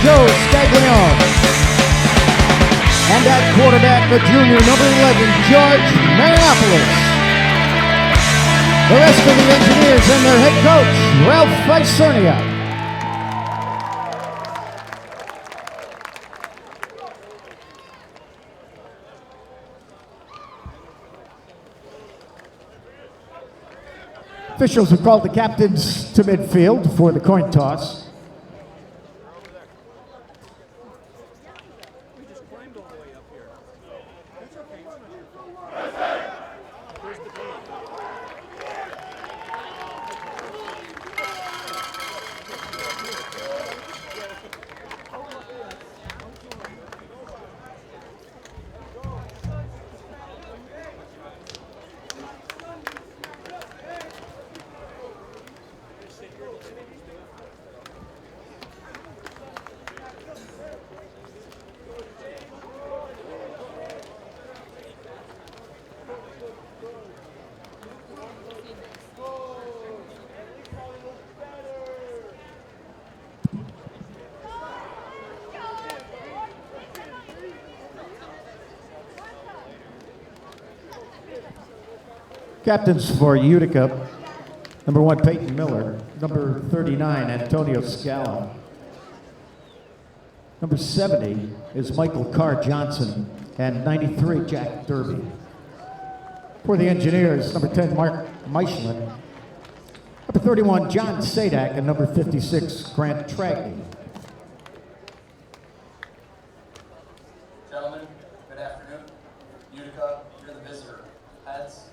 Joe Scaglione. And at quarterback, the junior, number 11, George Marinopoulos. The rest of the engineers and their head coach, Ralph Isernia. Officials have called the captains to midfield for the coin toss. Captains for Utica, number 1, Peyton Miller. Number 39, Antonio Scala. Number 70 is Michael Carr Johnson. And 93, Jack Derby. For the engineers, number 10, Mark Michelin. Number 31, John Sadak. And number 56, Grant Tragney. Gentlemen, good afternoon. Utica, you're the visitor. Heads,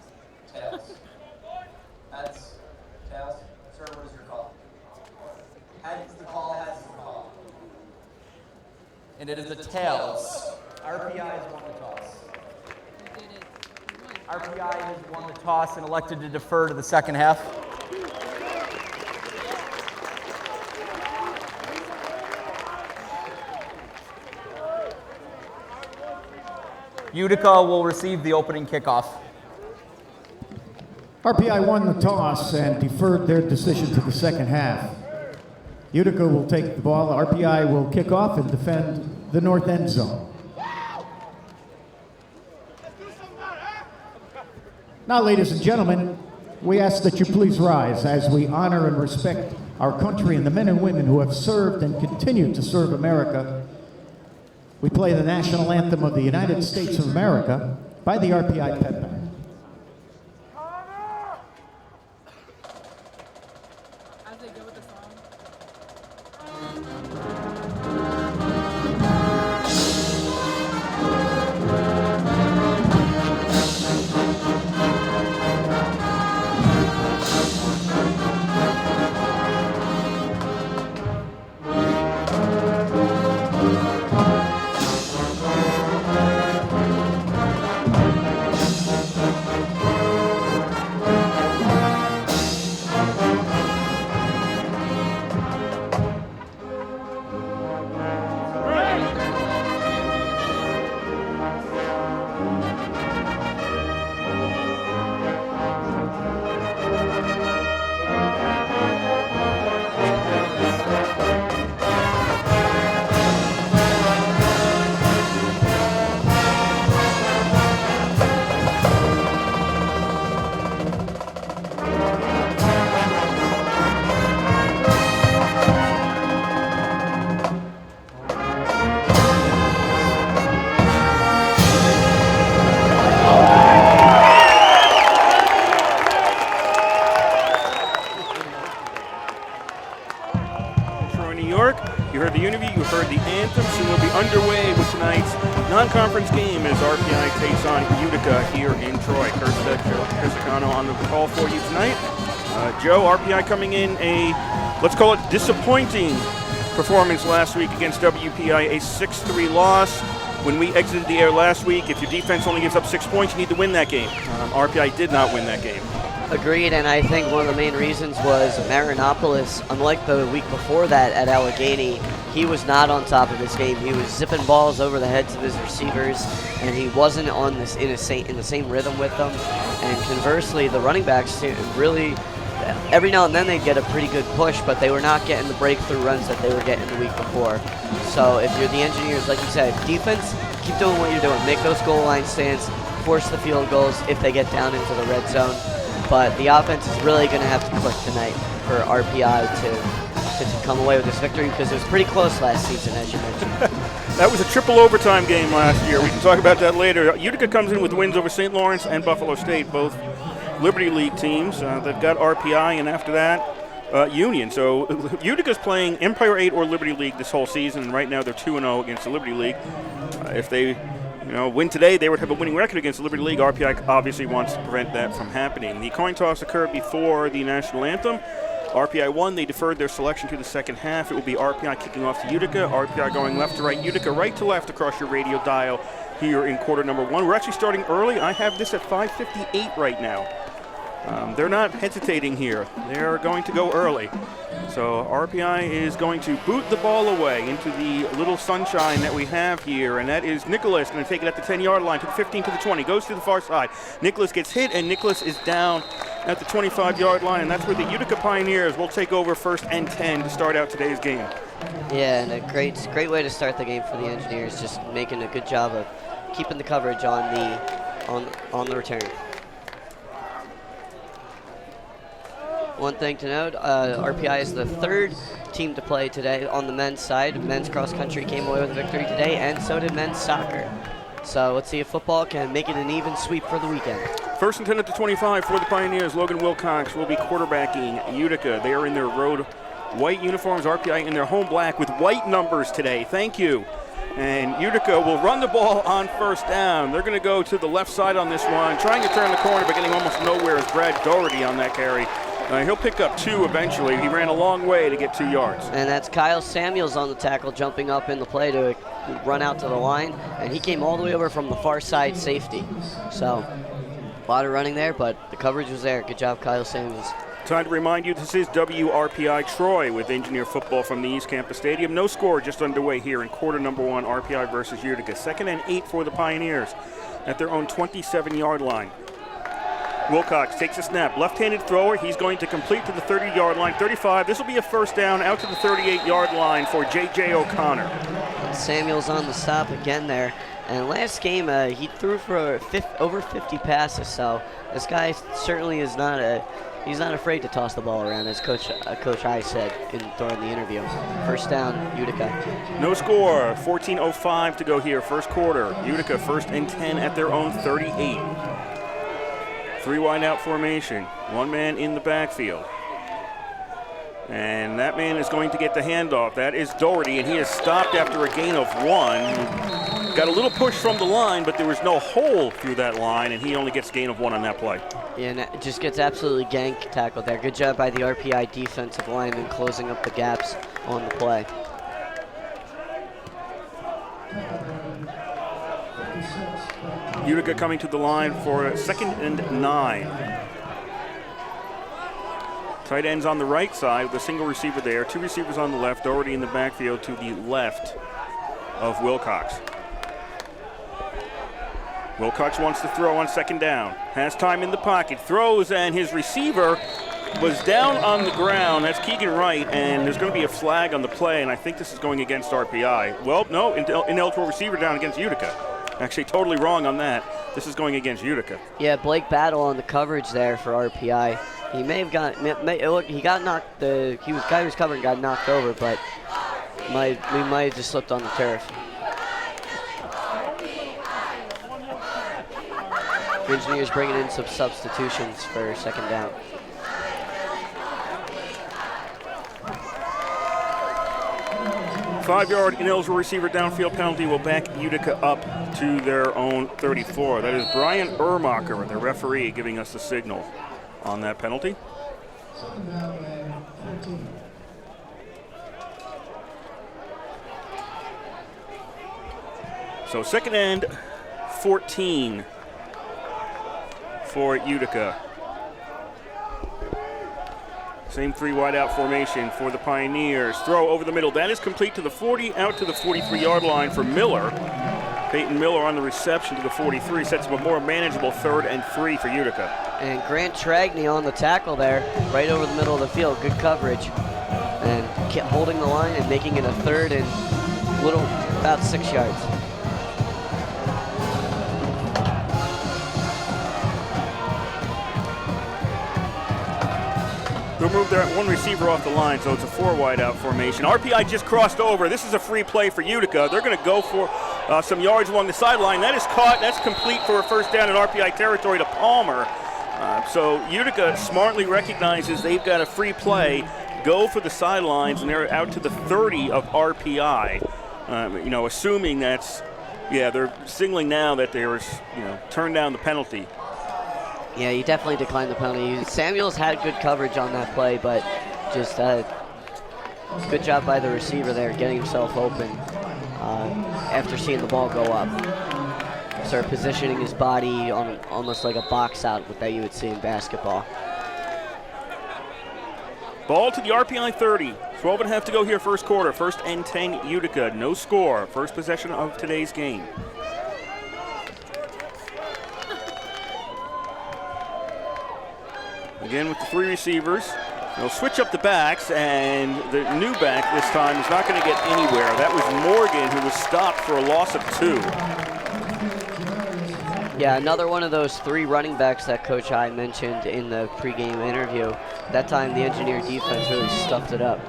tails. Heads, tails. Sir, what is your call? Heads the call, heads the call. And it is the tails. RPI has won the toss. RPI has won the toss and elected to defer to the second half. Utica will receive the opening kickoff. RPI won the toss and deferred their decision to the second half. Utica will take the ball. RPI will kick off and defend the north end zone. Now, ladies and gentlemen, we ask that you please rise as we honor and respect our country and the men and women who have served and continue to serve America. We play the national anthem of the United States of America by the RPI Pep Band. Non-conference game as RPI takes on Utica here in Troy. Chris Acano on the call for you tonight. Joe, RPI coming in let's call it disappointing performance last week against WPI, a 6-3 loss. When we exited the air last week, if your defense only gives up 6 points, you need to win that game. RPI did not win that game. Agreed, and I think one of the main reasons was Marinopoulos, unlike the week before that at Allegheny, he was not on top of his game. He was zipping balls over the heads of his receivers, and he wasn't in the same rhythm with them. And conversely, the running backs really every now and then they'd get a pretty good push, but they were not getting the breakthrough runs that they were getting the week before. So if you're the Engineers, like you said, defense, keep doing what you're doing. Make those goal line stands, force the field goals if they get down into the red zone. But the offense is really going to have to click tonight for RPI to come away with this victory, because it was pretty close last season, as you mentioned. That was a triple overtime game last year. We can talk about that later. Utica comes in with wins over St. Lawrence and Buffalo State, both Liberty League teams. They've got RPI, and after that, Union. So Utica's playing Empire 8 or Liberty League this whole season, and right now they're 2-0 against the Liberty League. If they win today, they would have a winning record against the Liberty League. RPI obviously wants to prevent that from happening. The coin toss occurred before the national anthem. RPI won. They deferred their selection to the second half. It will be RPI kicking off to Utica. RPI going left to right, Utica right to left across your radio dial here in quarter number 1. We're actually starting early. I have this at 5:58 right now. They're not hesitating here. They're going to go early. So RPI is going to boot the ball away into the little sunshine that we have here, and that is Nicholas going to take it at the 10-yard line to the 15 to the 20, goes to the far side. Nicholas gets hit, and Nicholas is down at the 25-yard line, and that's where the Utica Pioneers will take over 1st and 10 to start out today's game. Yeah, and a great way to start the game for the Engineers, just making a good job of keeping the coverage on the return. One thing to note, RPI is the 3rd team to play today on the men's side. Men's cross country came away with a victory today, and so did men's soccer. So let's see if football can make it an even sweep for the weekend. 1st and 10 at the 25 for the Pioneers. Logan Wilcox will be quarterbacking Utica. They are in their road white uniforms. RPI in their home black with white numbers today. Thank you. And Utica will run the ball on 1st down. They're going to go to the left side on this one, trying to turn the corner, but getting almost nowhere is Brad Doherty on that carry. He'll pick up 2 eventually. He ran a long way to get 2 yards. And that's Kyle Samuels on the tackle, jumping up in the play to run out to the line. And he came all the way over from the far side safety. So a lot of running there, but the coverage was there. Good job, Kyle Samuels. Time to remind you, this is WRPI Troy with Engineer football from the East Campus Stadium. No score just underway here in quarter number 1, RPI versus Utica. 2nd and 8 for the Pioneers at their own 27-yard line. Wilcox takes a snap, left-handed thrower. He's going to complete to the 30-yard line, 35. This will be a 1st down out to the 38-yard line for J.J. O'Connor. And Samuels on the stop again there. And last game, he threw for over 50 passes. So this guy certainly is he's not afraid to toss the ball around, as Coach I said during the interview. 1st down, Utica. No score. 14:05 to go here, 1st quarter. Utica 1st and 10 at their own 38. 3 wide out formation, 1 man in the backfield. And that man is going to get the handoff. That is Doherty, and he is stopped after a gain of 1. Got a little push from the line, but there was no hole through that line, and he only gets gain of 1 on that play. Yeah, and it just gets absolutely gank tackled there. Good job by the RPI defensive lineman closing up the gaps on the play. Utica coming to the line for 2nd and 9. Tight ends on the right side with a single receiver there. 2 receivers on the left. Doherty in the backfield to the left of Wilcox. Wilcox wants to throw on 2nd down. Has time in the pocket. Throws, and his receiver was down on the ground. That's Keegan Wright, and there's going to be a flag on the play, and I think this is going against RPI. Well, no, ineligible receiver down against Utica. Actually, totally wrong on that. This is going against Utica. Yeah, Blake Battle on the coverage there for RPI. He may have he got knocked. Guy who was covering got knocked over, but we might have just slipped on the turf. Engineers bringing in some substitutions for 2nd down. Five-yard ineligible receiver downfield penalty will back Utica up to their own 34. That is Brian Ermacher, the referee, giving us the signal on that penalty. So 2nd and 14 for Utica. Same 3 wide out formation for the Pioneers. Throw over the middle. That is complete to the 40, out to the 43-yard line for Miller. Peyton Miller on the reception to the 43 sets up a more manageable 3rd and 3 for Utica. And Grant Tragney on the tackle there, right over the middle of the field. Good coverage. And kept holding the line and making it a 3rd and about 6 yards. They'll move their one receiver off the line, so it's a 4 wide out formation. RPI just crossed over. This is a free play for Utica. They're going to go for some yards along the sideline. That is caught. That's complete for a first down in RPI territory to Palmer. So Utica smartly recognizes they've got a free play, go for the sidelines, and they're out to the 30 of RPI. Assuming that's, they're signaling now that there's, turn down the penalty. Yeah, he definitely declined the penalty. Samuels had good coverage on that play, but just good job by the receiver there, getting himself open after seeing the ball go up. Start positioning his body on almost like a box out that you would see in basketball. Ball to the RPI 30. 12 and a half to go here, first quarter. 1st and 10, Utica. No score. First possession of today's game. Again with the 3 receivers. They'll switch up the backs, and the new back this time is not going to get anywhere. That was Morgan, who was stopped for a loss of 2. Yeah, another one of those 3 running backs that Coach High mentioned in the pregame interview. That time the Engineer defense really stuffed it up.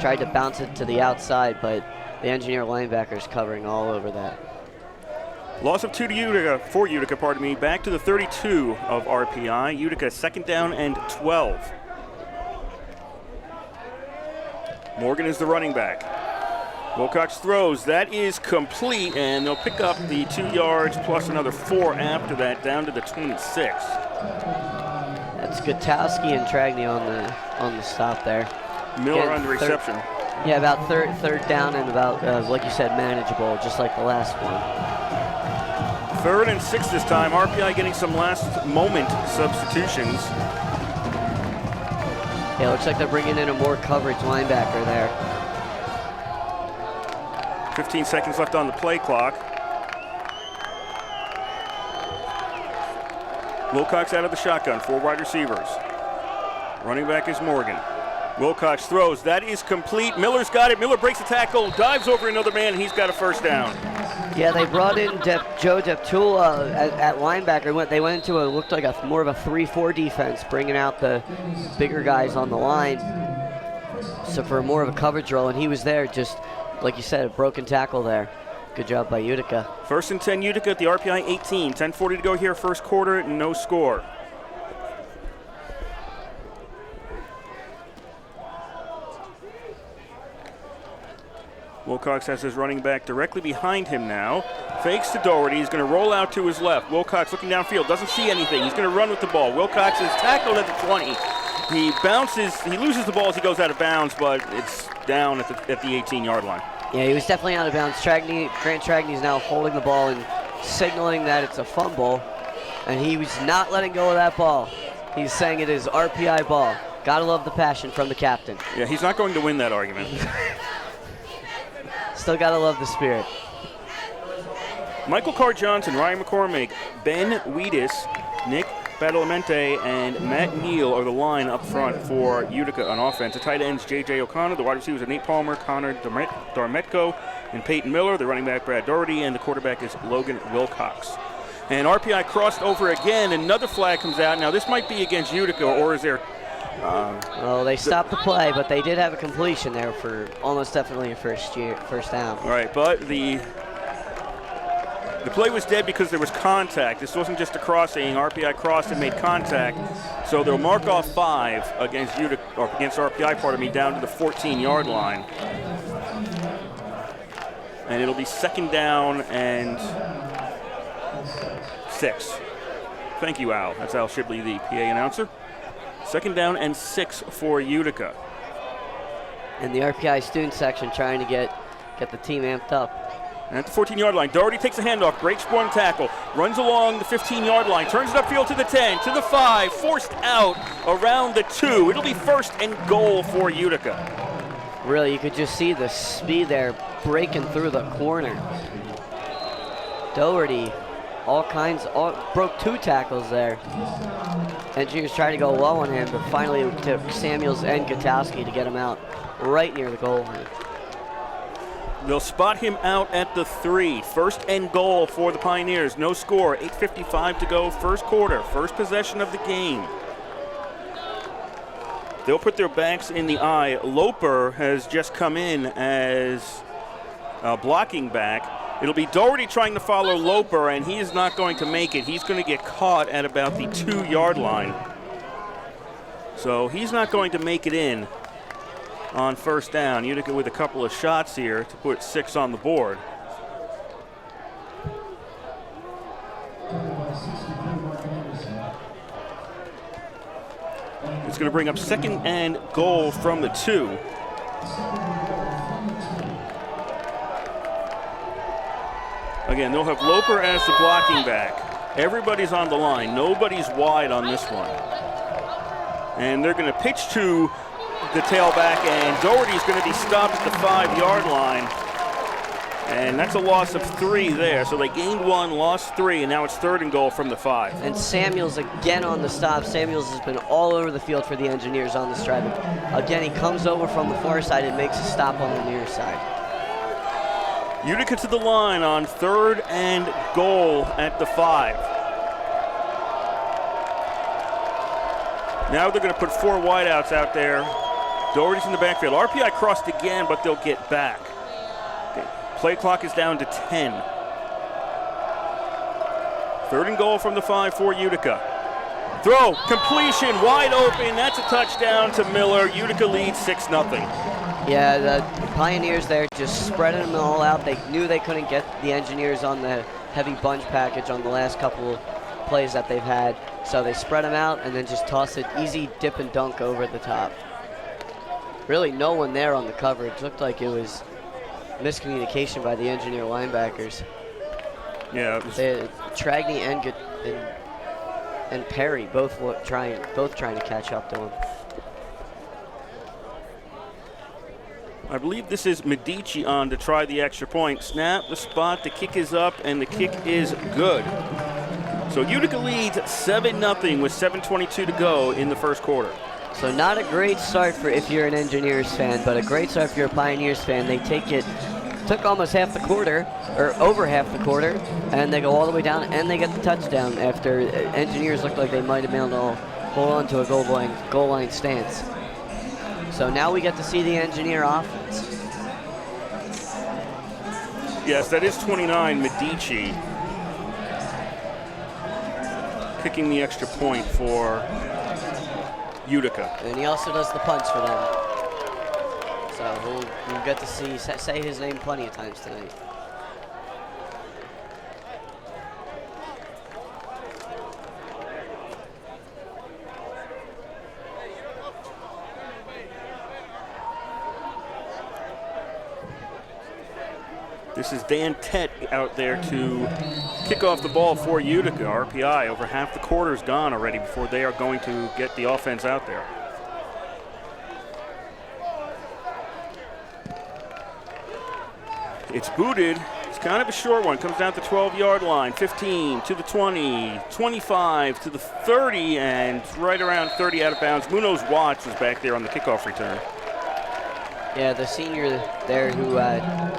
Tried to bounce it to the outside, but the Engineer linebackers covering all over that. Loss of 2 to Utica, for Utica, pardon me. Back to the 32 of RPI. Utica 2nd down and 12. Morgan is the running back. Wilcox throws. That is complete, and they'll pick up the 2 yards plus another 4 after that, down to the 26. That's Gutowski and Tragney on the stop there. Miller on the reception. Yeah, about third down and about, like you said, manageable, just like the last one. 3rd and 6 this time. RPI getting some last-moment substitutions. Yeah, looks like they're bringing in a more coverage linebacker there. 15 seconds left on the play clock. Wilcox out of the shotgun, 4 wide receivers. Running back is Morgan. Wilcox throws. That is complete. Miller's got it. Miller breaks the tackle, dives over another man, and he's got a first down. Yeah, they brought in Joe Deptula at linebacker. They went into looked like more of a 3-4 defense, bringing out the bigger guys on the line. So for more of a coverage role, and he was there, just like you said, a broken tackle there. Good job by Utica. 1st and 10 Utica at the RPI 18. 10:40 to go here, first quarter, no score. Wilcox has his running back directly behind him now. Fakes to Doherty. He's going to roll out to his left. Wilcox looking downfield. Doesn't see anything. He's going to run with the ball. Wilcox is tackled at the 20. He bounces. He loses the ball as he goes out of bounds, but it's down at the 18-yard line. Yeah, he was definitely out of bounds. Grant Tragney is now holding the ball and signaling that it's a fumble, and he was not letting go of that ball. He's saying it is RPI ball. Gotta love the passion from the captain. Yeah, he's not going to win that argument. Still gotta love the spirit. Michael Carr Johnson, Ryan McCormick, Ben Weedis, Nick Badalamenti, and Matt Neal are the line up front for Utica on offense. The tight ends, J.J. O'Connor. The wide receivers are Nate Palmer, Connor Darmetko, and Peyton Miller. The running back, Brad Doherty, and the quarterback is Logan Wilcox. And RPI crossed over again. Another flag comes out. Now, this might be against Utica, or is there... they stopped the play, but they did have a completion there for almost definitely a first down. All right, but the play was dead because there was contact. This wasn't just a crossing. RPI crossed and made contact. So they'll mark off 5 against Utica, or against RPI, down to the 14-yard line. And it'll be 2nd down and 6. Thank you, Al. That's Al Shibley, the PA announcer. 2nd down and 6 for Utica. And the RPI student section trying to get the team amped up. And at the 14-yard line, Doherty takes a handoff, breaks one tackle, runs along the 15-yard line, turns it upfield to the 10, to the 5, forced out around the 2. It'll be 1st and goal for Utica. Really, you could just see the speed there breaking through the corner. Doherty broke 2 tackles there. Engineers tried to go low on him, but finally it took Samuels and Gutowski to get him out right near the goal line. They'll spot him out at the 3. First and goal for the Pioneers. No score. 8:55 to go. First quarter. First possession of the game. They'll put their backs in the eye. Loper has just come in as a blocking back. It'll be Doherty trying to follow Loper, and he is not going to make it. He's going to get caught at about the 2-yard line. So he's not going to make it in on first down. Utica with a couple of shots here to put 6 on the board. It's going to bring up second and goal from the 2. Again, they'll have Loper as the blocking back. Everybody's on the line. Nobody's wide on this one. And they're going to pitch to the tailback, and Doherty's going to be stopped at the 5-yard line. And that's a loss of 3 there. So they gained 1, lost 3, and now it's third and goal from the 5. And Samuels again on the stop. Samuels has been all over the field for the Engineers on this drive. Again, he comes over from the far side and makes a stop on the near side. Utica to the line on third and goal at the 5. Now they're going to put 4 wideouts out there. Doherty's in the backfield. RPI crossed again, but they'll get back. Okay. Play clock is down to 10. Third and goal from the 5 for Utica. Throw, completion, wide open. That's a touchdown to Miller. Utica leads 6-0. Yeah, the Pioneers there just spreading them all out. They knew they couldn't get the Engineers on the heavy bunch package on the last couple of plays that they've had. So they spread them out and then just toss it easy dip and dunk over the top. Really no one there on the coverage. Looked like it was miscommunication by the Engineer linebackers. Yeah, Tragney and Perry both trying to catch up to him. I believe this is Medici on to try the extra point. Snap, the spot, the kick is up, and the kick is good. So Utica leads 7-0 with 7:22 to go in the first quarter. So not a great start for if you're an Engineers fan, but a great start if you're a Pioneers fan. They took almost half the quarter, or over half the quarter, and they go all the way down, and they get the touchdown after Engineers looked like they might have been able to hold on to a goal line stance. So now we get to see the Engineer offense. Yes, that is 29, Medici. Kicking the extra point for Utica. And he also does the punch for them. So we'll get to say his name plenty of times tonight. This is Dan Tett out there to kick off the ball for Utica. RPI, over half the quarter's gone already before they are going to get the offense out there. It's booted. It's kind of a short one. Comes down to the 12-yard line. 15 to the 20, 25 to the 30, and right around 30 out of bounds. Munoz Watts was back there on the kickoff return. Yeah, the senior there who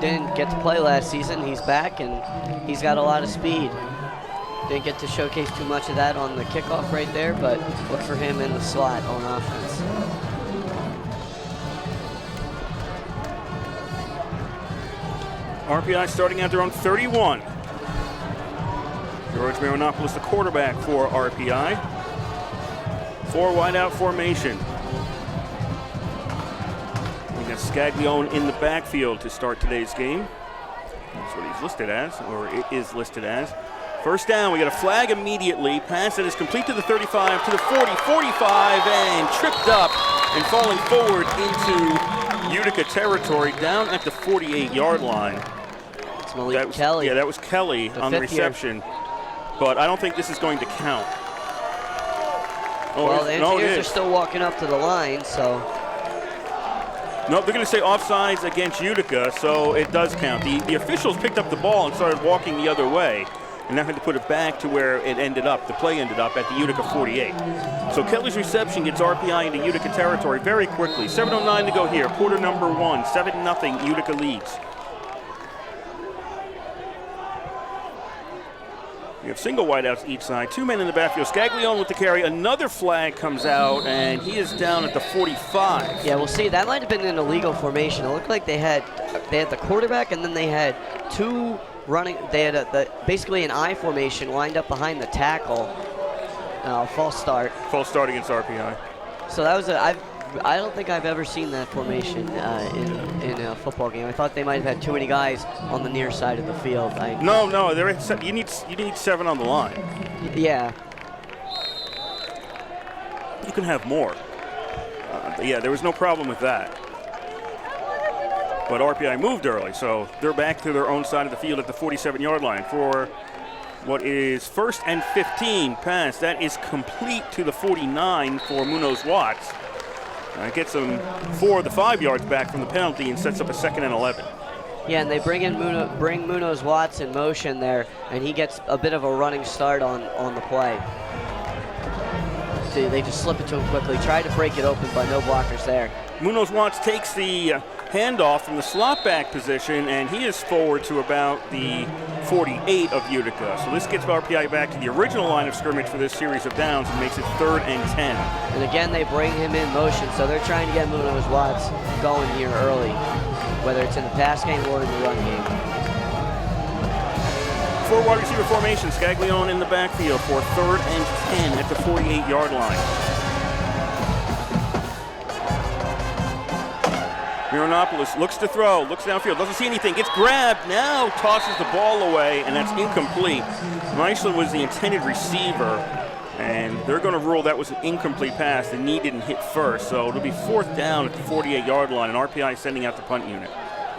didn't get to play last season, he's back and he's got a lot of speed. Didn't get to showcase too much of that on the kickoff right there, but look for him in the slot on offense. RPI starting at their own 31. George Marinopoulos, the quarterback for RPI. 4 wideout formation. Scaglione in the backfield to start today's game. That's what he's listed as, or it is listed as. First down, we got a flag immediately. Pass that is complete to the 35, to the 40, 45, and tripped up and falling forward into Utica territory down at the 48-yard line. It's Malik Kelly. Yeah, that was Kelly on the reception. But I don't think this is going to count. Well, the Engineers are still walking up to the line, so. No, they're going to say offsides against Utica, so it does count. The officials picked up the ball and started walking the other way. and now had to put it back to where it ended up. The play ended up at the Utica 48. So Kelly's reception gets RPI into Utica territory very quickly. 7:09 to go here. Quarter number 1. 7-0 Utica leads. We have single wideouts each side. 2 men in the backfield. Scaglione with the carry. Another flag comes out, and he is down at the 45. Yeah, we'll see. That might have been an illegal formation. It looked like they had the quarterback, and then they had two running. They had basically an I formation lined up behind the tackle. False start. False start against RPI. So that was I don't think I've ever seen that formation in a football game. I thought they might have had too many guys on the near side of the field. No, you need 7 on the line. Yeah. You can have more. Yeah, there was no problem with that. But RPI moved early, so they're back to their own side of the field at the 47-yard line for what is 1st and 15 pass. That is complete to the 49 for Munoz Watts. Gets them 4 of the 5 yards back from the penalty and sets up a 2nd and 11. Yeah, and they bring Munoz Watts in motion there, and he gets a bit of a running start on the play. So they just slip it to him quickly, try to break it open, but no blockers there. Munoz Watts takes the handoff from the slot back position, and he is forward to about the 48 of Utica. So this gets RPI back to the original line of scrimmage for this series of downs and makes it 3rd and 10. And again, they bring him in motion, so they're trying to get Munoz Watts going here early, whether it's in the pass game or in the run game. 4 wide receiver formation. Scaglione in the backfield for 3rd and 10 at the 48-yard line. Mironopoulos looks to throw, looks downfield, doesn't see anything, gets grabbed, now tosses the ball away, and that's incomplete. Meisler was the intended receiver, and they're going to rule that was an incomplete pass. The knee didn't hit first, so it'll be 4th down at the 48-yard line, and RPI sending out the punt unit.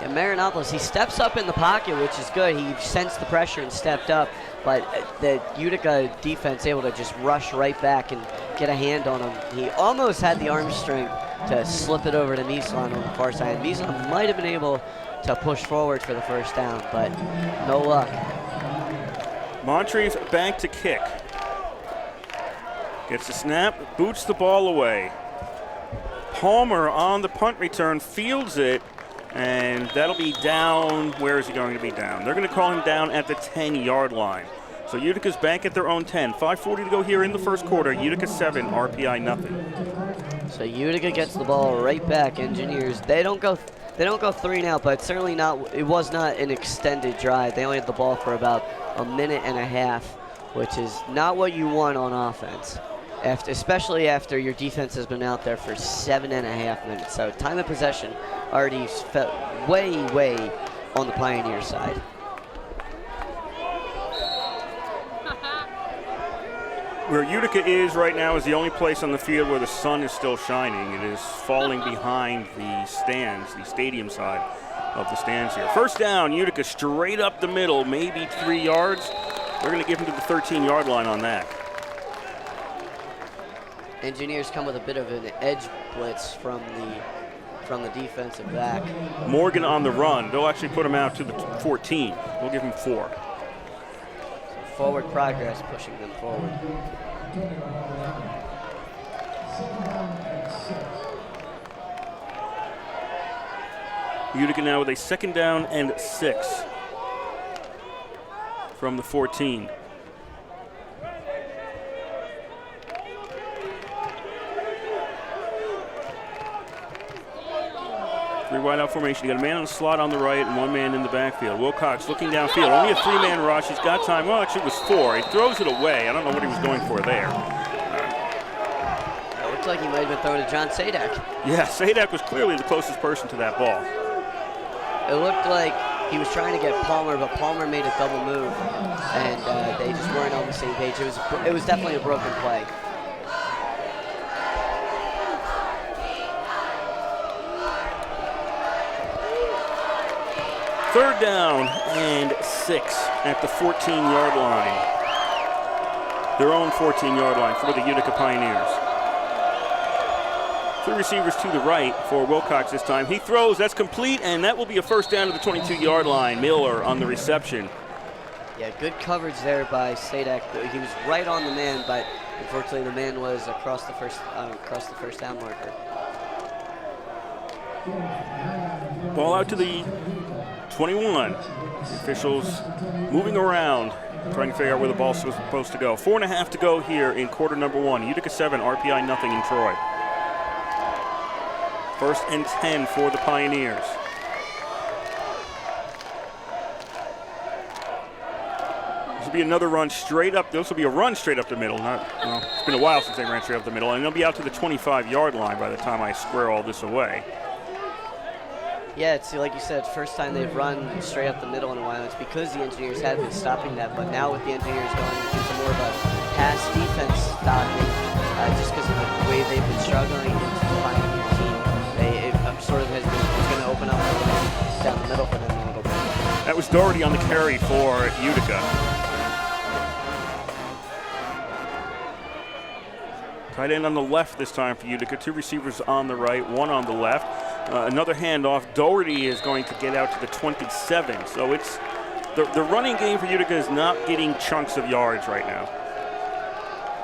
Yeah, Marinopoulos, he steps up in the pocket, which is good. He sensed the pressure and stepped up, but the Utica defense able to just rush right back and get a hand on him. He almost had the arm strength to slip it over to Mislon on the far side. Mislon might have been able to push forward for the 1st down, but no luck. Montreve back to kick. Gets the snap, boots the ball away. Palmer on the punt return, fields it, and that'll be down. Where is he going to be down? They're going to call him down at the 10-yard line. So Utica's back at their own 10. 5:40 to go here in the 1st quarter. Utica 7, RPI nothing. So Utica gets the ball right back. Engineers, they don't go 3 and out, but certainly not. It was not an extended drive. They only had the ball for about a minute and a half, which is not what you want on offense, especially after your defense has been out there for 7.5 minutes. So time of possession already felt way on the Pioneer side. Where Utica is right now is the only place on the field where the sun is still shining. It is falling behind the stands, the stadium side of the stands here. 1st down, Utica straight up the middle, maybe 3 yards. They're going to give him to the 13-yard line on that. Engineers come with a bit of an edge blitz from the defensive back. Morgan on the run. They'll actually put him out to the 14. We'll give him 4. So forward progress, pushing them forward. Utica now with a 2nd down and 6 from the 14. Three wide out formation. You got a man on the slot on the right and 1 man in the backfield. Wilcox looking downfield. Only a 3-man rush. He's got time. Well, actually, it was 4. He throws it away. I don't know what he was going for there. It looked like he might have been throwing to John Sadak. Yeah, Sadak was clearly the closest person to that ball. It looked like he was trying to get Palmer, but Palmer made a double move, and they just weren't on the same page. It was definitely a broken play. Third down and 6 at the 14-yard line. Their own 14-yard line for the Utica Pioneers. 3 receivers to the right for Wilcox this time. He throws, that's complete, and that will be a 1st down to the 22-yard line. Miller on the reception. Yeah, good coverage there by Sadek. He was right on the man, but unfortunately the man was across the first down marker. Ball out to the 21. The officials moving around, trying to figure out where the ball's supposed to go. 4.5 to go here in quarter number 1. Utica 7, RPI nothing in Troy. 1st and 10 for the Pioneers. This will be another run straight up. This will be a run straight up the middle. It's been a while since they ran straight up the middle, and they'll be out to the 25-yard line by the time I square all this away. Yeah, it's like you said, first time they've run straight up the middle in a while. It's because the Engineers have been stopping that, but now with the Engineers going into more of a pass defense stopping, just because of the way they've been struggling into the Pioneer team, it's going to open up down the middle for them a little bit. That was Doherty on the carry for Utica. Tight end on the left this time for Utica. 2 receivers on the right, 1 on the left. Another handoff. Doherty is going to get out to the 27. So it's the running game for Utica is not getting chunks of yards right now.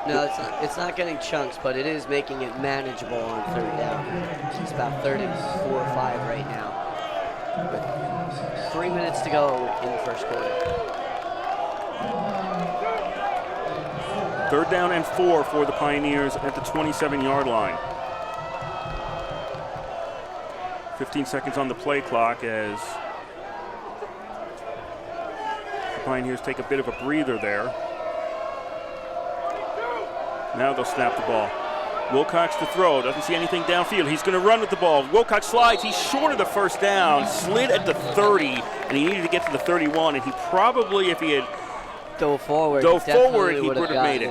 No, it's not getting chunks, but it is making it manageable on 3rd down. It's about 3rd and 4 or 5 right now. With 3 minutes to go in the first quarter. 3rd down and 4 for the Pioneers at the 27-yard line. 15 seconds on the play clock as the Pioneers take a bit of a breather there. Now they'll snap the ball. Wilcox to throw, doesn't see anything downfield. He's going to run with the ball. Wilcox slides, he's short of the 1st down, slid at the 30, and he needed to get to the 31, and he probably, if he had dove forward, he would have made it.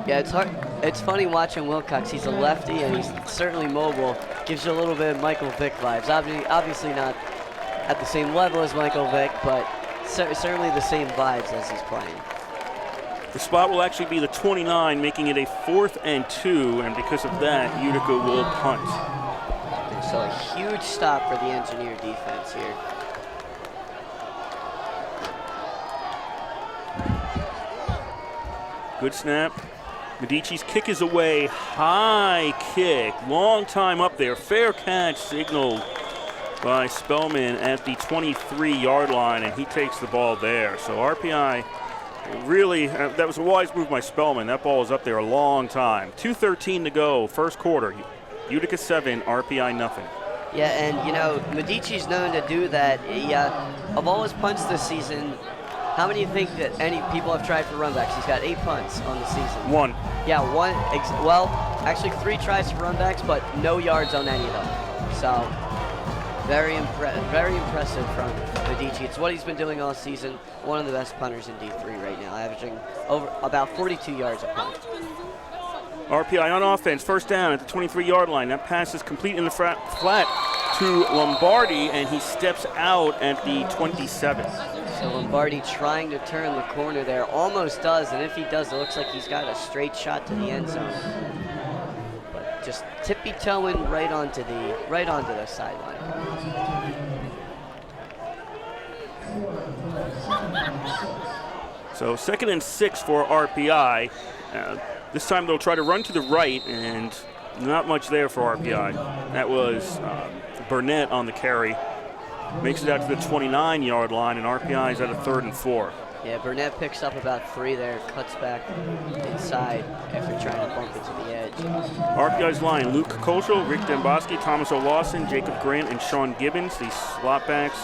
Yeah, it's hard. It's funny watching Wilcox. He's a lefty, and he's certainly mobile. Gives you a little bit of Michael Vick vibes. Obviously not at the same level as Michael Vick, but certainly the same vibes as he's playing. The spot will actually be the 29, making it a 4th and 2, and because of that, Utica will punt. So a huge stop for the Engineer defense here. Good snap. Medici's kick is away. High kick. Long time up there. Fair catch signaled by Spellman at the 23-yard line, and he takes the ball there. So RPI really, that was a wise move by Spellman. That ball is up there a long time. 2:13 to go, first quarter. Utica 7, RPI nothing. Yeah, and you know, Medici's known to do that. Of all his punts this season, how many do you think that any people have tried for runbacks? He's got 8 punts on the season. 1. Yeah, 1. Well, actually 3 tries for runbacks, but no yards on any of them. So very impressive from Medici. It's what he's been doing all season. One of the best punters in D3 right now, averaging over about 42 yards a punt. RPI on offense, first down at the 23-yard line. That pass is complete in the flat to Lombardi, and he steps out at the 27. So Lombardi trying to turn the corner there, almost does, and if he does, it looks like he's got a straight shot to the end zone. But just tippy-toeing right onto the sideline. So 2nd and 6 for RPI. This time they'll try to run to the right, and not much there for RPI. That was Burnett on the carry. Makes it out to the 29-yard line, and RPI is at a 3rd and 4. Yeah, Burnett picks up about 3 there, cuts back inside after trying to bump it to the edge. RPI's line, Luke Koschel, Rick Demboski, Thomas O'Lawson, Jacob Grant, and Sean Gibbons. The slot backs,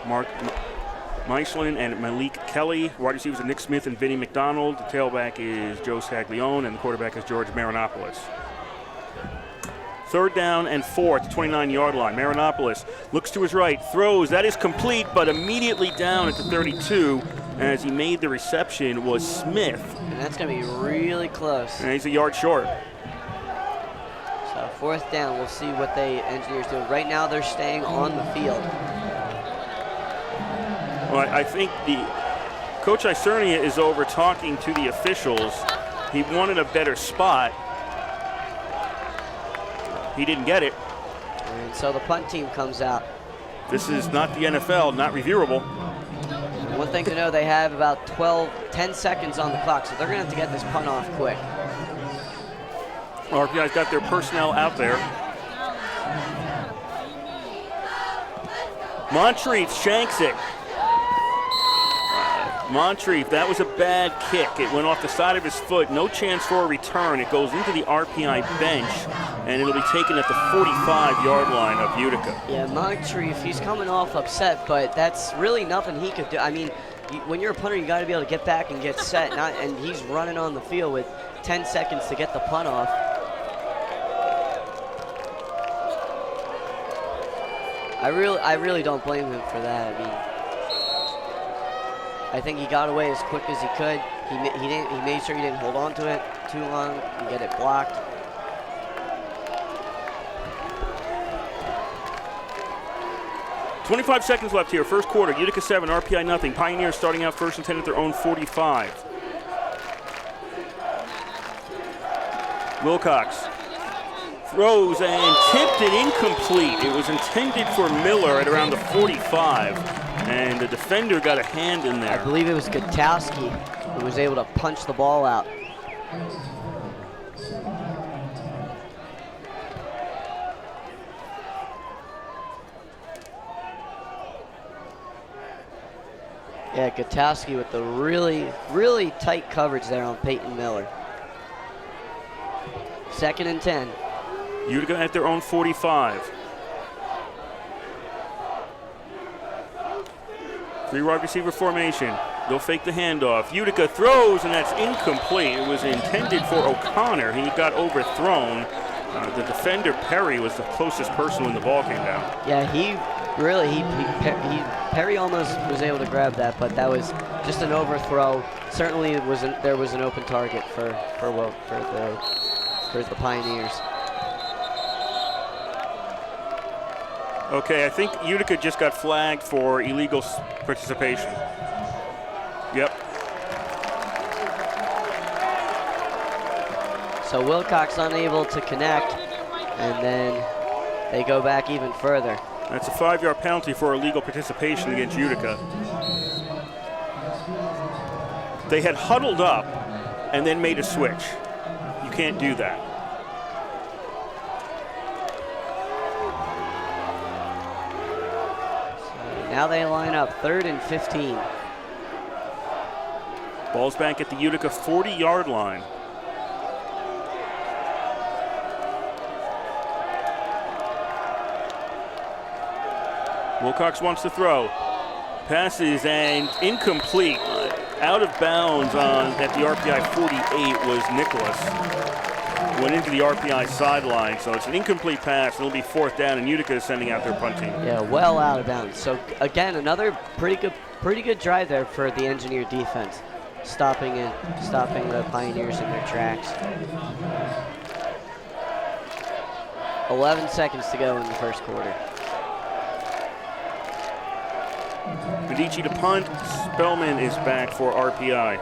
Mark Michelin and Malik Kelly. Wide receivers are Nick Smith and Vinny McDonald. The tailback is Joe Scaglione, and the quarterback is George Marinopoulos. 3rd down and 4 at the 29-yard line. Marinopoulos looks to his right, throws. That is complete, but immediately down at the 32 as he made the reception was Smith. And that's going to be really close. And he's a yard short. So 4th down, we'll see what the Engineers do. Right now they're staying on the field. Well, I think Coach Isernia is over talking to the officials. He wanted a better spot. He didn't get it. And so the punt team comes out. This is not the NFL, not reviewable. One thing to know, they have about 10 seconds on the clock, so they're going to have to get this punt off quick. RPI's got their personnel out there. Moncrief shanks it. Moncrief, that was a bad kick. It went off the side of his foot. No chance for a return. It goes into the RPI bench, and it'll be taken at the 45-yard line of Utica. Yeah, Moncrief, he's coming off upset, but that's really nothing he could do. I mean, when you're a punter, you got to be able to get back and get set, and he's running on the field with 10 seconds to get the punt off. I really don't blame him for that. I mean, I think he got away as quick as he could. He made sure he didn't hold on to it too long and get it blocked. .25 seconds left here, first quarter. Utica 7, RPI nothing. Pioneers starting out first and 10 at their own 45. Wilcox throws and tipped it incomplete. It was intended for Miller at around the 45, and the defender got a hand in there. I believe it was Gutowski who was able to punch the ball out. Yeah, Gutowski with the really tight coverage there on Peyton Miller. 2nd and 10. Utica at their own 45. 3 wide receiver formation. They'll fake the handoff. Utica throws, and that's incomplete. It was intended for O'Connor. He got overthrown. The defender, Perry, was the closest person when the ball came down. Yeah, Perry almost was able to grab that, but that was just an overthrow. Certainly, there was an open target for the Pioneers. Okay, I think Utica just got flagged for illegal participation. Yep. So Wilcox unable to connect, and then they go back even further. That's a 5-yard penalty for illegal participation against Utica. They had huddled up and then made a switch. You can't do that. Now they line up 3rd and 15. Ball's back at the Utica 40-yard line. Wilcox wants to throw. Passes and incomplete. Out of bounds at the RPI 48 was Nicholas. Went into the RPI sideline, so it's an incomplete pass. It'll be 4th down, and Utica is sending out their punt team. Yeah, well out of bounds. So again, another pretty good drive there for the Engineer defense, stopping the Pioneers in their tracks. 11 seconds to go in the first quarter. Medici to punt. Spellman is back for RPI.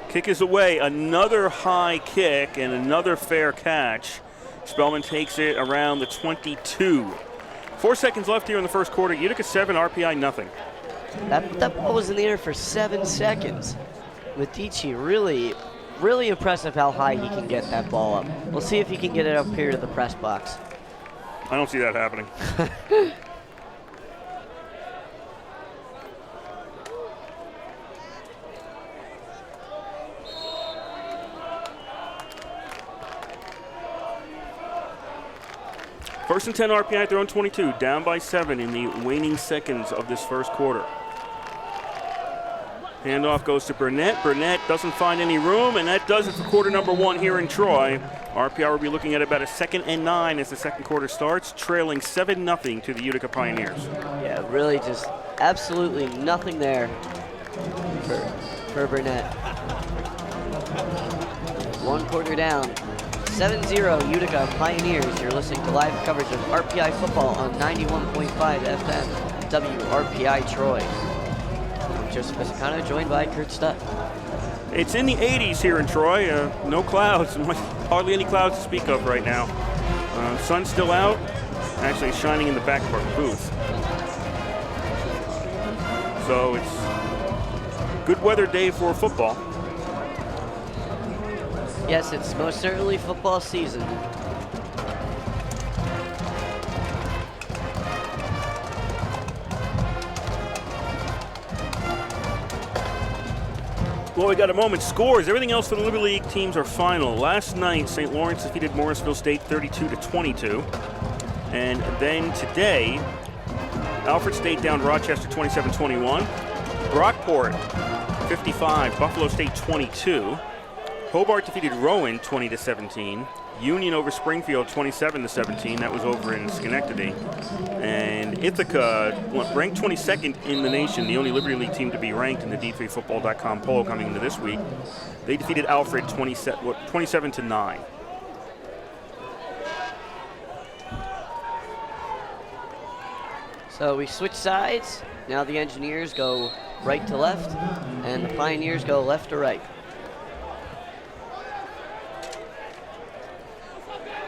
Kick is away. Another high kick and another fair catch. Spellman takes it around the 22. 4 seconds left here in the first quarter. Utica 7, RPI nothing. That ball was in the air for 7 seconds. Medici really impressive how high he can get that ball up. We'll see if he can get it up here to the press box. I don't see that happening. First and 10 RPI at their own 22, down by 7 in the waning seconds of this first quarter. Handoff goes to Burnett. Burnett doesn't find any room, and that does it for quarter number 1 here in Troy. RPI will be looking at about a 2nd and 9 as the second quarter starts, trailing 7-0 to the Utica Pioneers. Yeah, really just absolutely nothing there for Burnett. 1 quarter down. 7-0 Utica Pioneers. You're listening to live coverage of RPI football on 91.5 FM WRPI Troy. I'm Joseph Pescano, joined by Kurt Stutt. It's in the 80s here in Troy. No clouds, hardly any clouds to speak of right now. Sun's still out. actually shining in the back of our booth. So it's a good weather day for football. Yes, it's most certainly football season. Well, we got a moment. Scores. Everything else for the Liberty League teams are final. Last night, St. Lawrence defeated Morrisville State 32-22. And then today, Alfred State down Rochester 27-21. Brockport 55, Buffalo State 22. Hobart defeated Rowan 20-17. Union over Springfield 27-17. That was over in Schenectady. And Ithaca ranked 22nd in the nation, the only Liberty League team to be ranked in the D3Football.com poll coming into this week. They defeated Alfred 27-9. So we switch sides. Now the Engineers go right to left, and the Pioneers go left to right.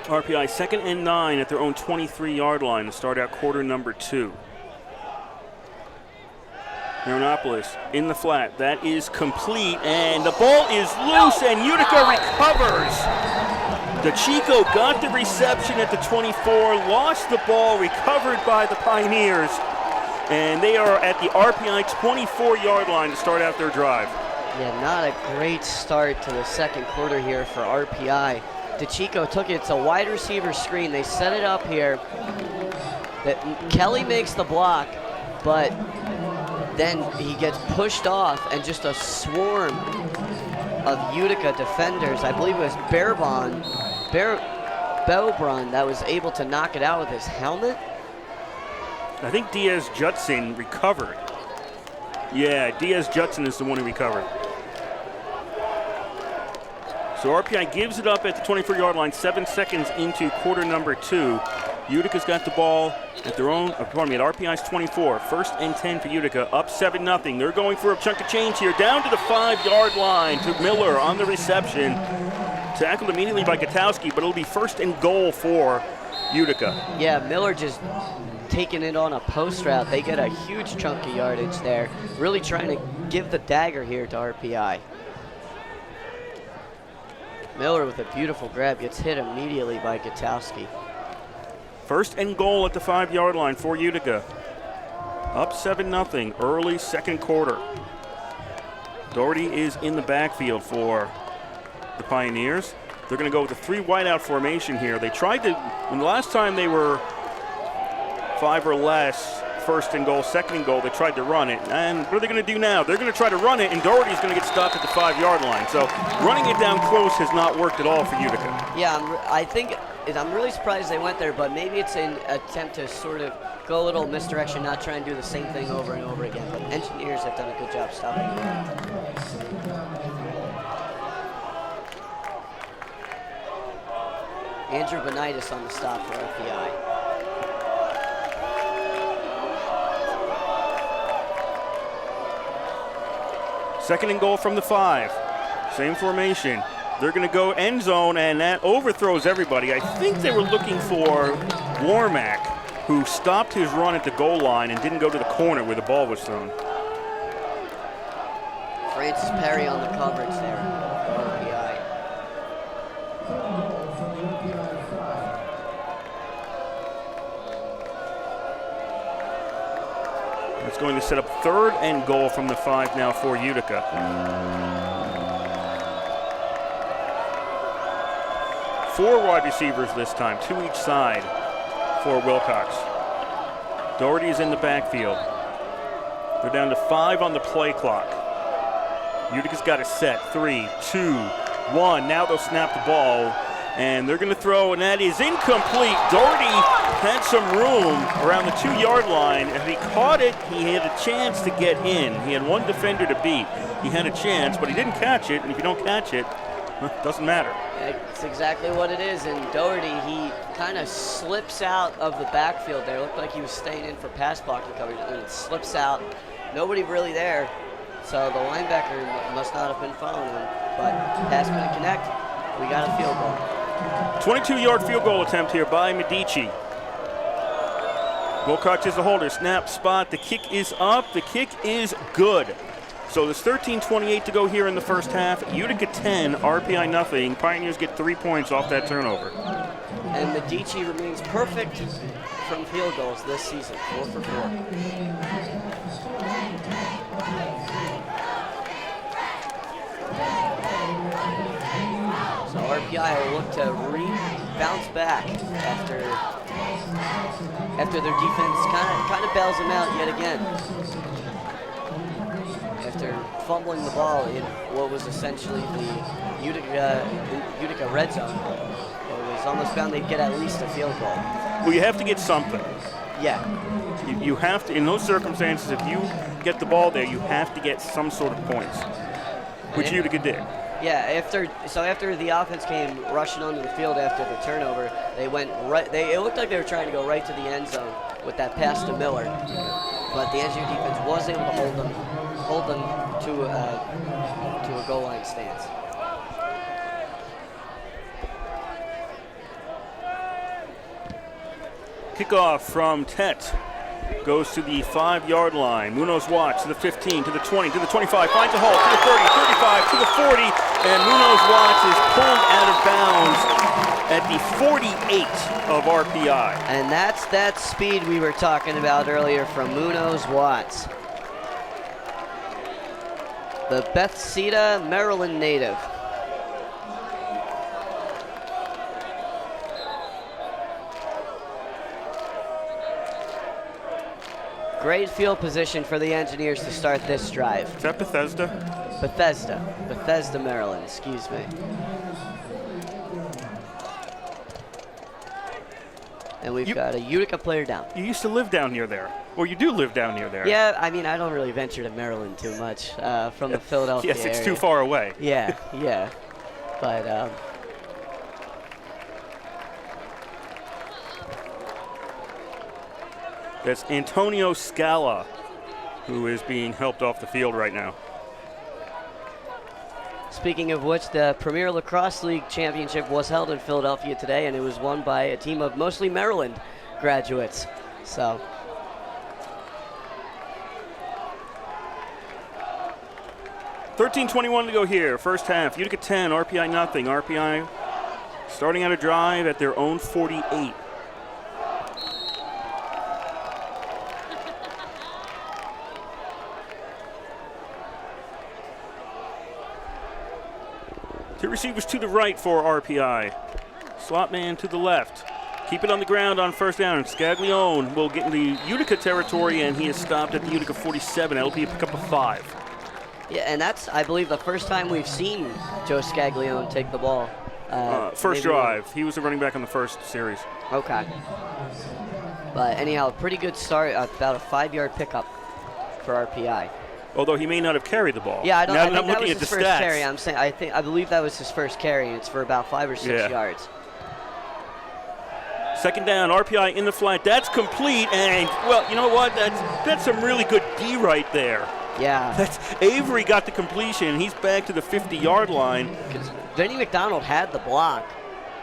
RPI 2nd and 9 at their own 23-yard line to start out quarter number 2. Marinopolis in the flat. That is complete, and the ball is loose, and Utica recovers. DeChico got the reception at the 24, lost the ball, recovered by the Pioneers, and they are at the RPI 24-yard line to start out their drive. Yeah, not a great start to the second quarter here for RPI. DeChico took it. It's a wide receiver screen. They set it up here. Kelly makes the block, but then he gets pushed off, and just a swarm of Utica defenders. I believe it was Belbron that was able to knock it out with his helmet. I think Diaz-Judson recovered. Yeah, Diaz-Judson is the one who recovered. So RPI gives it up at the 24-yard line, 7 seconds into quarter number 2. Utica's got the ball at their own, at RPI's 24. 1st and 10 for Utica, up 7-0. They're going for a chunk of change here, down to the 5-yard line to Miller on the reception. Tackled immediately by Gutowski, but it'll be 1st and goal for Utica. Yeah, Miller just taking it on a post route. They get a huge chunk of yardage there. Really trying to give the dagger here to RPI. Miller with a beautiful grab, gets hit immediately by Gutowski. 1st and goal at the 5-yard line for Utica. Up 7-0, early second quarter. Doherty is in the backfield for the Pioneers. They're going to go with a 3 wideout formation here. They tried to, when the last time they were 5 or less, 1st and goal, 2nd and goal, they tried to run it. And what are they going to do now? They're going to try to run it, and Doherty's going to get stopped at the 5-yard line. So running it down close has not worked at all for Utica. Yeah, I'm really surprised they went there, but maybe it's an attempt to sort of go a little misdirection, not try and do the same thing over and over again. But Engineers have done a good job stopping it. Andrew Benitis on the stop for RPI. Second and goal from the 5. Same formation. They're going to go end zone, and that overthrows everybody. I think they were looking for Warmack, who stopped his run at the goal line and didn't go to the corner where the ball was thrown. Francis Perry on the coverage there for RPI. It's going to set up 3rd and goal from the 5 now for Utica. 4 wide receivers this time, 2 each side for Wilcox. Doherty is in the backfield. They're down to 5 on the play clock. Utica's got it set. 3, 2, 1. Now they'll snap the ball, and they're going to throw, and that is incomplete. Doherty had some room around the 2-yard line. If he caught it, he had a chance to get in. He had 1 defender to beat. He had a chance, but he didn't catch it, and if you don't catch it, it doesn't matter. That's exactly what it is, and Doherty, he kind of slips out of the backfield there. Looked like he was staying in for pass blocking coverage, and it slips out. Nobody really there, so the linebacker must not have been following him, but pass couldn't connect. We got a field goal. 22-yard field goal attempt here by Medici. Wilcox is the holder. Snap, spot. The kick is up. The kick is good. So there's 13:28 to go here in the first half. Utica 10, RPI nothing. Pioneers get 3 points off that turnover. And Medici remains perfect from field goals this season, 4 for 4. So RPI will look to bounce back after their defense kind of bails them out yet again. After fumbling the ball in what was essentially the Utica red zone, it was almost bound they'd get at least a field goal. Well, you have to get something. Yeah. You have to, in those circumstances, if you get the ball there, you have to get some sort of points, which Utica did. Yeah, after the offense came rushing onto the field after the turnover, they went right. It looked like they were trying to go right to the end zone with that pass to Miller, but the Engineer defense was able to hold them to a goal line stance. Kickoff from Tet goes to the 5-yard line. Munoz Watts to the 15, to the 20, to the 25, finds a hole, to the 30, 35, to the 40, and Munoz Watts is pulled out of bounds at the 48 of RPI. And that's that speed we were talking about earlier from Munoz Watts, the Bethesda, Maryland native. Great field position for the Engineers to start this drive. Is that Bethesda? Bethesda, Maryland, excuse me. And we've got a Utica player down. You used to live down near there. Or you do live down near there. Yeah, I mean, I don't really venture to Maryland too much from the Philadelphia Yes, it's area. too far away. Yeah. But that's Antonio Scala, who is being helped off the field right now. speaking of which, the Premier Lacrosse League Championship was held in Philadelphia today, and it was won by a team of mostly Maryland graduates. So 13:21 to go here. First half, Utica 10, RPI nothing. RPI starting out a drive at their own 48. Two receivers to the right for RPI. Slot man to the left. Keep it on the ground on first down. Scaglione will get into Utica territory, and he is stopped at the Utica 47. That'll be a pickup of 5. yeah, and that's, I believe, the first time we've seen Joe Scaglione take the ball. First maybe drive. He was the running back on the first series. Okay. But anyhow, a pretty good start, about a 5-yard pickup for RPI. Although he may not have carried the ball. Yeah, I don't. Now I that think I'm that looking was at his the first stats. carry. I believe that was his first carry, and it's for about 5 or 6 yards. Second down, RPI in the flat. That's complete, and well, you know what? That's some really good D right there. Yeah. That's Avery got the completion. He's back to the 50-yard line. Because Denny McDonald had the block,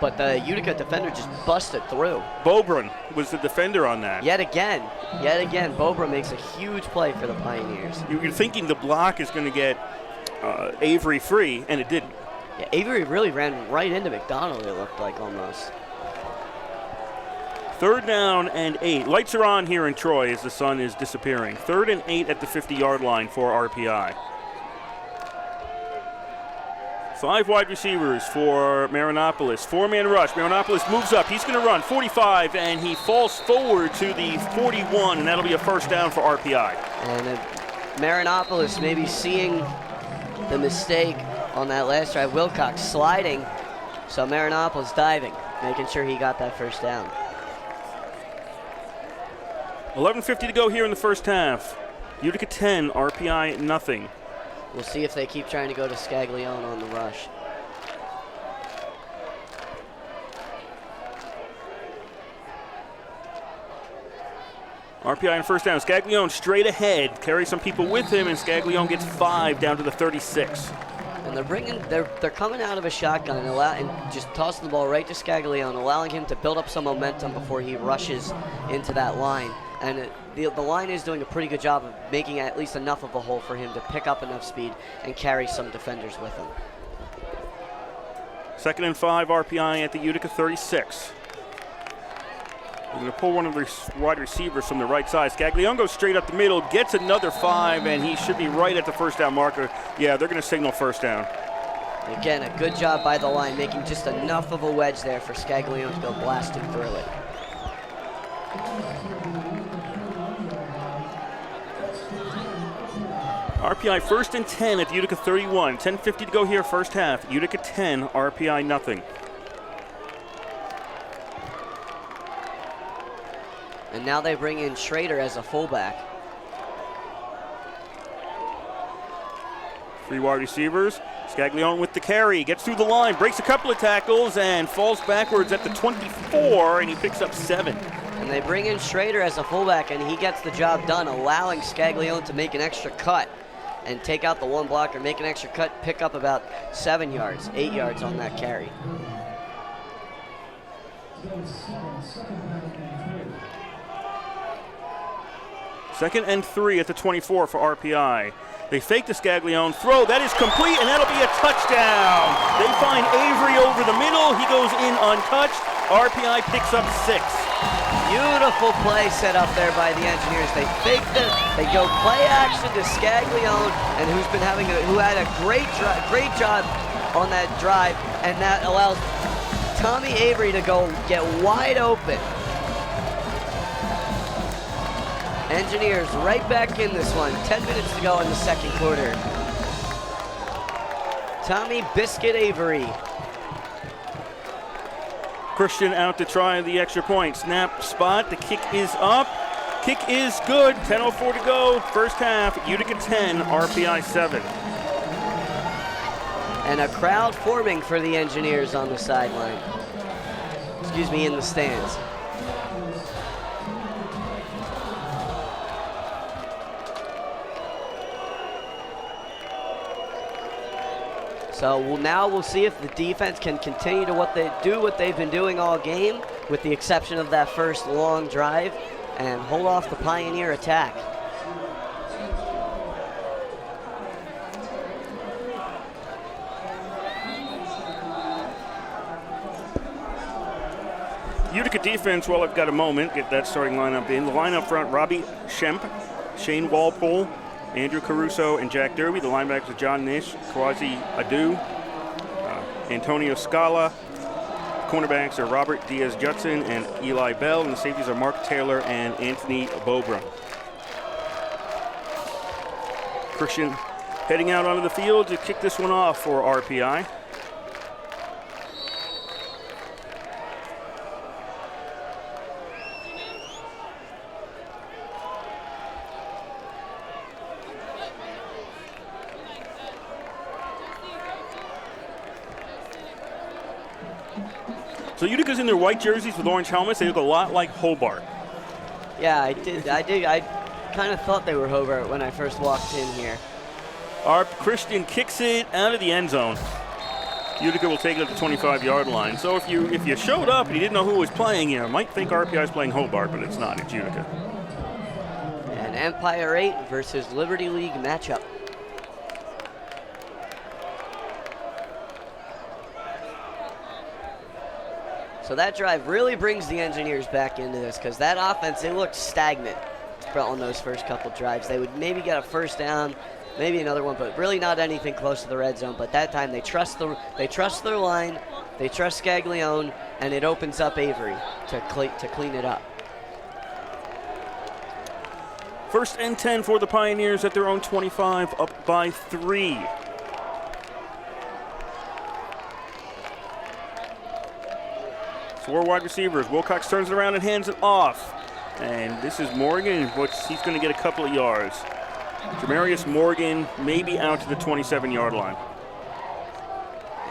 but the Utica defender just busted through. Bobrin was the defender on that. Yet again, Bobra makes a huge play for the Pioneers. You're thinking the block is going to get Avery free, and it didn't. Yeah, Avery really ran right into McDonald, it looked like almost. Third down and 8. Lights are on here in Troy as the sun is disappearing. 3rd and 8 at the 50-yard line for RPI. 5 wide receivers for Marinopolis. 4-man rush. Marinopolis moves up. He's going to run 45, and he falls forward to the 41, and that'll be a first down for RPI. And Marinopolis maybe seeing the mistake on that last drive. Wilcox sliding, so Marinopolis diving, making sure he got that first down. 11:50 to go here in the first half. Utica 10, RPI nothing. We'll see if they keep trying to go to Scaglione on the rush. RPI on first down. Scaglione straight ahead. Carries some people with him, and Scaglione gets 5 down to the 36. And they're coming out of a shotgun and just tossing the ball right to Scaglione, allowing him to build up some momentum before he rushes into that line. And the line is doing a pretty good job of making at least enough of a hole for him to pick up enough speed and carry some defenders with him. 2nd and 5, RPI at the Utica 36. We're going to pull one of the wide receivers from the right side. Scaglione goes straight up the middle, gets another 5, and he should be right at the first down marker. Yeah, they're going to signal first down. Again, a good job by the line, making just enough of a wedge there for Scaglione to go blasting through it. RPI 1st and 10 at the Utica 31. 10:50 to go here, first half. Utica 10, RPI nothing. And now they bring in Schrader as a fullback. 3 wide receivers. Scaglione with the carry, gets through the line, breaks a couple of tackles, and falls backwards at the 24, and he picks up 7. And they bring in Schrader as a fullback, and he gets the job done, allowing Scaglione to make an extra cut and take out the one blocker, make an extra cut, pick up about 7 yards, 8 yards on that carry. Second and 3 at the 24 for RPI. They fake the Scaglione throw. That is complete, and that'll be a touchdown. They find Avery over the middle. He goes in untouched. RPI picks up 6. Beautiful play set up there by the Engineers. They faked it. They go play action to Scaglione, and who had a great job on that drive, and that allows Tommy Avery to go get wide open. Engineers right back in this one. 10 minutes to go in the second quarter. Tommy Biscuit Avery. Christian out to try the extra point. Snap spot. The kick is up. Kick is good. 10:04 to go. First half. Utica 10, RPI 7. And a crowd forming for the Engineers on the sideline. Excuse me, in the stands. So now we'll see if the defense can continue to what they've been doing all game, with the exception of that first long drive, and hold off the Pioneer attack. Utica defense, well, I've got a moment. Get that starting lineup in. The lineup front, Robbie Schemp, Shane Walpole, Andrew Caruso, and Jack Derby. The linebackers are John Nish, Kwazi Adu, Antonio Scala. Cornerbacks are Robert Diaz-Judson and Eli Bell, and the safeties are Mark Taylor and Anthony Bobra. Christian heading out onto the field to kick this one off for RPI. So Utica's in their white jerseys with orange helmets. They look a lot like Hobart. Yeah, I did. I kind of thought they were Hobart when I first walked in here. Our Christian kicks it out of the end zone. Utica will take it at the 25-yard line. So if you showed up and you didn't know who was playing, you might think RPI is playing Hobart, but it's not. It's Utica. An Empire 8 versus Liberty League matchup. So that drive really brings the Engineers back into this, because that offense, they looked stagnant on those first couple drives. They would maybe get a first down, maybe another one, but really not anything close to the red zone. But that time they trust their line, they trust Scaglione, and it opens up Avery to clean it up. First and 10 for the Pioneers at their own 25, up by 3. Four wide receivers. Wilcox turns it around and hands it off. And this is Morgan. He's going to get a couple of yards. Jamarius Morgan maybe out to the 27-yard line.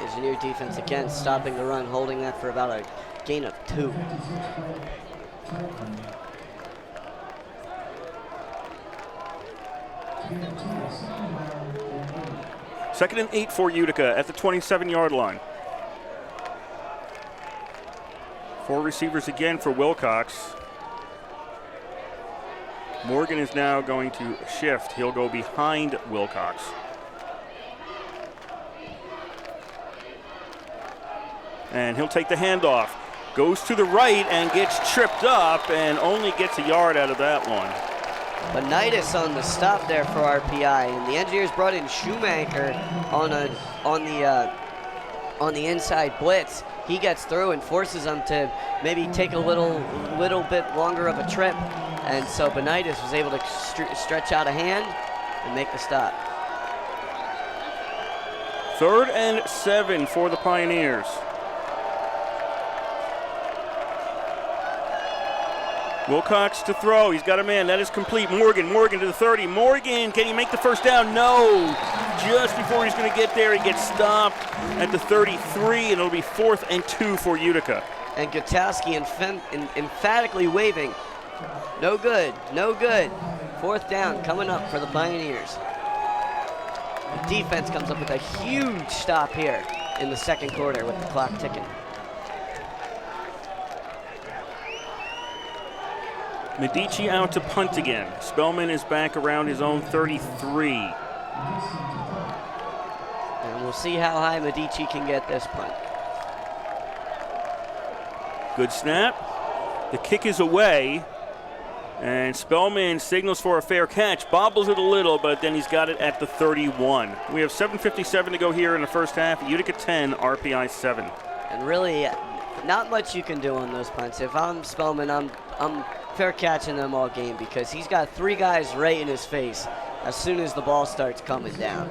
Engineer defense again stopping the run, holding that for about a gain of 2. Second and 8 for Utica at the 27-yard line. 4 receivers again for Wilcox. Morgan is now going to shift. He'll go behind Wilcox. And he'll take the handoff. Goes to the right and gets tripped up and only gets a yard out of that one. Benitis on the stop there for RPI, and the Engineers brought in Shoemaker on the inside blitz. He gets through and forces them to maybe take a little bit longer of a trip, and so Benitis was able to stretch out a hand and make the stop. 3rd and 7 for the Pioneers. Wilcox to throw. He's got a man. That is complete. Morgan to the 30. Morgan, can he make the first down? No. Just before he's going to get there, he gets stopped at the 33, and it'll be 4th and 2 for Utica. And Gutowski emphatically waving. No good, no good. 4th down coming up for the Pioneers. The defense comes up with a huge stop here in the 2nd quarter with the clock ticking. Medici out to punt again. Spellman is back around his own 33. And we'll see how high Medici can get this punt. Good snap. The kick is away. And Spellman signals for a fair catch. Bobbles it a little, but then he's got it at the 31. We have 7:57 to go here in the first half. Utica 10, RPI 7. And really, not much you can do on those punts. If I'm Spellman, I'm fair catching them all game because he's got 3 guys right in his face as soon as the ball starts coming down.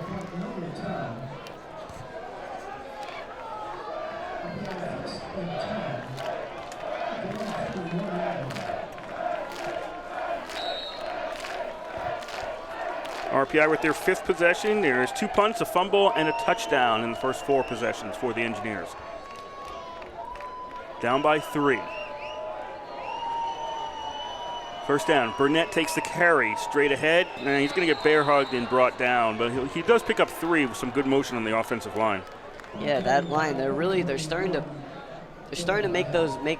RPI with their 5th possession. There's 2 punts, a fumble, and a touchdown in the first 4 possessions for the Engineers. Down by 3. First down. Burnett takes the carry straight ahead, and he's going to get bear hugged and brought down, but he does pick up 3 with some good motion on the offensive line. Yeah, that line, they're starting to make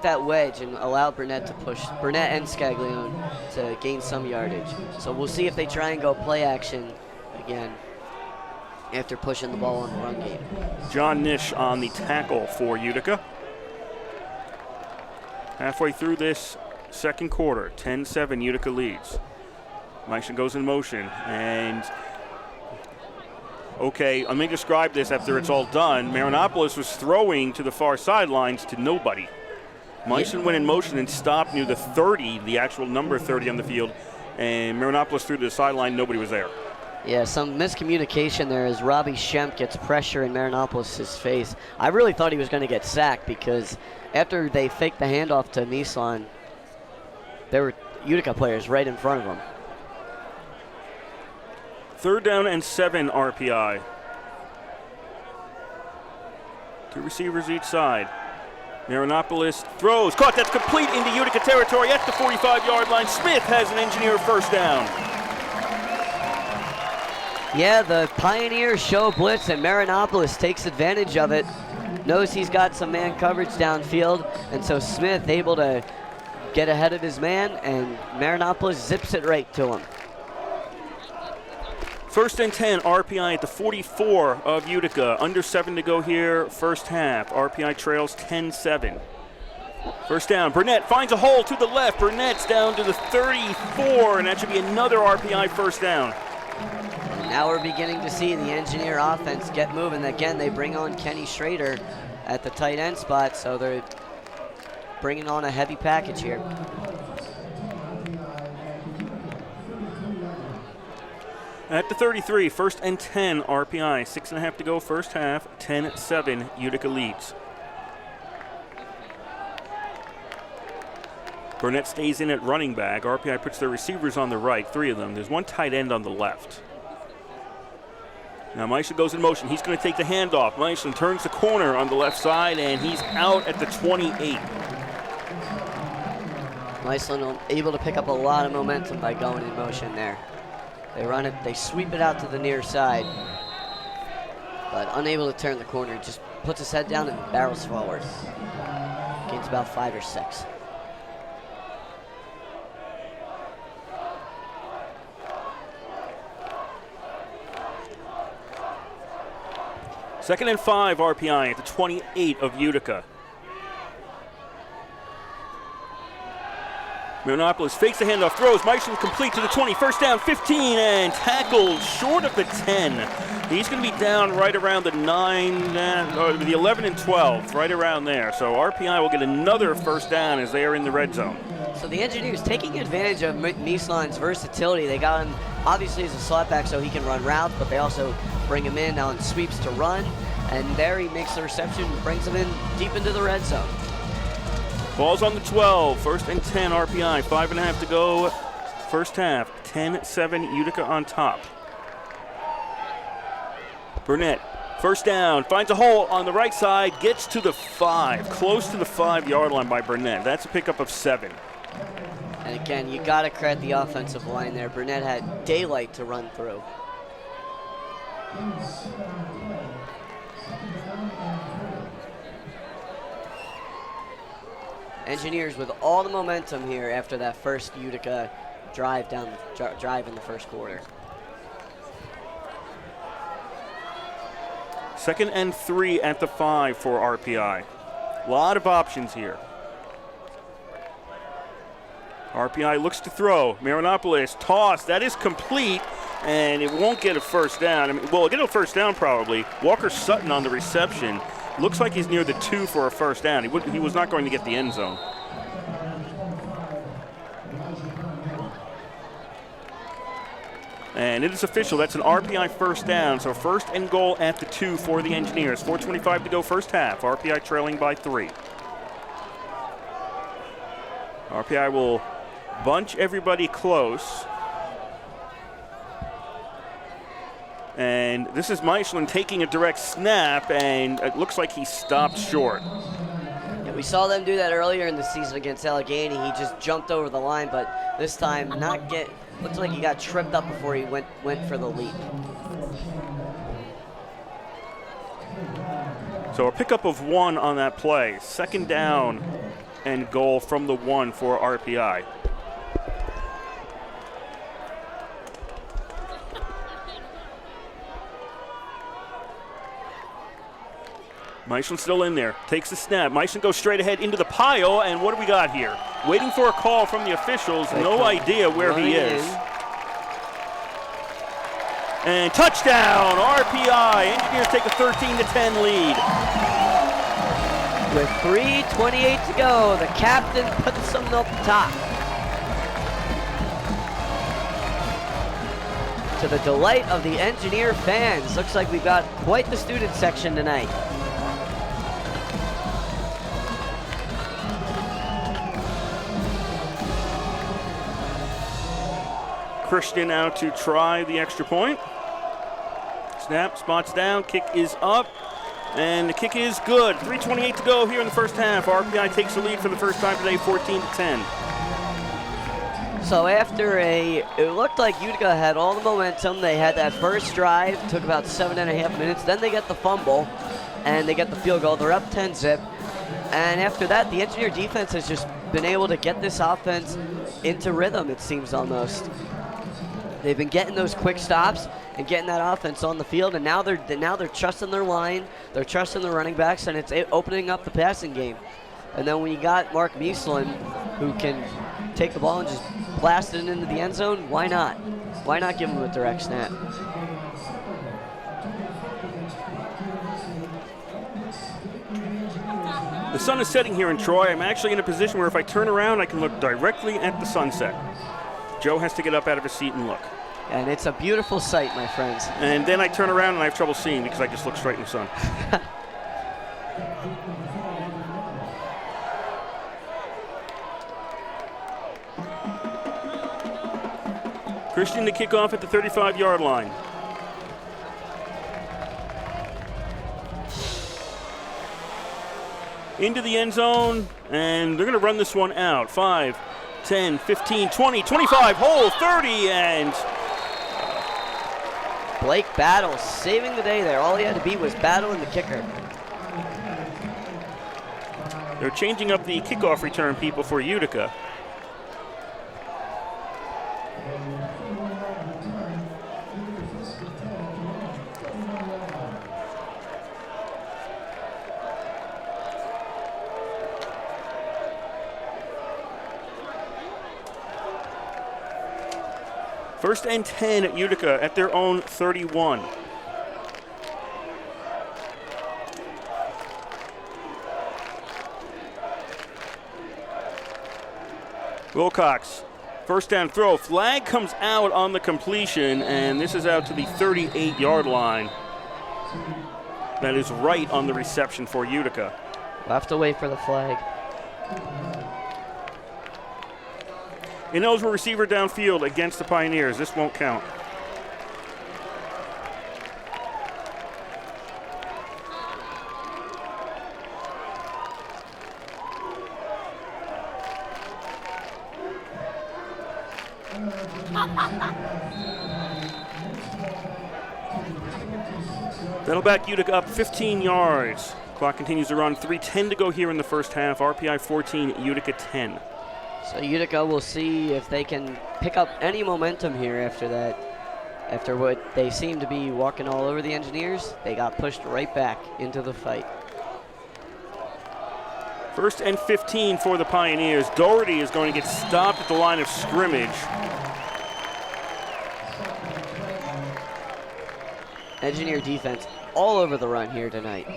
that wedge and allow Burnett to push, Burnett and Scaglione to gain some yardage. So we'll see if they try and go play action again after pushing the ball on the run game. John Nish on the tackle for Utica. Halfway through this 2nd quarter, 10-7, Utica leads. Meissen goes in motion, and okay, let me describe this after it's all done. Marinopoulos was throwing to the far sidelines to nobody. Meissen went in motion and stopped near the 30, the actual number 30 on the field, and Marinopoulos threw to the sideline, nobody was there. Yeah, some miscommunication there as Robbie Schemp gets pressure in Marinopoulos' face. I really thought he was going to get sacked because after they faked the handoff to Nissan, there were Utica players right in front of him. 3rd down and 7 RPI. 2 receivers each side. Marinopoulos throws, caught, that's complete into Utica territory at the 45-yard line. Smith has an Engineer first down. Yeah, the Pioneers show blitz and Marinopoulos takes advantage of it. Knows he's got some man coverage downfield, and so Smith able to get ahead of his man, and Marinopoulos zips it right to him. 1st and 10, RPI at the 44 of Utica. Under 7 to go here, first half. RPI trails 10-7. First down, Burnett finds a hole to the left. Burnett's down to the 34, and that should be another RPI first down. And now we're beginning to see the Engineer offense get moving. Again, they bring on Kenny Schrader at the tight end spot, so they're bringing on a heavy package here. At the 33, 1st and 10, RPI. 6.5 to go first half, 10-7, Utica leads. Burnett stays in at running back. RPI puts their receivers on the right, 3 of them. There's 1 tight end on the left. Now Meissen goes in motion. He's going to take the handoff. Meissen turns the corner on the left side, and he's out at the 28. Meissen able to pick up a lot of momentum by going in motion there. They run it, they sweep it out to the near side, but unable to turn the corner. Just puts his head down and barrels forward. Gains about 5 or 6. 2nd and 5 RPI at the 28 of Utica. Marinopoulos fakes the handoff, throws. Meichel complete to the 20. First down, 15, and tackled short of the 10. He's going to be down right around the the 11 and 12, right around there. So RPI will get another first down as they are in the red zone. So the Engineers taking advantage of Mieslin's versatility. They got him obviously as a slot back so he can run routes, but they also bring him in on sweeps to run. And there he makes the reception, brings him in deep into the red zone. Ball's on the 12, 1st and 10 RPI, 5.5 to go, first half, 10-7 Utica on top. Burnett, first down, finds a hole on the right side, gets to the 5, close to the 5-yard line by Burnett. That's a pickup of 7. And again, you got to credit the offensive line there. Burnett had daylight to run through. Engineers with all the momentum here after that first Utica drive in the first quarter. 2nd and 3 at the 5 for RPI. A lot of options here. RPI looks to throw. Marinopoulos toss. That is complete, and it won't get a first down. Well, it'll get a first down probably. Walker Sutton on the reception. Looks like he's near the 2 for a first down. He was not going to get the end zone. And it is official. That's an RPI first down. So 1st and goal at the 2 for the Engineers. 4:25 to go first half. RPI trailing by 3. RPI will bunch everybody close. And this is Meichel taking a direct snap, and it looks like he stopped short. Yeah, we saw them do that earlier in the season against Allegheny. He just jumped over the line, but this time looked like he got tripped up before he went for the leap. So a pickup of 1 on that play. 2nd down and goal from the 1 for RPI. Meichel still in there, takes the snap. Meichel goes straight ahead into the pile, and what do we got here? Waiting for a call from the officials, no idea where he is. And touchdown, RPI. Engineers take a 13-10 lead. With 3:28 to go, the captain puts them up top. To the delight of the Engineer fans. Looks like we've got quite the student section tonight. Christian now to try the extra point. Snap, spots down, kick is up, and the kick is good. 3:28 to go here in the first half. RPI takes the lead for the first time today, 14-10. So it looked like Utica had all the momentum. They had that first drive, took about 7.5 minutes. Then they get the fumble, and they get the field goal. They're up 10-zip. And after that, the Engineer defense has just been able to get this offense into rhythm, it seems almost. They've been getting those quick stops and getting that offense on the field, and now they're trusting their line, they're trusting the running backs, and it's opening up the passing game. And then when you got Mark Mieslin, who can take the ball and just blast it into the end zone, why not? Why not give him a direct snap? The sun is setting here in Troy. I'm actually in a position where if I turn around, I can look directly at the sunset. Joe has to get up out of his seat and look. And it's a beautiful sight, my friends. And then I turn around and I have trouble seeing because I just look straight in the sun. Christian to kick off at the 35-yard line. Into the end zone, and they're going to run this one out. 5, 10, 15, 20, 25, hole, 30, and Blake Battle saving the day there. All he had to be was Battle and the kicker. they're changing up the kickoff return people for Utica. First and 10 at Utica at their own 31. Wilcox, first down throw. Flag comes out on the completion, and this is out to the 38-yard line. That is right on the reception for Utica. We'll have to wait for the flag. Ineligible receiver downfield against the Pioneers. This won't count. That'll back Utica up 15 yards. Clock continues to run. 3:10 to go here in the first half. RPI 14, Utica 10. So Utica will see if they can pick up any momentum here after that. After what they seem to be walking all over the Engineers, they got pushed right back into the fight. First and 15 for the Pioneers. Doherty is going to get stopped at the line of scrimmage. Engineer defense all over the run here tonight.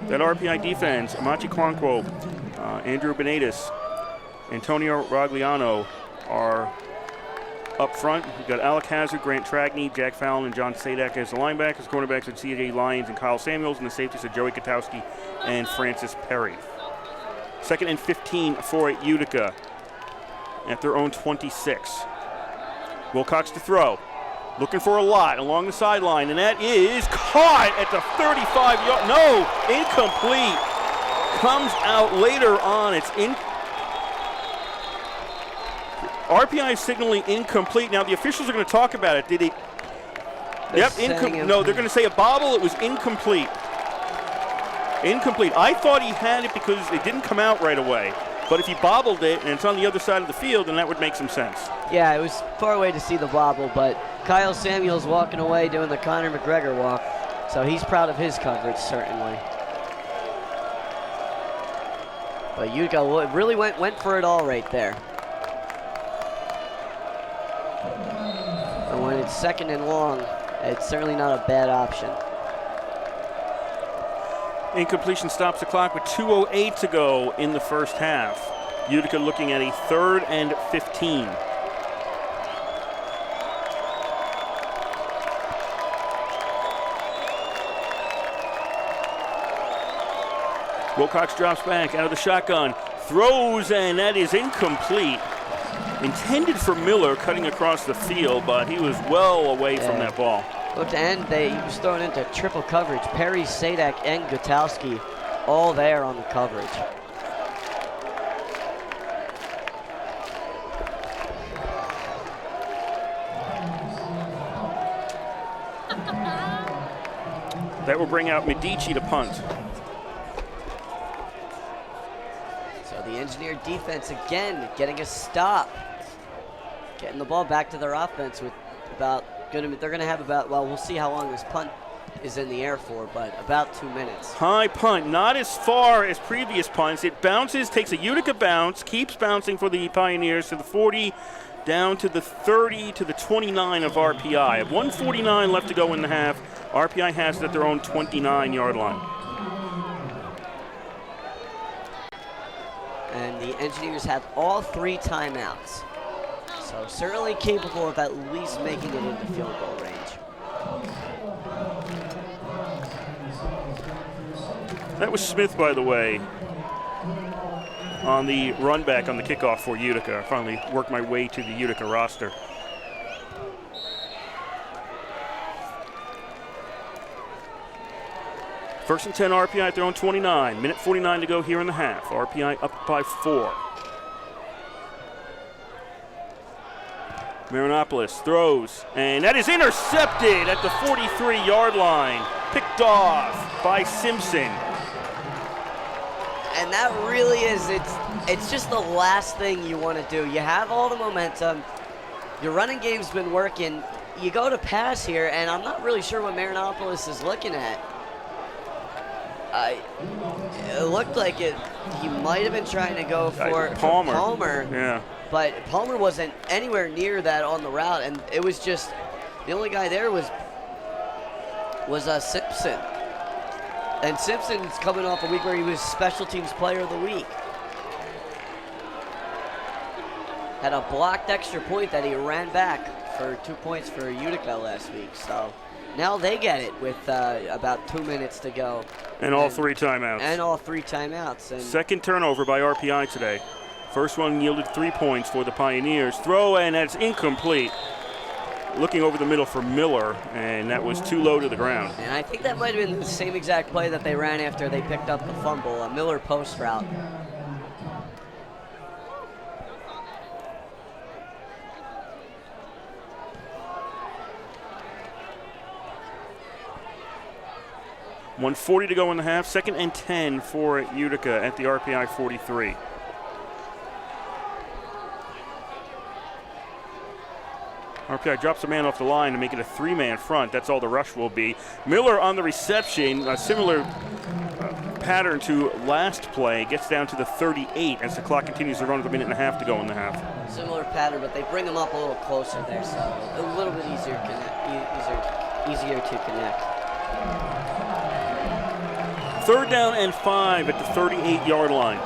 That RPI defense, Amachi Quanquo, Andrew Benitez, Antonio Ragliano are up front. We've got Alec Hazard, Grant Tragney, Jack Fallon, and John Sadak as the linebackers. Cornerbacks are C.J. Lyons and Kyle Samuels, and the safeties are Joey Katowski and Francis Perry. Second and 15 for Utica at their own 26. Wilcox to throw. Looking for a lot along the sideline, and that is caught at the 35-yard. No, incomplete. Comes out later on. It's in. RPI is signaling incomplete. Now the officials are going to talk about it. Did he? Yep, incomplete. No, they're going to say a bobble. It was incomplete. Incomplete. I thought he had it because it didn't come out right away. But if he bobbled it and it's on the other side of the field, then that would make some sense. Yeah, it was far away to see the bobble, but Kyle Samuels walking away doing the Conor McGregor walk, so he's proud of his coverage, certainly. But Utica really went for it all right there. And when it's second and long, it's certainly not a bad option. Incompletion stops the clock with 2:08 to go in the first half. Utica looking at a 3rd and 15. Wilcox drops back out of the shotgun, throws, and that is incomplete. Intended for Miller cutting across the field, but he was well away from that ball. Look, to end, he was thrown into triple coverage. Perry, Sadak, and Gutowski all there on the coverage. That will bring out Medici to punt. So the Engineer defense again getting a stop. Getting the ball back to their offense with they're going to have about, well, we'll see how long this punt is in the air for, but about 2 minutes. High punt, not as far as previous punts. It bounces, takes a Utica bounce, keeps bouncing for the Pioneers to the 40, down to the 30, to the 29 of RPI. At 1:49 left to go in the half, RPI has it at their own 29-yard line. And the Engineers have all 3 timeouts. So certainly capable of at least making it into field goal range. That was Smith, by the way, on the run back on the kickoff for Utica. I finally worked my way to the Utica roster. First and 10 RPI at their own 29. Minute 49 to go here in the half. RPI up by 4. Marinopolis throws, and that is intercepted at the 43-yard line. Picked off by Simpson. And that really is, it's just the last thing you want to do. You have all the momentum. Your running game's been working. You go to pass here, and I'm not really sure what Marinopolis is looking at. It looked like he might have been trying to go for Palmer. Yeah. But Palmer wasn't anywhere near that on the route, and it was just the only guy there was Simpson. And Simpson's coming off a week where he was Special Teams Player of the Week. Had a blocked extra point that he ran back for 2 points for Utica last week. So now they get it with about 2 minutes to go. And all 3 timeouts. And all 3 timeouts. And second turnover by RPI today. First one yielded 3 points for the Pioneers. Throw, and that's incomplete. Looking over the middle for Miller, and that was too low to the ground. And I think that might have been the same exact play that they ran after they picked up the fumble, a Miller post route. .140 to go in the half. 2nd and 10 for Utica at the RPI 43. RPI drops a man off the line to make it a 3-man front. That's all the rush will be. Miller on the reception, a similar pattern to last play, gets down to the 38 as the clock continues to run with 1.5 minutes to go in the half. Similar pattern, but they bring him up a little closer there, so a little bit easier to connect. 3rd down and 5 at the 38-yard line.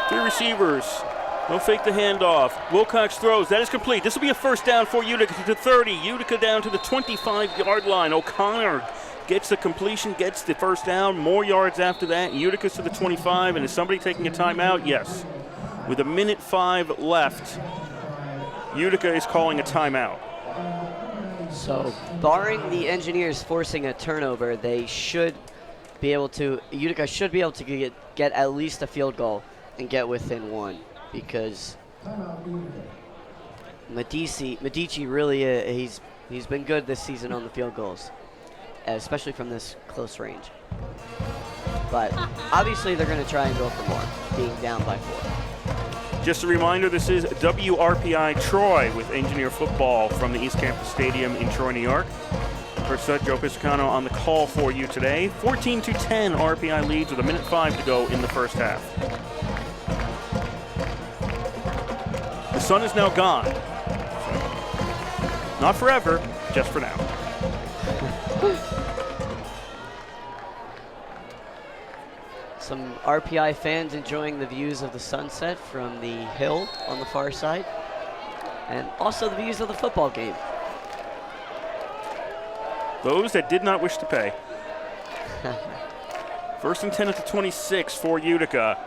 Three receivers. They'll fake the handoff. Wilcox throws. That is complete. This will be a first down for Utica to the 30. Utica down to the 25-yard line. O'Connor gets the completion, gets the first down. More yards after that. Utica's to the 25. And is somebody taking a timeout? Yes. With 1:05 left, Utica is calling a timeout. So, barring the Engineers forcing a turnover, they should be able to. Utica should be able to get at least a field goal and get within 1, because Medici really he's been good this season on the field goals, especially from this close range. But obviously they're going to try and go for more, being down by 4. Just a reminder, this is WRPI Troy with Engineer football from the East Campus Stadium in Troy, New York. First set, Joe Piscicano on the call for you today. 14-10 RPI leads with 1:05 to go in the first half. The sun is now gone. Not forever, just for now. Some RPI fans enjoying the views of the sunset from the hill on the far side, and also the views of the football game. Those that did not wish to pay. 1st and 10 at the 26 for Utica.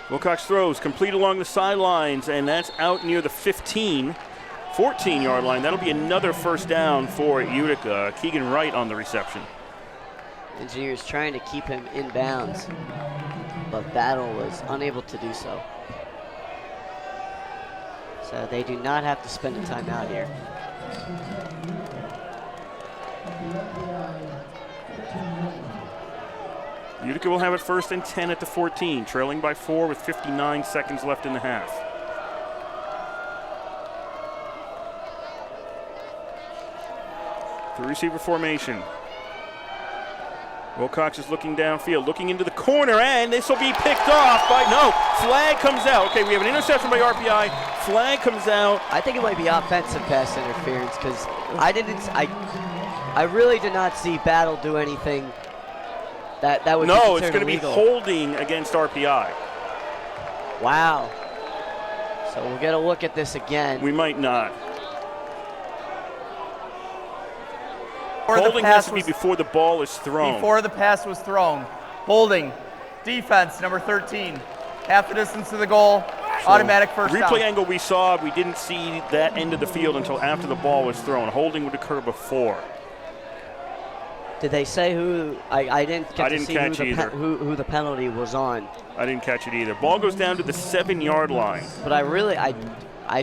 Wilcox throws, complete along the sidelines, and that's out near the 14-yard line. That'll be another first down for Utica. Keegan Wright on the reception. Engineers trying to keep him in bounds, but Battle was unable to do so. So they do not have to spend a timeout here. Utica will have it 1st and 10 at the 14, trailing by 4 with 59 seconds left in the half. The receiver formation. Wilcox is looking downfield, looking into the corner, and this will be picked off by, no, flag comes out. Okay, we have an interception by RPI, flag comes out. I think it might be offensive pass interference, because I really did not see Battle do anything that would be No, it's considered going to be illegal. holding against RPI. Wow. So we'll get a look at this again. We might not. Before Holding the has pass to be was- before the ball is thrown. Before the pass was thrown. Holding. Defense, number 13. Half the distance to the goal. Automatic first down. Replay angle we saw, we didn't see that end of the field until after the ball was thrown. Holding would occur before. Did they say who? I didn't get I to didn't see catch who the, either. who the penalty was on. I didn't catch it either. Ball goes down to the 7-yard line. But I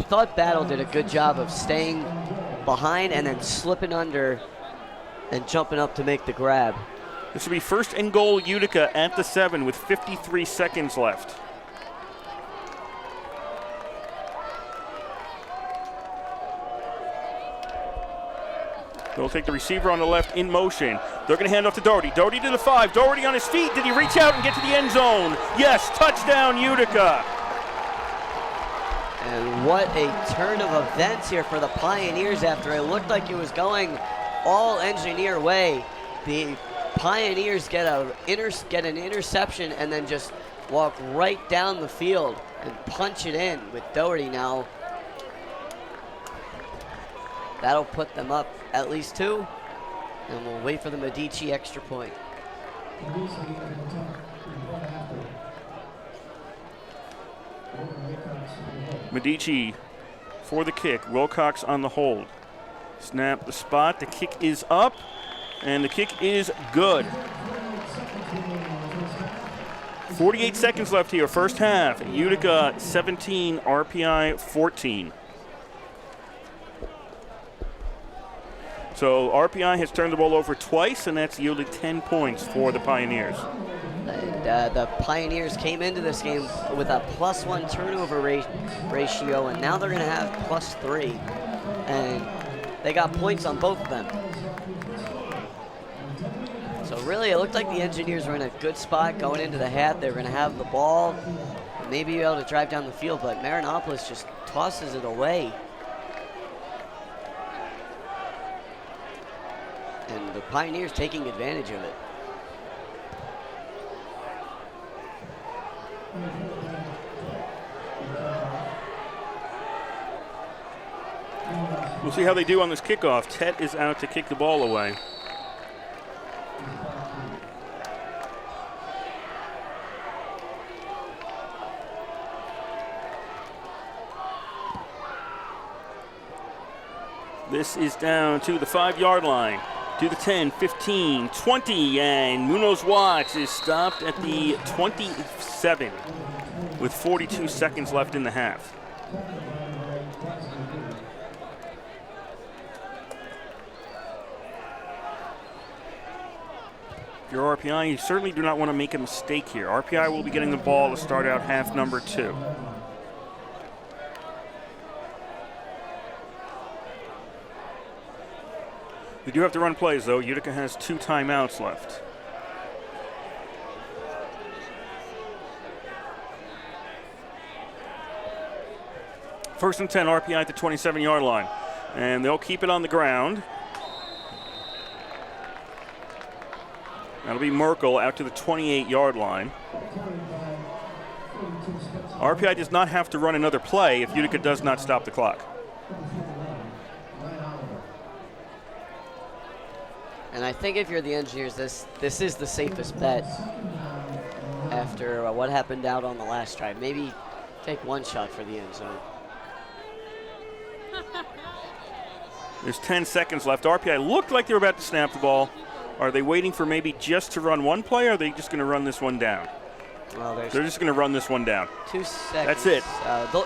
thought Battle did a good job of staying behind and then slipping under and jumping up to make the grab. This will be 1st and goal Utica at the 7 with 53 seconds left. They'll take the receiver on the left in motion. They're going to hand off to Doherty. Doherty to the 5. Doherty on his feet. Did he reach out and get to the end zone? Yes, touchdown Utica. And what a turn of events here for the Pioneers after it looked like it was going all engineer way. The Pioneers get an interception and then just walk right down the field and punch it in with Doherty now. That'll put them up at least 2, and we'll wait for the Medici extra point. Medici for the kick. Wilcox on the hold. Snap the spot. The kick is up, and the kick is good. 48 seconds left here, first half. Utica 17, RPI 14. So RPI has turned the ball over twice, and that's yielded 10 points for the Pioneers. And the Pioneers came into this game with a +1 turnover ratio, and now they're going to have +3. And they got points on both of them. So really, it looked like the Engineers were in a good spot going into the half. They were going to have the ball, and maybe be able to drive down the field, but Marinopolis just tosses it away. And the Pioneers taking advantage of it. We'll see how they do on this kickoff. Tet is out to kick the ball away. This is down to the 5-yard line, to the 10, 15, 20, and Munoz Watts is stopped at the 27 with 42 seconds left in the half. If you're RPI, you certainly do not want to make a mistake here. RPI will be getting the ball to start out half number 2. We do have to run plays, though. Utica has 2 timeouts left. First and 10, RPI at the 27-yard line. And they'll keep it on the ground. That'll be Merkel out to the 28-yard line. RPI does not have to run another play if Utica does not stop the clock. And I think if you're the Engineers, this is the safest bet after what happened out on the last drive. Maybe take one shot for the end zone. There's 10 seconds left. RPI looked like they were about to snap the ball. Are they waiting for maybe just to run one play, or are they just going to run this one down? Well, they're just going to run this one down. 2 seconds. That's it.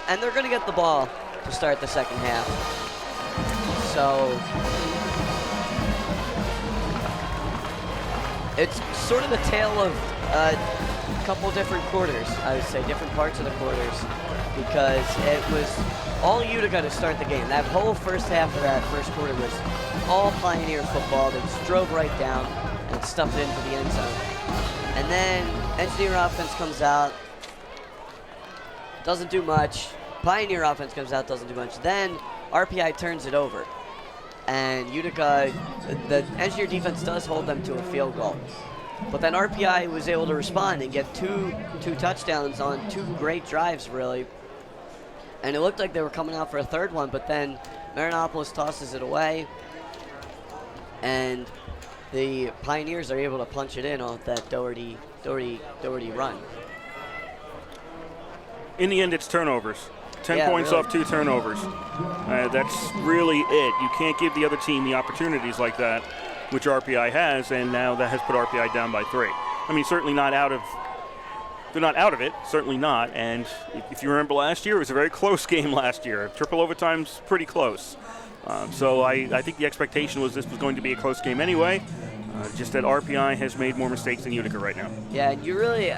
And they're going to get the ball to start the second half. So it's sort of the tale of a couple different quarters, I would say, different parts of the quarters, because it was all Utica to start the game. That whole first half of that first quarter was all Pioneer football. They just drove right down and stuffed it into the end zone. And then Engineer offense comes out, doesn't do much. Pioneer offense comes out, doesn't do much. Then RPI turns it over. And Utica, the Engineer defense does hold them to a field goal. But then RPI was able to respond and get two touchdowns on 2 great drives, really. And it looked like they were coming out for a third one, but then Marinopolis tosses it away. And the Pioneers are able to punch it in off that Doherty run. In the end, it's turnovers. 10 points really. Off 2 turnovers. That's really it. You can't give the other team the opportunities like that, which RPI has, and now that has put RPI down by 3. I mean, certainly not out of. They're not out of it, certainly not. And if you remember last year, it was a very close game last year. Triple overtime's pretty close. So I think the expectation was this was going to be a close game anyway. Just that RPI has made more mistakes than Utica right now. Yeah, and you really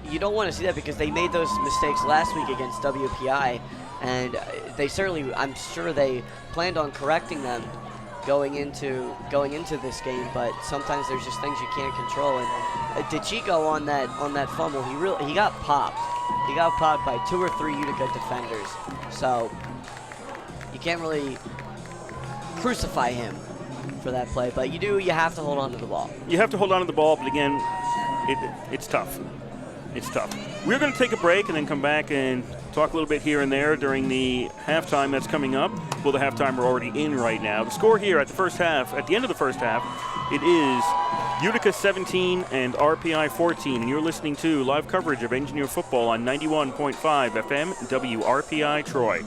you don't want to see that because they made those mistakes last week against WPI, and they certainly, I'm sure they planned on correcting them. going into this game, but sometimes there's just things you can't control. And DeChico on that fumble, he got popped. He got popped by 2 or 3 Utica defenders. So you can't really crucify him for that play, but you have to hold on to the ball. You have to hold on to the ball, but again, it's tough. It's tough. We're going to take a break and then come back and talk a little bit here and there during the halftime that's coming up. Well, the halftime we're already in right now. The score here at the end of the first half, it is Utica 17 and RPI 14, and you're listening to live coverage of Engineer football on 91.5 FM WRPI Troy.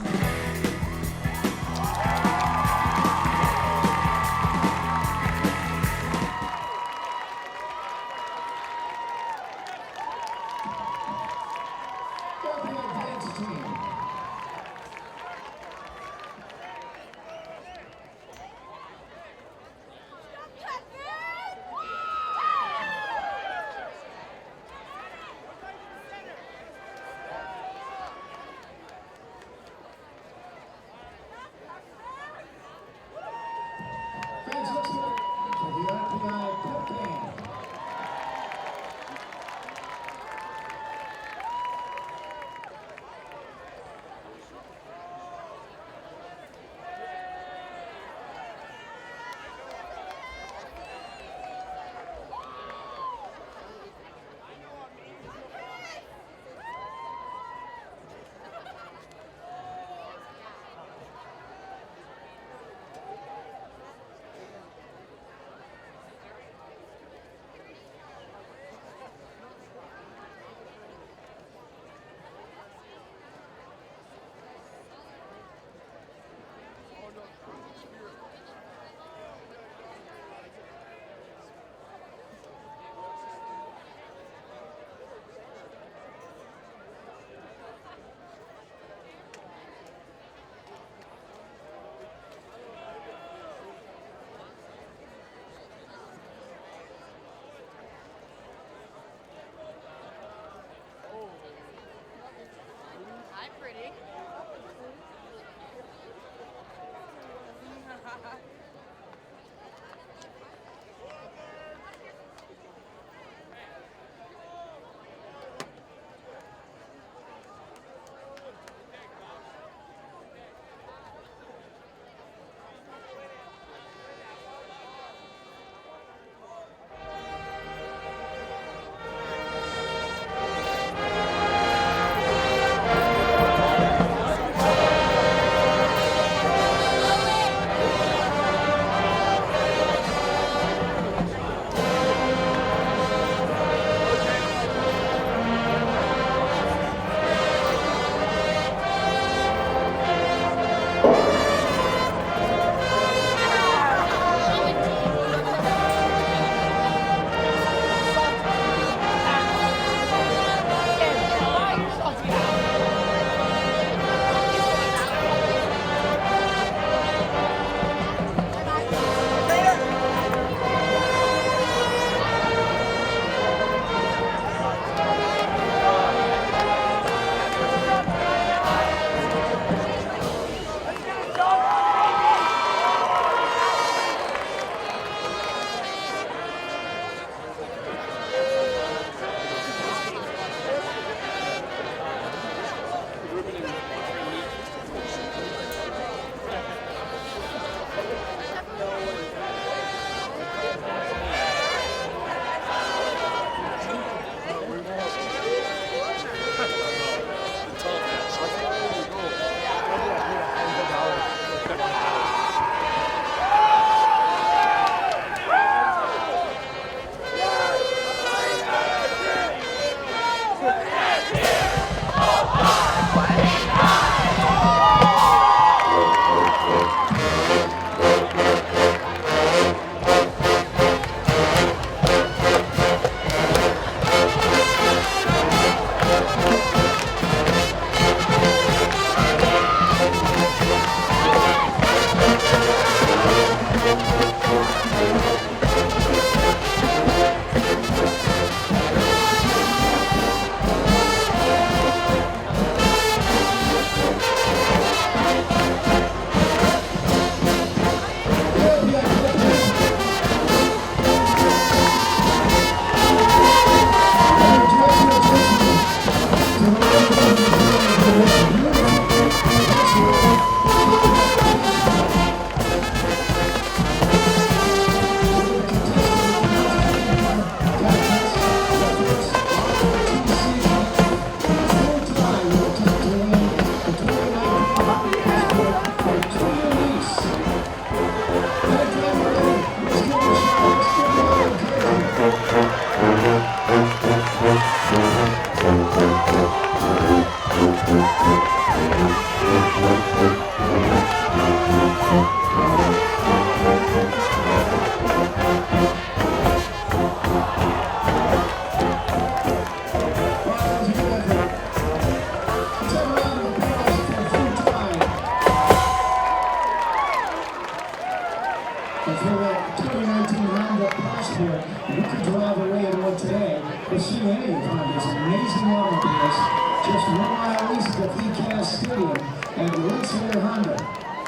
just 1 mile east of Utica Stadium at Rensselaer Honda.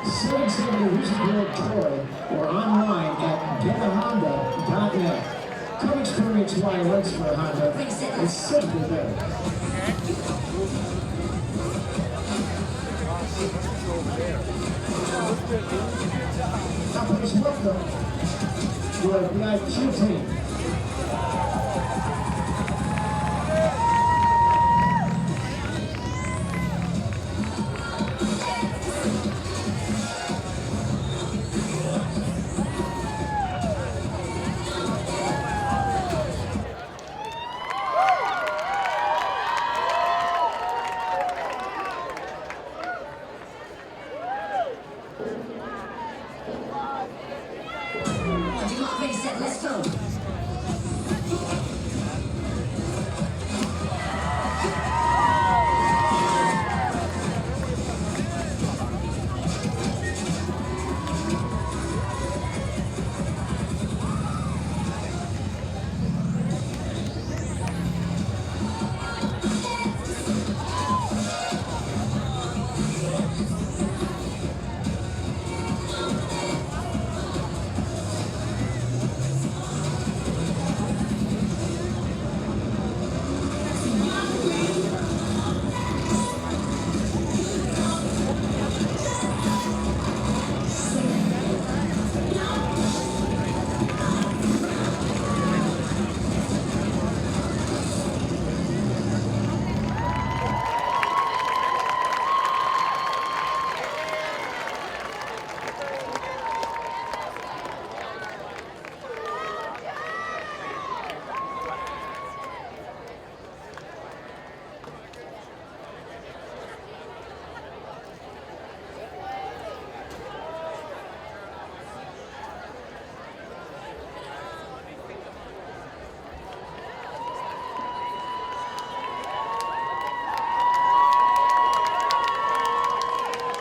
770 Visit World Troy or online at getahonda.net. Come experience why Rensselaer Honda is simply better. Now please welcome your VIP team. Ready, set, let's go.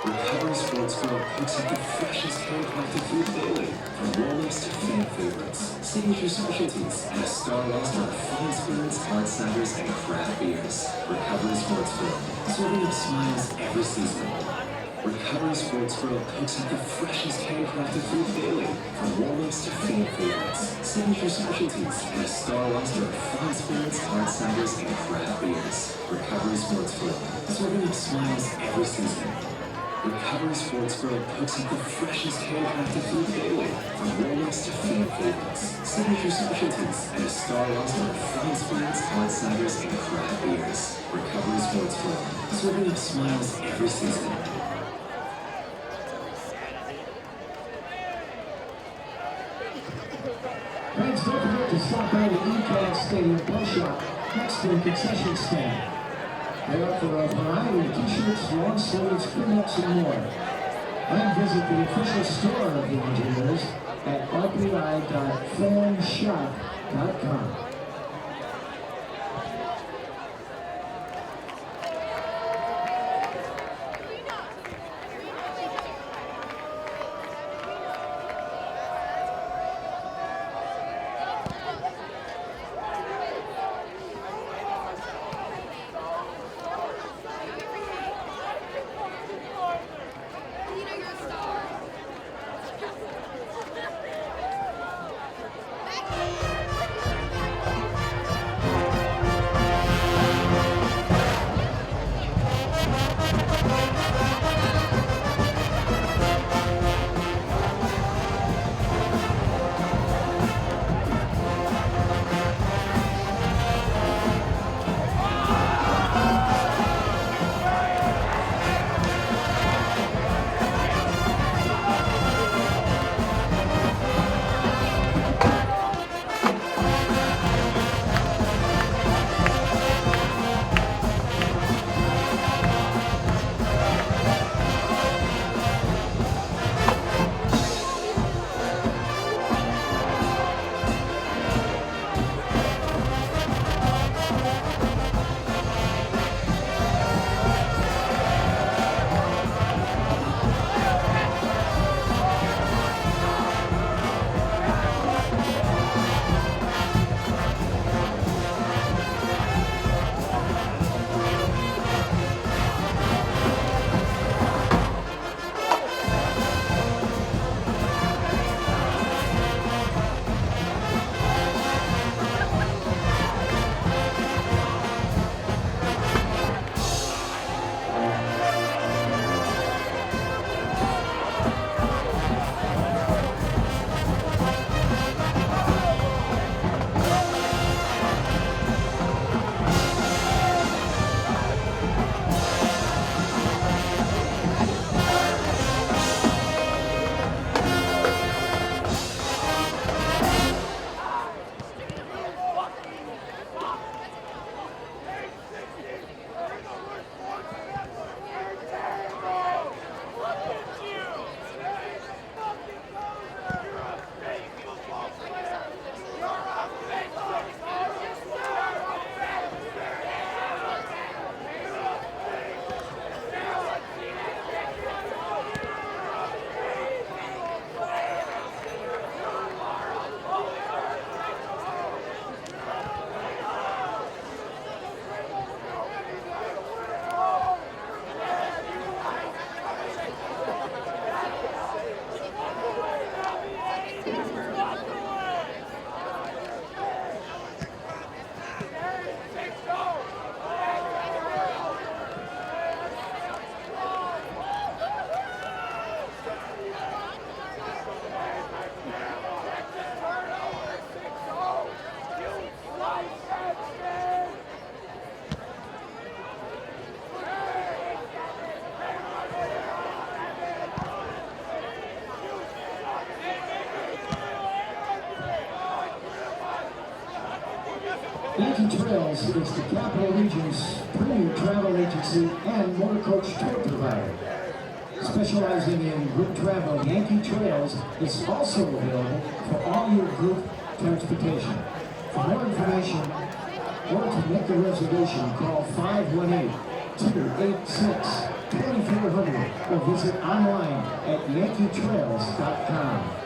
Recovery Sports Grill cooks up the freshest handcrafted food daily, from rollers to fan favorites, signature specialties, and a star roster of fine spirits, hard ciders, and craft beers. Recovery Sports Grill, serving up smiles every season. Recovery Sports Grill cooks up the freshest handcrafted food daily, from rollers to fan favorites, signature specialties, and a star roster of fine spirits, hard ciders, and craft beers. Recovery Sports Grill, serving up smiles every season. Recovery Sports Grill cooks up the freshest handcrafted food daily, from rollers to fan favorites, signature specialties, and a star roster of fine spirits, hard ciders, and craft beers. Recovery Sports Grill, serving up smiles every season. Fans, don't forget to stop by the Utica Stadium Pro Shop next to the concession stand. They offer a variety of t-shirts, long sleeves, crew-necks, and more. And visit the official store of the Engineers at rpi.fanshop.com. Yankee Trails is the Capital Region's premier travel agency and motor coach tour provider. Specializing in group travel, Yankee Trails is also available for all your group transportation. For more information or to make a reservation, call 518-286-2400 or visit online at yankeetrails.com.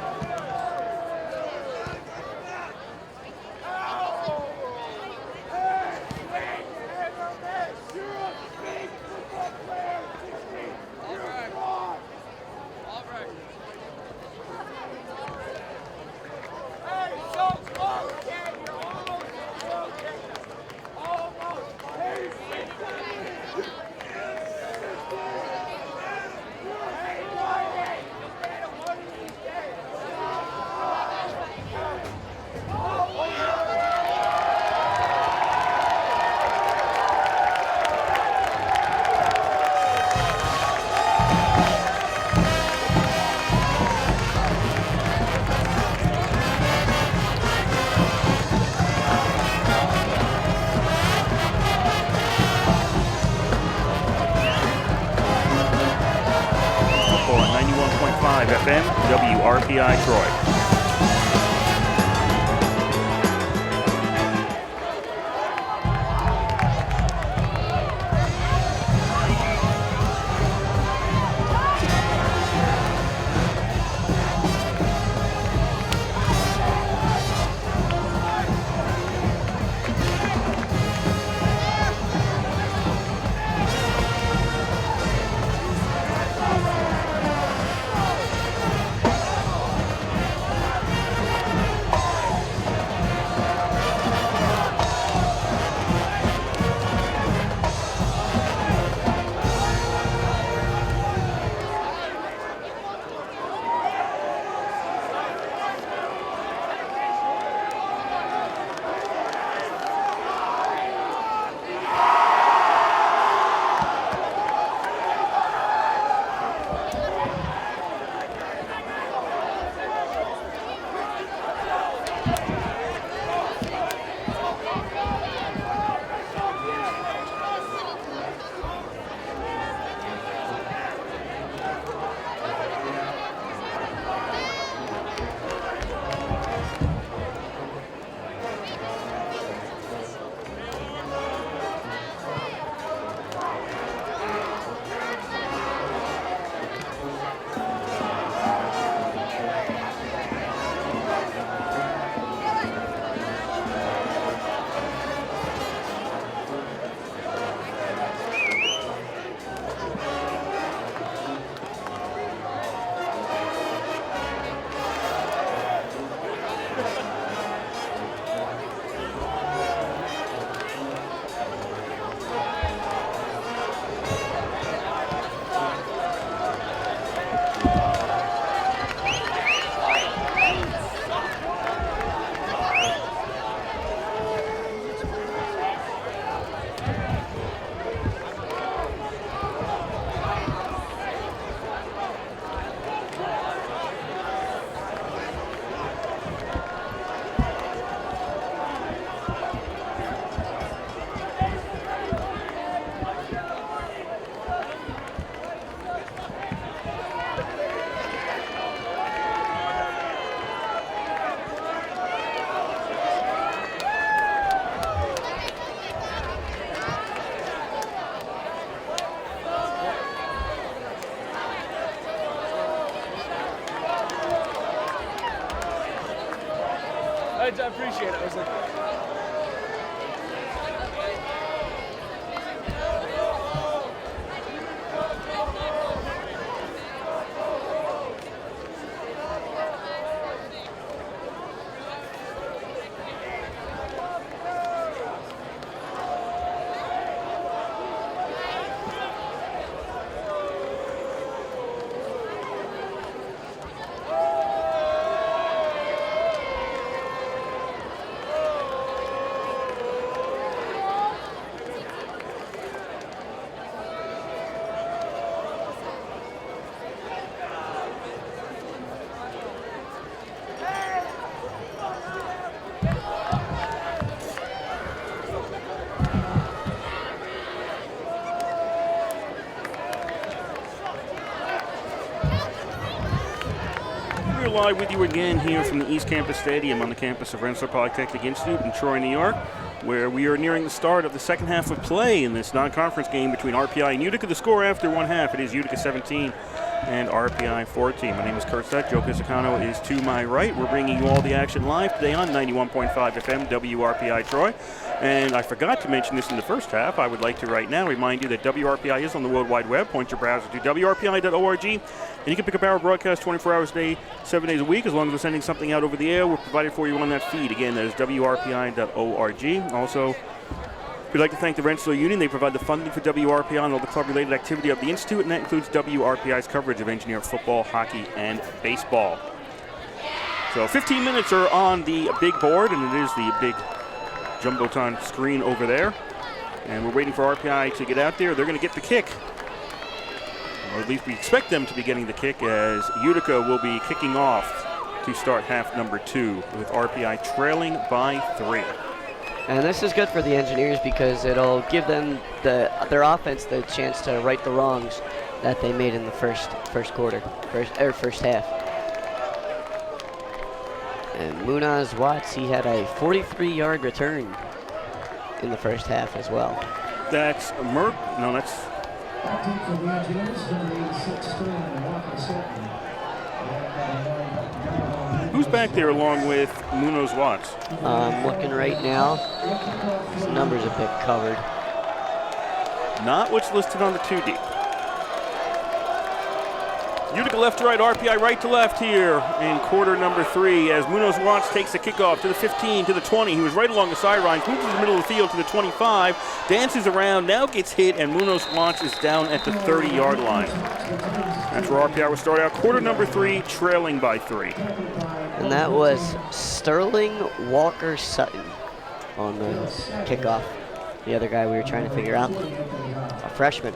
FM, WRPI Troy. I appreciate it. I was like, we're live with you again here from the East Campus Stadium on the campus of Rensselaer Polytechnic Institute in Troy, New York, where we are nearing the start of the second half of play in this non-conference game between RPI and Utica. The score after one half, it is Utica 17 and RPI 14. My name is Kurt Stett. Joe Pisacano is to my right. We're bringing you all the action live today on 91.5 FM WRPI Troy. And I forgot to mention this in the first half. I would like to right now remind you that WRPI is on the World Wide Web. Point your browser to WRPI.org, and you can pick up our broadcast 24 hours a day, 7 days a week. As long as we're sending something out over the air, we're provided for you on that feed. Again, that is WRPI.org. Also, we'd like to thank the Rensselaer Union. They provide the funding for WRPI and all the club-related activity of the Institute, and that includes WRPI's coverage of engineer football, hockey, and baseball. So 15 minutes are on the big board, and it is the big Jumbotron screen over there. And we're waiting for RPI to get out there. They're going to get the kick. Or at least we expect them to be getting the kick, as Utica will be kicking off to start half number 2 with RPI trailing by 3. And this is good for the Engineers because it'll give them their offense the chance to right the wrongs that they made in the first half. And Munaz Watts, he had a 43-yard return in the first half as well. That's Merck. No, that's. Back for the Engineers, number 86, Sterling Walker Sutton. Who's back there along with Munoz Watts? I'm looking right now. His number's a bit covered. Not what's listed on the 2 deep. Utica left to right, RPI right to left here in quarter number 3 as Munoz Watts takes the kickoff to the 15, to the 20. He was right along the sidelines, moves to the middle of the field to the 25, dances around, now gets hit, and Munoz Watts is down at the 30-yard line. That's where RPI will start out quarter number 3, trailing by 3. And that was Sterling Walker Sutton on the kickoff. The other guy we were trying to figure out, a freshman.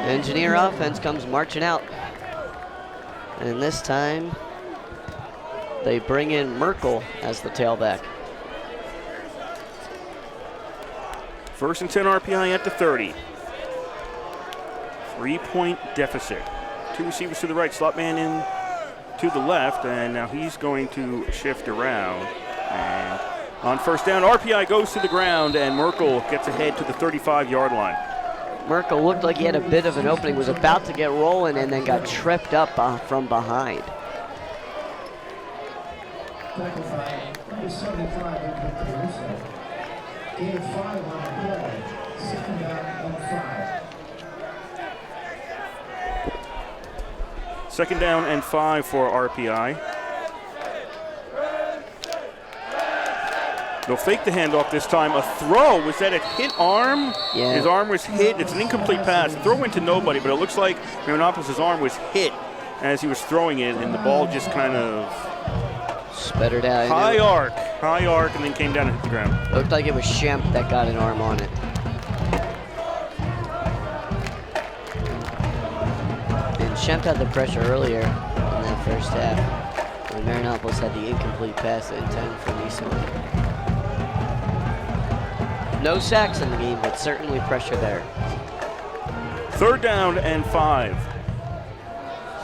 Engineer offense comes marching out. And this time, they bring in Merkel as the tailback. First and 10 RPI at the 30. 3-point deficit. 2 receivers to the right, slot man in to the left, and now he's going to shift around. And on first down, RPI goes to the ground, and Merkel gets ahead to the 35-yard line. Merkel looked like he had a bit of an opening, was about to get rolling, and then got tripped up from behind. Number 75, gain of 5 on the play. Second down and 5. Second down and 5 for RPI. They'll fake the handoff this time. A throw. Was that a hit arm? Yeah. His arm was hit. It's an incomplete pass. Throw went to nobody, but it looks like Marinopoulos' arm was hit as he was throwing it, and the ball just kind of sputtered out. High arc, and then came down and hit the ground. Looked like it was Shemp that got an arm on it. And Shemp had the pressure earlier in that first half, when Marinopoulos had the incomplete pass intended for Nissan. No sacks in the game, but certainly pressure there. Third down and 5.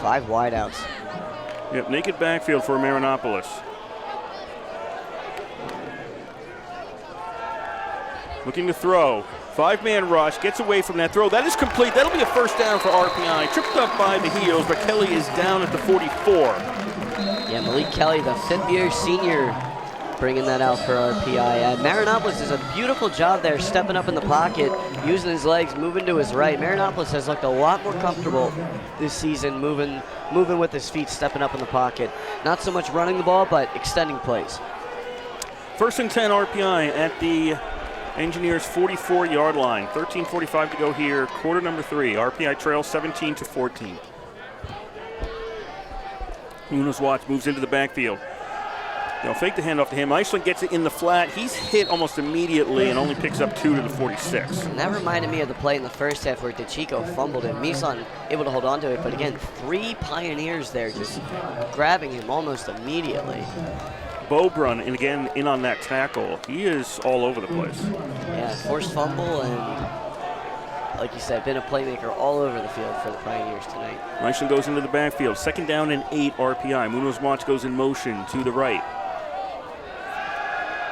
5 wideouts. Yep, naked backfield for Marinopoulos. Looking to throw. 5-man rush, gets away from that throw. That is complete. That'll be a first down for RPI. Tripped up by the heels, but Kelly is down at the 44. Yeah, Malik Kelly, the 5th-year senior, bringing that out for RPI. Marinopoulos does a beautiful job there, stepping up in the pocket, using his legs, moving to his right. Marinopoulos has looked a lot more comfortable this season, moving with his feet, stepping up in the pocket. Not so much running the ball, but extending plays. First and 10 RPI at the Engineers 44-yard line. 13:45 to go here, quarter number 3. RPI trails 17-14. Munoz Watts moves into the backfield. They'll fake the handoff to him. Iceland gets it in the flat. He's hit almost immediately and only picks up 2 to the 46. And that reminded me of the play in the first half where DeChico fumbled it. Misan able to hold on to it, but again, 3 Pioneers there just grabbing him almost immediately. Bobrun, and again, in on that tackle. He is all over the place. Yeah, forced fumble, and like you said, been a playmaker all over the field for the Pioneers tonight. Meischel goes into the backfield. 2nd down and 8 RPI. Munoz Watts goes in motion to the right.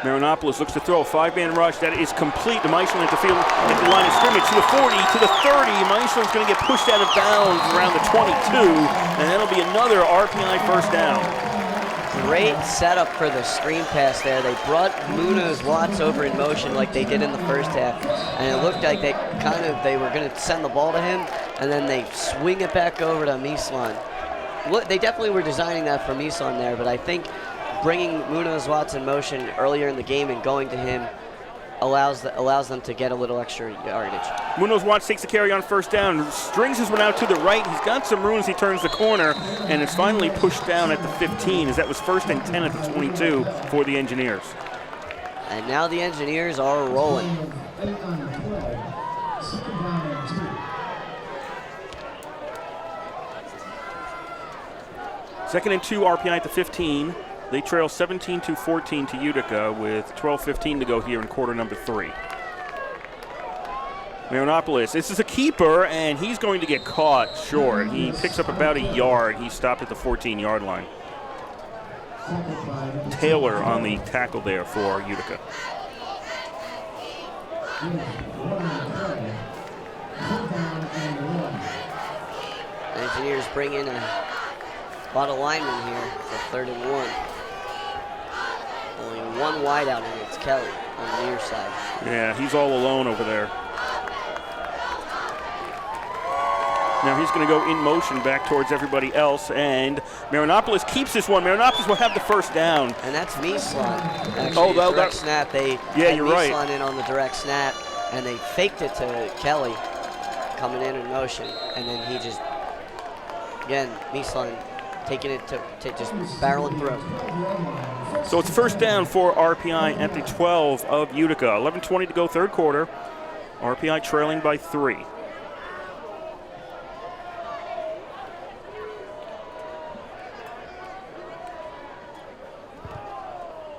Marinopoulos looks to throw. 5-man rush. That is complete to Meischel at the field, at the line of scrimmage, to the 40, to the 30. Meichel's going to get pushed out of bounds around the 22, and that'll be another RPI first down. Great setup for the screen pass there. They brought Munoz Watts over in motion like they did in the first half, and it looked like they were going to send the ball to him, and then they swing it back over to Mislan. They definitely were designing that for Mislan there, but I think bringing Munoz Watts in motion earlier in the game and going to him allows them to get a little extra yardage. Munoz Watts takes the carry on first down, strings his one out to the right. He's got some room as he turns the corner, and is finally pushed down at the 15, as that was 1st and 10 at the 22 for the Engineers. And now the Engineers are rolling. 2nd and 2 RPI at the 15. They trail 17-14 to Utica with 12:15 to go here in quarter number 3. Marinopoulos, this is a keeper, and he's going to get caught short. He picks up about a yard. He stopped at the 14-yard line. Taylor on the tackle there for Utica. Engineers bring in a lot of linemen here for 3rd and 1. Only one wide out, and it's Kelly on the near side. Yeah, he's all alone over there. Now he's going to go in motion back towards everybody else, and Marinopoulos keeps this one. Marinopoulos will have the first down. And that's Mislan. Actually, direct snap. They had you're Mislan right. in on the direct snap, and they faked it to Kelly coming in motion, and then he just, again, Mislan taking it to just barreling through. So it's first down for RPI at the 12 of Utica. 11:20 to go, 3rd quarter. RPI trailing by 3.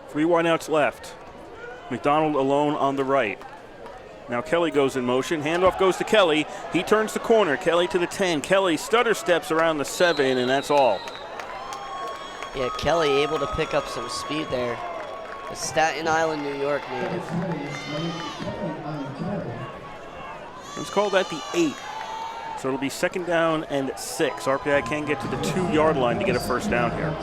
Three wideouts left. McDonald alone on the right. Now Kelly goes in motion. Handoff goes to Kelly. He turns the corner. Kelly to the 10. Kelly stutter steps around the 7, and that's all. Yeah, Kelly able to pick up some speed there. A Staten Island, New York native. Let's call that the 8. So it'll be 2nd down and 6. RPI can get to the 2-yard line to get a first down here.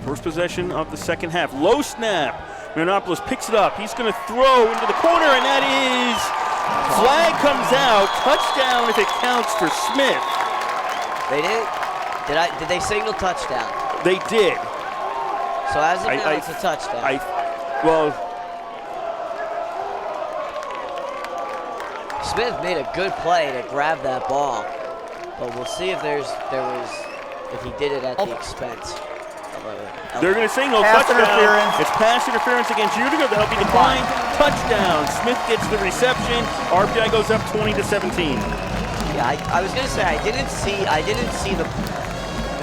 First possession of the 2nd half. Low snap. Marinopoulos picks it up. He's going to throw into the corner, and that is flag comes out. Touchdown if it counts for Smith. They didn't. Did they signal touchdown? They did. So as of now, it's a touchdown. Smith made a good play to grab that ball, but we'll see if if he did it at the expense. They're going to signal touchdown. It's pass interference against Utica. That'll be declined. Touchdown. Smith gets the reception. RPI goes up 20-17. Yeah, I was going to say I didn't see the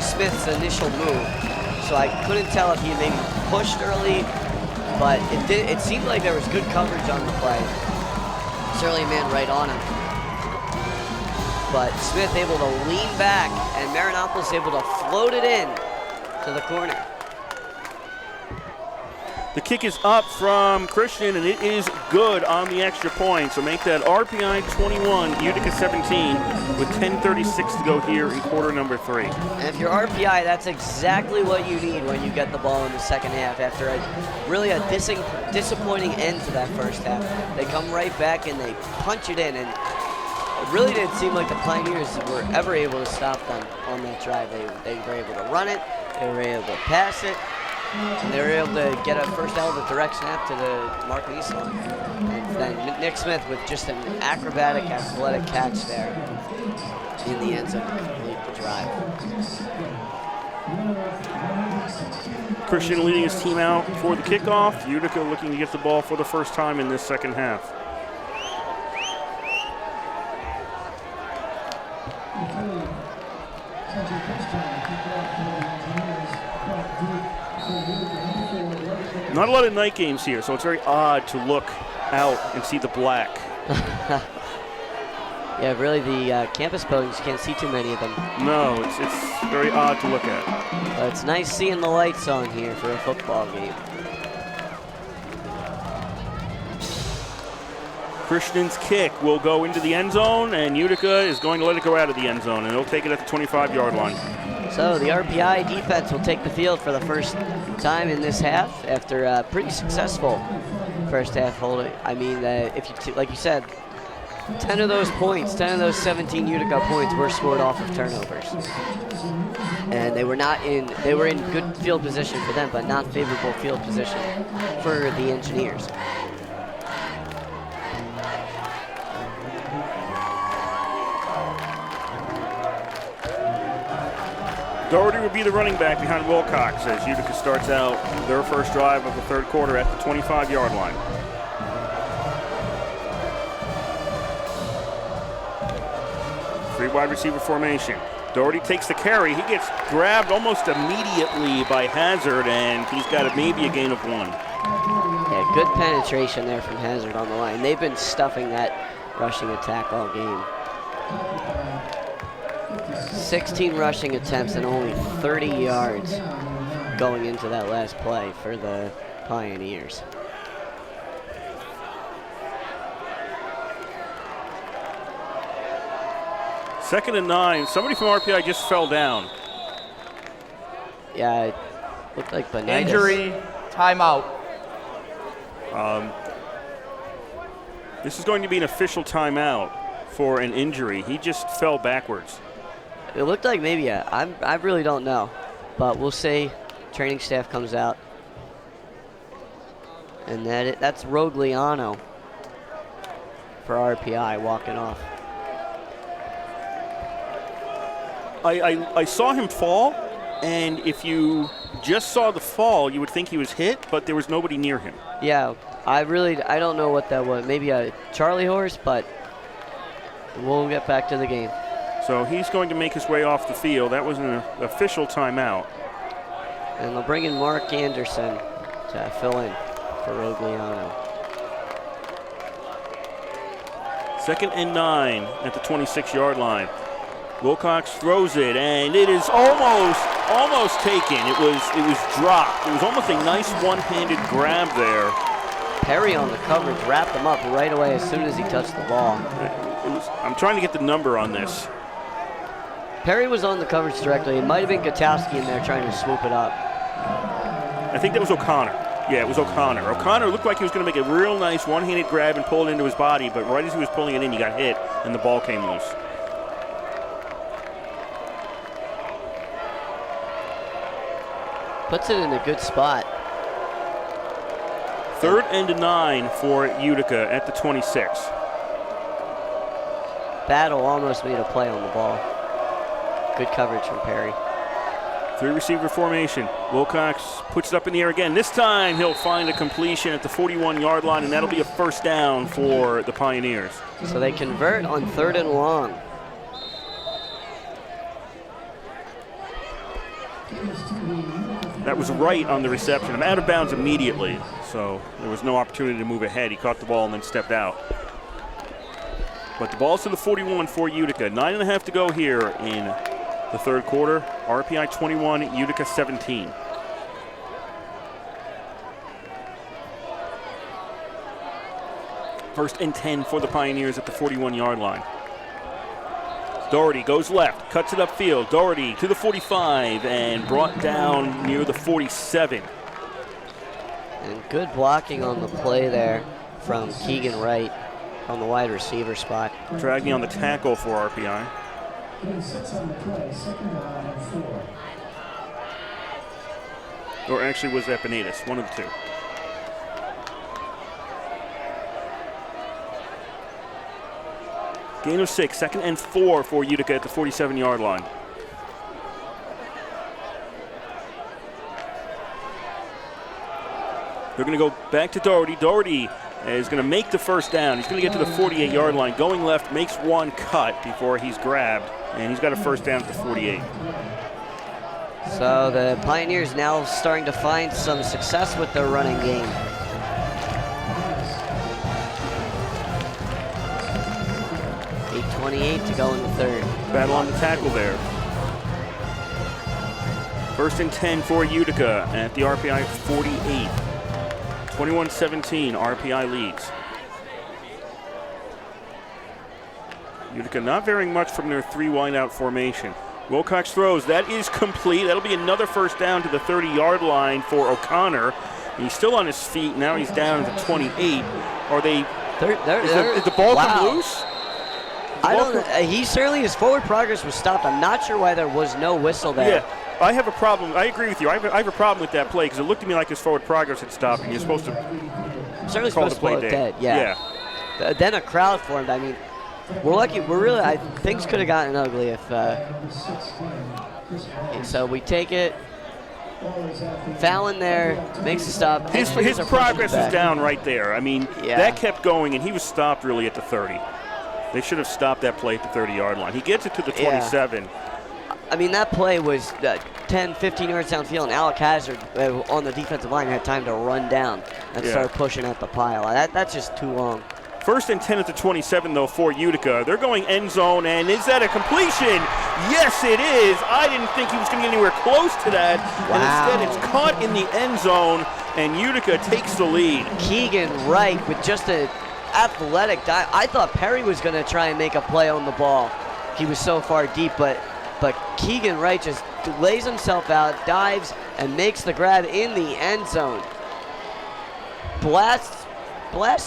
Smith's initial move, so I couldn't tell if he maybe pushed early, but it seemed like there was good coverage on the play. Certainly a man right on him. But Smith able to lean back, and Marinopoulos able to float it in to the corner. The kick is up from Christian, and it is good on the extra point. So make that RPI 21, Utica 17, with 10:36 to go here in quarter number 3. And if you're RPI, that's exactly what you need when you get the ball in the second half. After a disappointing end to that first half, they come right back and they punch it in. And it really didn't seem like the Pioneers were ever able to stop them on that drive. They were able to run it, they were able to pass it, and they were able to get a first down with a direct snap to the Mark Nissan. And then Nick Smith with just an acrobatic, athletic catch there in the end zone to complete the drive. Christian leading his team out for the kickoff. Utica looking to get the ball for the first time in this second half. Not a lot of night games here, so it's very odd to look out and see the black. Yeah, really, the campus buildings, you can't see too many of them. No, it's very odd to look at. But it's nice seeing the lights on here for a football game. Christian's kick will go into the end zone, and Utica is going to let it go out of the end zone, and they'll take it at the 25-yard line. So the RPI defense will take the field for the first time in this half after a pretty successful first half holding. I mean, if you like you said, 10 of those points, 10 of those 17 Utica points were scored off of turnovers. And they were in good field position for them, but not favorable field position for the Engineers. Doherty will be the running back behind Wilcox as Utica starts out their first drive of the third quarter at the 25-yard line. Three wide receiver formation. Doherty takes the carry. He gets grabbed almost immediately by Hazard, and he's got maybe a gain of 1. Yeah, good penetration there from Hazard on the line. They've been stuffing that rushing attack all game. 16 rushing attempts and only 30 yards going into that last play for the Pioneers. Second and 9. Somebody from RPI just fell down. Yeah, it looked like Benitez. Injury, timeout. This is going to be an official timeout for an injury. He just fell backwards. It looked like maybe I really don't know, but we'll say training staff comes out, and that's Rogliano for RPI walking off. I saw him fall, and if you just saw the fall, you would think he was hit, but there was nobody near him. Yeah, I don't know what that was. Maybe a Charlie horse, but we'll get back to the game. So he's going to make his way off the field. That was an official timeout. And they'll bring in Mark Anderson to fill in for Rogliano. Second and 9 at the 26-yard line. Wilcox throws it, and it is almost taken. It was dropped. It was almost a nice one-handed grab there. Perry on the coverage wrapped him up right away as soon as he touched the ball. I'm trying to get the number on this. Perry was on the coverage directly. It might have been Gutowski in there trying to swoop it up. I think that was O'Connor. Yeah, it was O'Connor. O'Connor looked like he was going to make a real nice one-handed grab and pull it into his body, but right as he was pulling it in, he got hit, and the ball came loose. Puts it in a good spot. Third and 9 for Utica at the 26. Battle almost made a play on the ball. Good coverage from Perry. Three receiver formation. Wilcox puts it up in the air again. This time he'll find a completion at the 41-yard line, and that'll be a first down for the Pioneers. So they convert on 3rd and long. That was right on the reception. I'm out of bounds immediately, so there was no opportunity to move ahead. He caught the ball and then stepped out. But the ball's to the 41 for Utica. 9.5 to go here in the third quarter. RPI 21, Utica 17. First and 10 for the Pioneers at the 41-yard line. Doherty goes left, cuts it upfield. Doherty to the 45 and brought down near the 47. And good blocking on the play there from Keegan Wright on the wide receiver spot. Dragging on the tackle for RPI. Or actually was that Benitez, one of the two. Gain of 6, second and 4 for Utica at the 47-yard line. They're going to go back to Doherty. Doherty is going to make the first down. He's going to get to the 48-yard line. Going left, makes one cut before he's grabbed, and he's got a first down at the 48. So the Pioneers now starting to find some success with their running game. 28 to go in the third. Battle on the tackle there. First and 10 for Utica at the RPI 48. 21-17, RPI leads. Utica not varying much from their 3 wideout formation. Wilcox throws, that is complete. That'll be another first down to the 30-yard line for O'Connor. He's still on his feet, now he's down to 28. Are they, is the ball come loose? I don't. He certainly, his forward progress was stopped. I'm not sure why there was no whistle there. Yeah, I have a problem. I agree with you. I have a problem with that play because it looked to me like his forward progress had stopped, and you're supposed to certainly call supposed the play to blow it dead. Yeah. Then a crowd formed. I mean, we're lucky. Things could have gotten ugly if. And so we take it. Fallon there makes a stop. His progress is down right there. I mean, that kept going, and he was stopped really at the 30. They should have stopped that play at the 30-yard line. He gets it to the 27. I mean, that play was 10, 15 yards downfield, and Alec Hazard on the defensive line had time to run down and start pushing at the pile. That's just too long. First and 10 at the 27, though, for Utica. They're going end zone, and is that a completion? Yes, it is. I didn't think he was going to get anywhere close to that. Wow. And instead, it's caught in the end zone, and Utica takes the lead. Keegan Wright with just an athletic dive. I thought Perry was going to try and make a play on the ball. He was so far deep, but Keegan Wright just lays himself out, dives, and makes the grab in the end zone. Blasts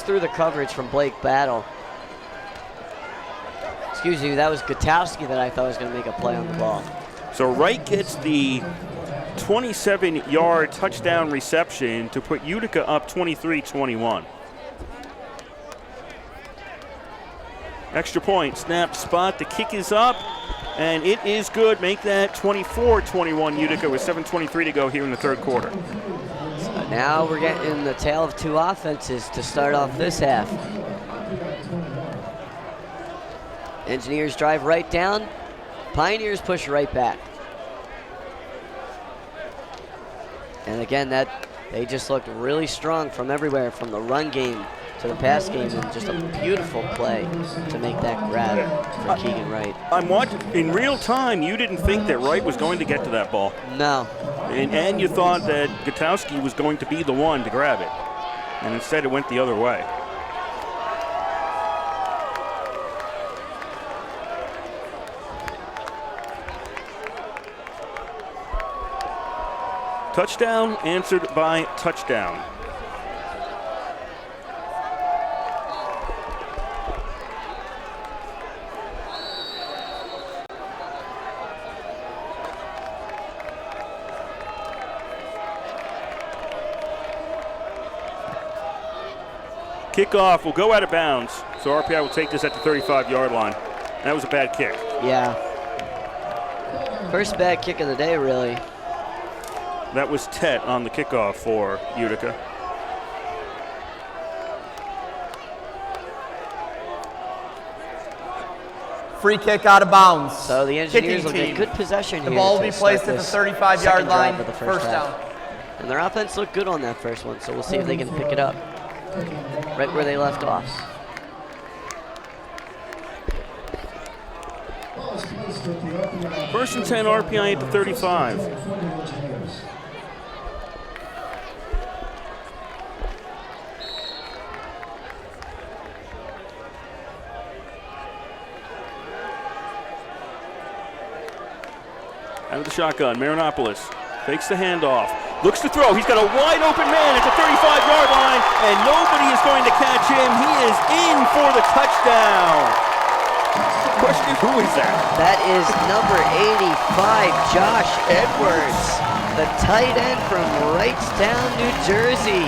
through the coverage from Blake Battle. Excuse me, that was Gutowski that I thought was going to make a play on the ball. So Wright gets the 27-yard touchdown reception to put Utica up 23-21. Extra point, snap, spot, the kick is up, and it is good. Make that 24-21 Utica with 7:23 to go here in the third quarter. So now we're getting the tale of two offenses to start off this half. Engineers drive right down, Pioneers push right back. And again, they just looked really strong from everywhere, from the run game to the pass game, and just a beautiful play to make that grab for Keegan Wright. I'm watching in real time. You didn't think that Wright was going to get to that ball. No. And you thought that Gutowski was going to be the one to grab it. And instead it went the other way. Touchdown answered by touchdown. Kickoff will go out of bounds, so RPI will take this at the 35-yard line. That was a bad kick. Yeah. First bad kick of the day, really. That was Tet on the kickoff for Utica. Free kick out of bounds. So the Engineers will get good possession here. The ball will be to placed start at the this 35-yard line. of the First half. down. And their offense looked good on that first one, so we'll see if they can pick it up right where they left off. First and 10 RPI at the 35. Out of the shotgun, Marinopoulos fakes the handoff, looks to throw. He's got a wide open man at the 35-yard line, and nobody is going to catch him. He is in for the touchdown. Question is, who is that? That is number 85, Josh Edwards, the tight end from Wrightstown, New Jersey.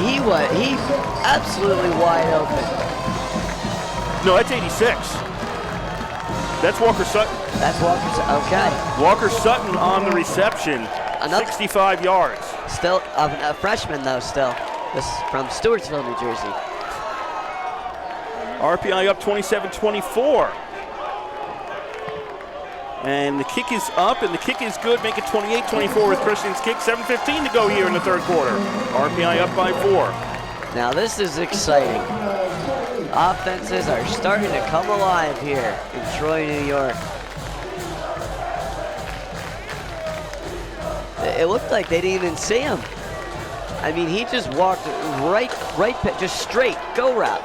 He absolutely wide open. No, that's 86. That's Walker Sutton. That's Walker Sutton, okay. Walker Sutton on the reception, 65 yards. Still a freshman, though, still. This is from Stewartsville, New Jersey. RPI up 27-24. And the kick is up, and the kick is good. Make it 28-24 with Christian's kick. 7:15 to go here in the third quarter. RPI up by 4. Now this is exciting. Offenses are starting to come alive here in Troy, New York. It looked like they didn't even see him. I mean, he just walked right, just straight, go route.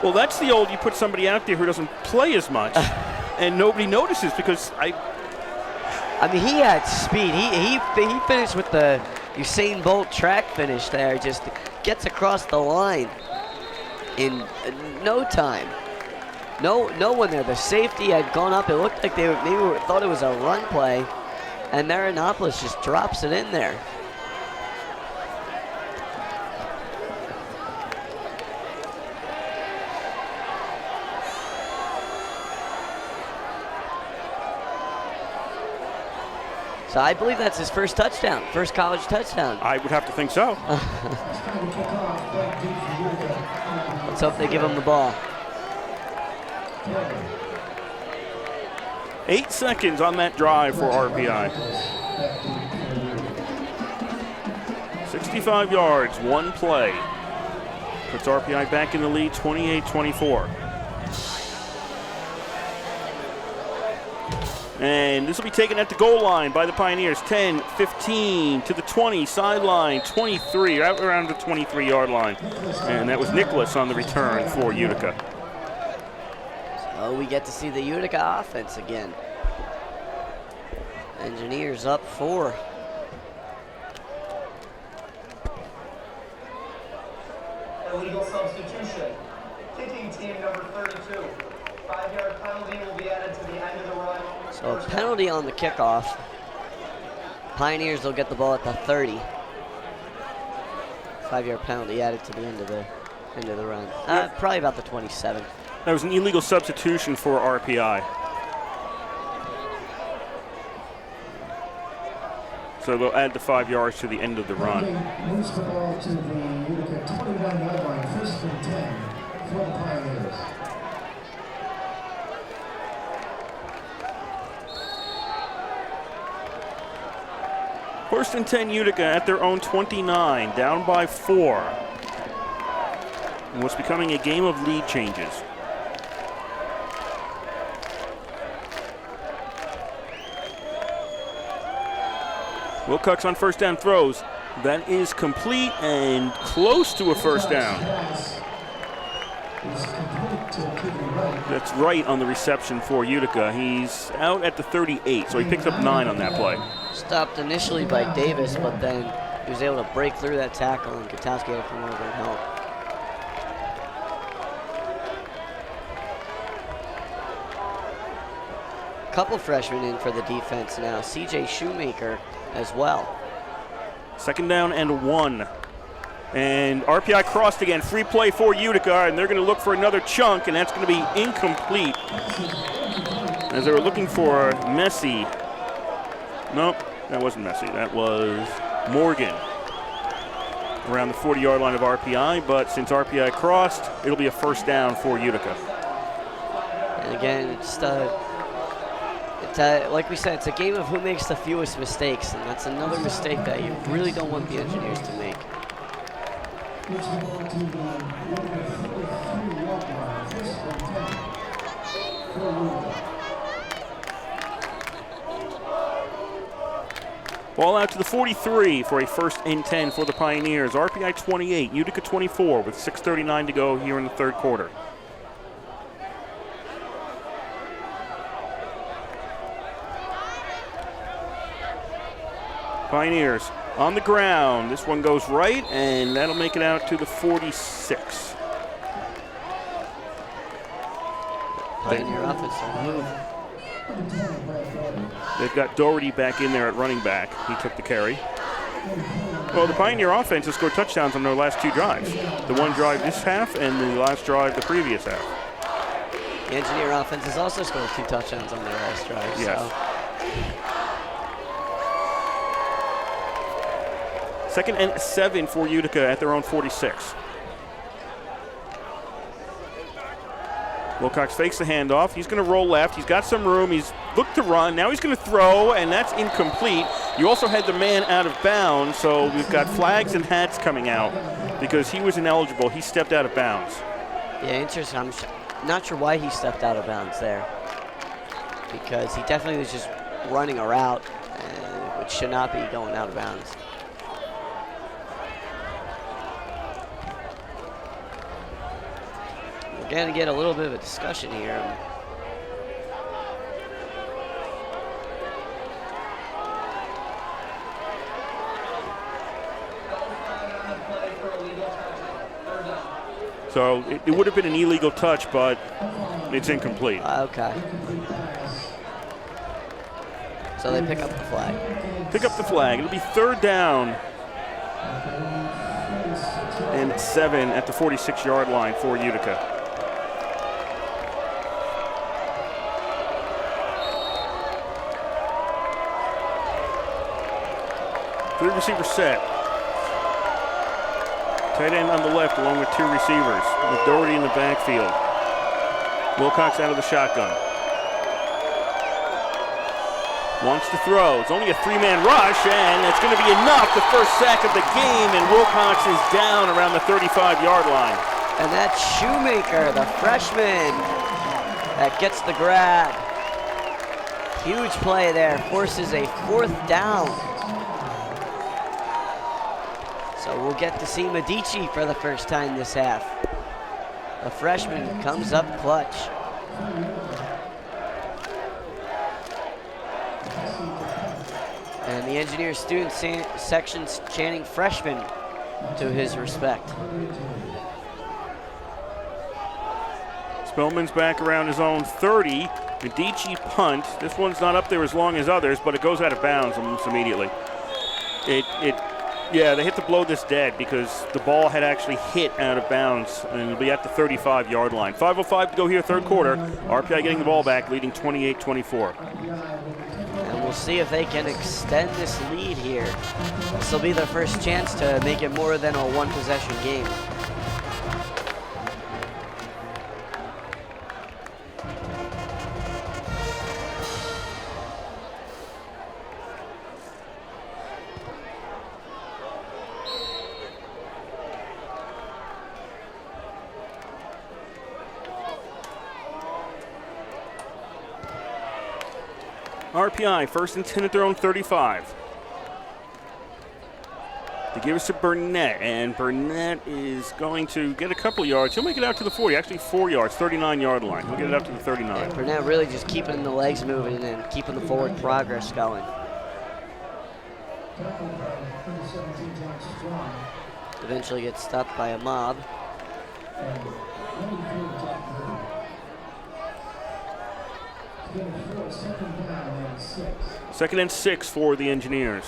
Well, that's the old, you put somebody out there who doesn't play as much, and nobody notices because I mean, he had speed. He finished with the Usain Bolt track finish there. Just gets across the line in no time. No one there. The safety had gone up. It looked like they maybe thought it was a run play, and Marinopolis just drops it in there. So I believe that's his first touchdown, first college touchdown. I would have to think so. Let's hope they give him the ball. 8 seconds on that drive for RPI. 65 yards, 1 play. Puts RPI back in the lead, 28-24. And this will be taken at the goal line by the Pioneers. 10, 15, to the 20, sideline, 23, right around the 23-yard line. And that was Nicholas on the return for Utica. So we get to see the Utica offense again. Engineers up 4. Illegal substitution. Kicking team number 32. 5-yard penalty will be added to the end of the run. So a penalty on the kickoff. Pioneers will get the ball at the 30. 5-yard penalty added to the end of the run. Probably about the 27. That was an illegal substitution for RPI. So they'll add the 5 yards to the end of the run. Moves the ball to the Utica 21-yard line, 1st and 10 for the Pioneers. First and 10 Utica at their own 29, down by 4. And what's becoming a game of lead changes. Wilcox on first down throws. That is complete and close to a first down. That's right on the reception for Utica. He's out at the 38, so he picks up 9 on that play. Stopped initially by Davis, but then he was able to break through that tackle, and Gutowski had to come over and help. Couple freshmen in for the defense now. CJ Shoemaker as well. Second down and 1. And RPI crossed again. Free play for Utica, and they're going to look for another chunk, and that's going to be incomplete. As they were looking for Messi. Nope, that wasn't Messi. That was Morgan. Around the 40-yard line of RPI, but since RPI crossed, it'll be a first down for Utica. And again, it's like we said, it's a game of who makes the fewest mistakes, and that's another mistake that you really don't want the Engineers to make. Ball out to the 43 for a first and 10 for the Pioneers. RPI 28, Utica 24 with 6:39 to go here in the third quarter. Pioneers on the ground. This one goes right, and that'll make it out to the 46. Pioneer offense on the move. They've got Doherty back in there at running back. He took the carry. Well, the Pioneer offense has scored touchdowns on their last 2 drives. The one drive this half and the last drive the previous half. The Engineer offense has also scored 2 touchdowns on their last drive. Yes. So. Second and 7 for Utica at their own 46. Wilcox fakes the handoff. He's going to roll left. He's got some room. He's looked to run. Now he's going to throw, and that's incomplete. You also had the man out of bounds, so we've got flags and hats coming out because he was ineligible. He stepped out of bounds. Yeah, interesting. I'm not sure why he stepped out of bounds there, because he definitely was just running a route, which should not be going out of bounds. We're going to get a little bit of a discussion here. So it would have been an illegal touch, but it's incomplete. Okay. So they pick up the flag. Pick up the flag. It'll be 3rd down and 7 at the 46-yard line for Utica. Three receivers set. Tight end on the left along with 2 receivers, with Doherty in the backfield. Wilcox out of the shotgun. Wants to throw. It's only a 3-man rush, and it's going to be enough. The first sack of the game, and Wilcox is down around the 35-yard line. And that's Shoemaker, the freshman, that gets the grab. Huge play there, forces a 4th down. So we'll get to see Medici for the first time this half. The freshman comes up clutch. And the Engineers student section's chanting freshman to his respect. Spellman's back around his own 30. Medici punt. This one's not up there as long as others, but it goes out of bounds almost immediately. Yeah, they hit to blow this dead because the ball had actually hit out of bounds, and it'll be at the 35-yard line. 5:05 to go here, 3rd quarter. RPI getting the ball back, leading 28-24. And we'll see if they can extend this lead here. This will be their first chance to make it more than a 1-possession game. RPI, 1st and 10 at their own 35. They give us to Burnett, and Burnett is going to get a couple yards. He'll make it out to the 40, actually 4 yards, 39-yard line. He'll get it out to the 39. Yeah, Burnett really just keeping the legs moving and keeping the forward progress going. Eventually gets stopped by a mob. Second and 6 for the Engineers.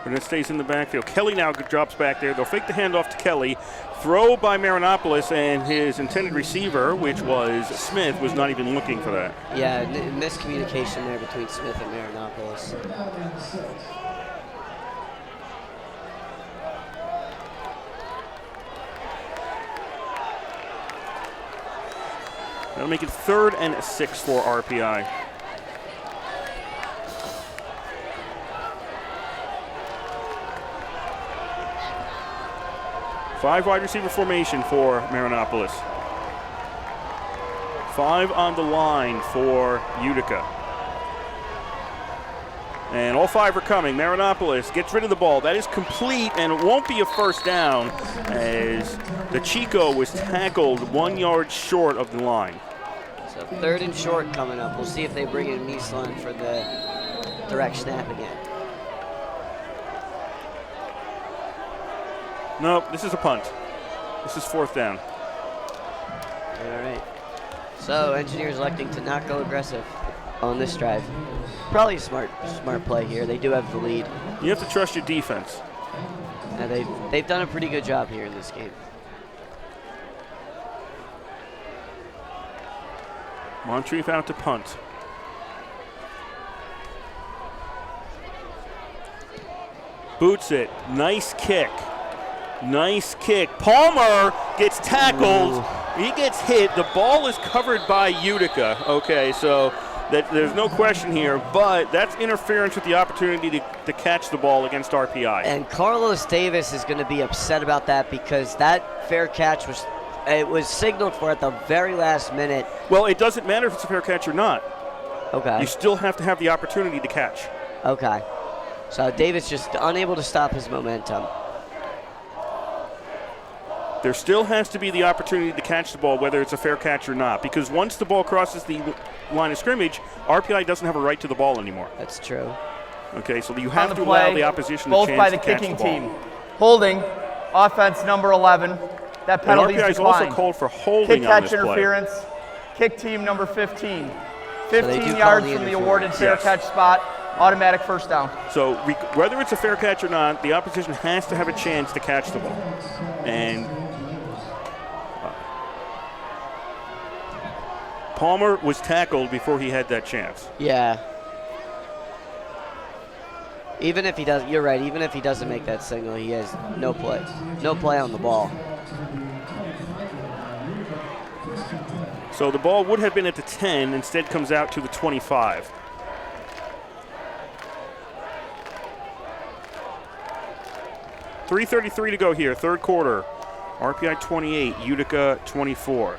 Burnett stays in the backfield. Kelly now drops back there. They'll fake the handoff to Kelly. Throw by Marinopoulos, and his intended receiver, which was Smith, was not even looking for that. Yeah, miscommunication there between Smith and Marinopoulos. That'll make it 3rd and 6 for RPI. Five wide receiver formation for Marinopoulos. 5 on the line for Utica. And all 5 are coming. Marinopoulos gets rid of the ball. That is complete, and it won't be a first down as the Chico was tackled 1 yard short of the line. So 3rd and short coming up. We'll see if they bring in Miesland for the direct snap again. Nope, this is a punt. This is 4th down. All right. So Engineers electing to not go aggressive on this drive. Probably a smart play here. They do have the lead. You have to trust your defense. And they've done a pretty good job here in this game. Moncrief out to punt. Boots it. Nice kick. Nice kick. Palmer gets tackled. He gets hit. The ball is covered by Utica. Okay, so there's no question here, but that's interference with the opportunity to catch the ball against RPI. And Carlos Davis is going to be upset about that because that fair catch was signaled for at the very last minute. Well, it doesn't matter if it's a fair catch or not. Okay. You still have to have the opportunity to catch. Okay. So Davis just unable to stop his momentum. There still has to be the opportunity to catch the ball, whether it's a fair catch or not, because once the ball crosses the line of scrimmage, RPI doesn't have a right to the ball anymore. That's true. Okay, so you On have the to play, allow the opposition both a chance by the to catch kicking the ball. team. Holding, offense number 11. That And penalty RPI is is also declined. called for holding Kick on catch this play. interference. Kick team number 15. they do 15 call yards the from the interference. awarded fair Yes. catch spot. Automatic first down. So whether it's a fair catch or not, the opposition has to have a chance to catch the ball. And Palmer was tackled before he had that chance. Yeah. Even if he does, you're right. Even if he doesn't make that signal, he has no play on the ball. So the ball would have been at the 10, instead comes out to the 25. .333 to go here, third quarter. RPI 28, Utica 24.